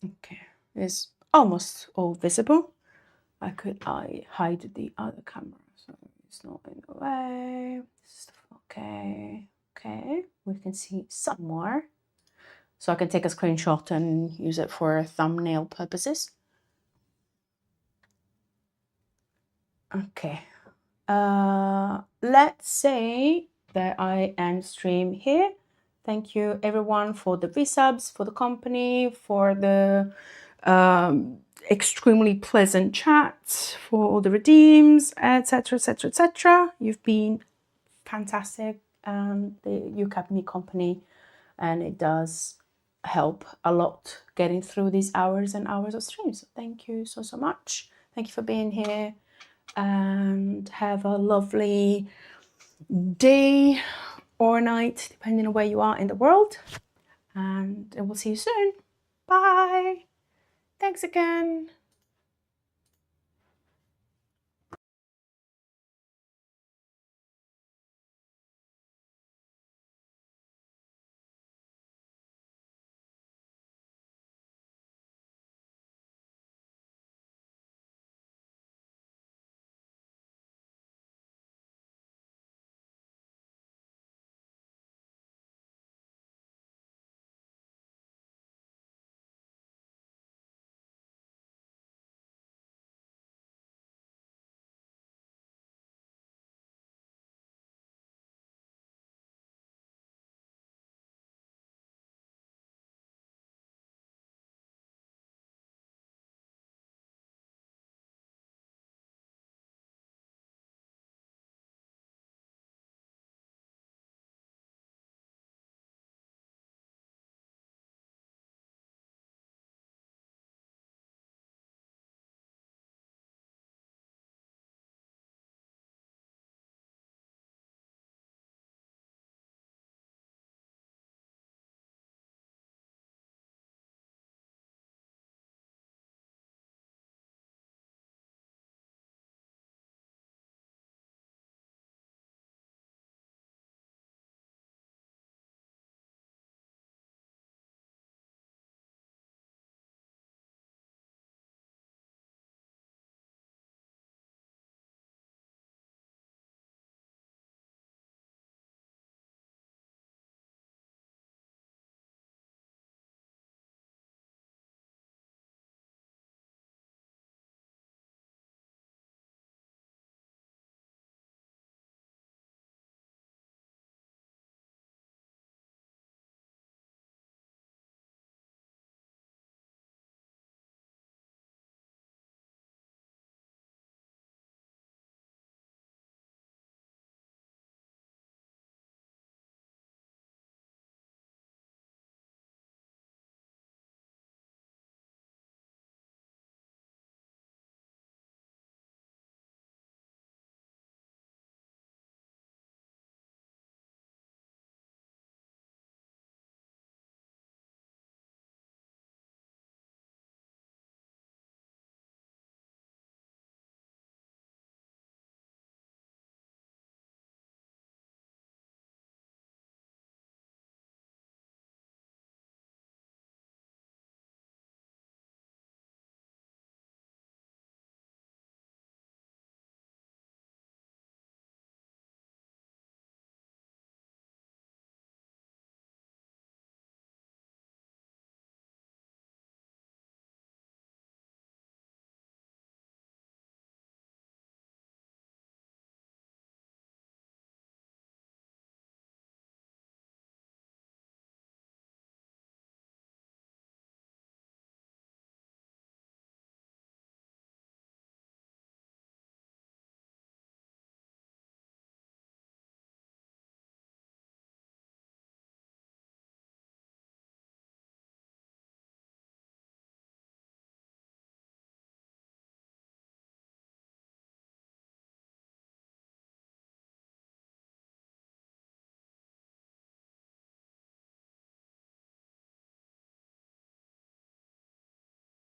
Okay, it's almost all visible. I hide the other camera so it's not in the way. Okay, we can see some more. So I can take a screenshot and use it for thumbnail purposes. Okay, let's say that I end stream here. Thank you everyone for the resubs, for the company, for the extremely pleasant chats, for all the redeems, etc, etc, etc. You've been fantastic, and you kept me company, and it does help a lot getting through these hours and hours of streams. So thank you so much. Thank you for being here, and have a lovely day or night, depending on where you are in the world, and we'll see you soon. Bye. Thanks again.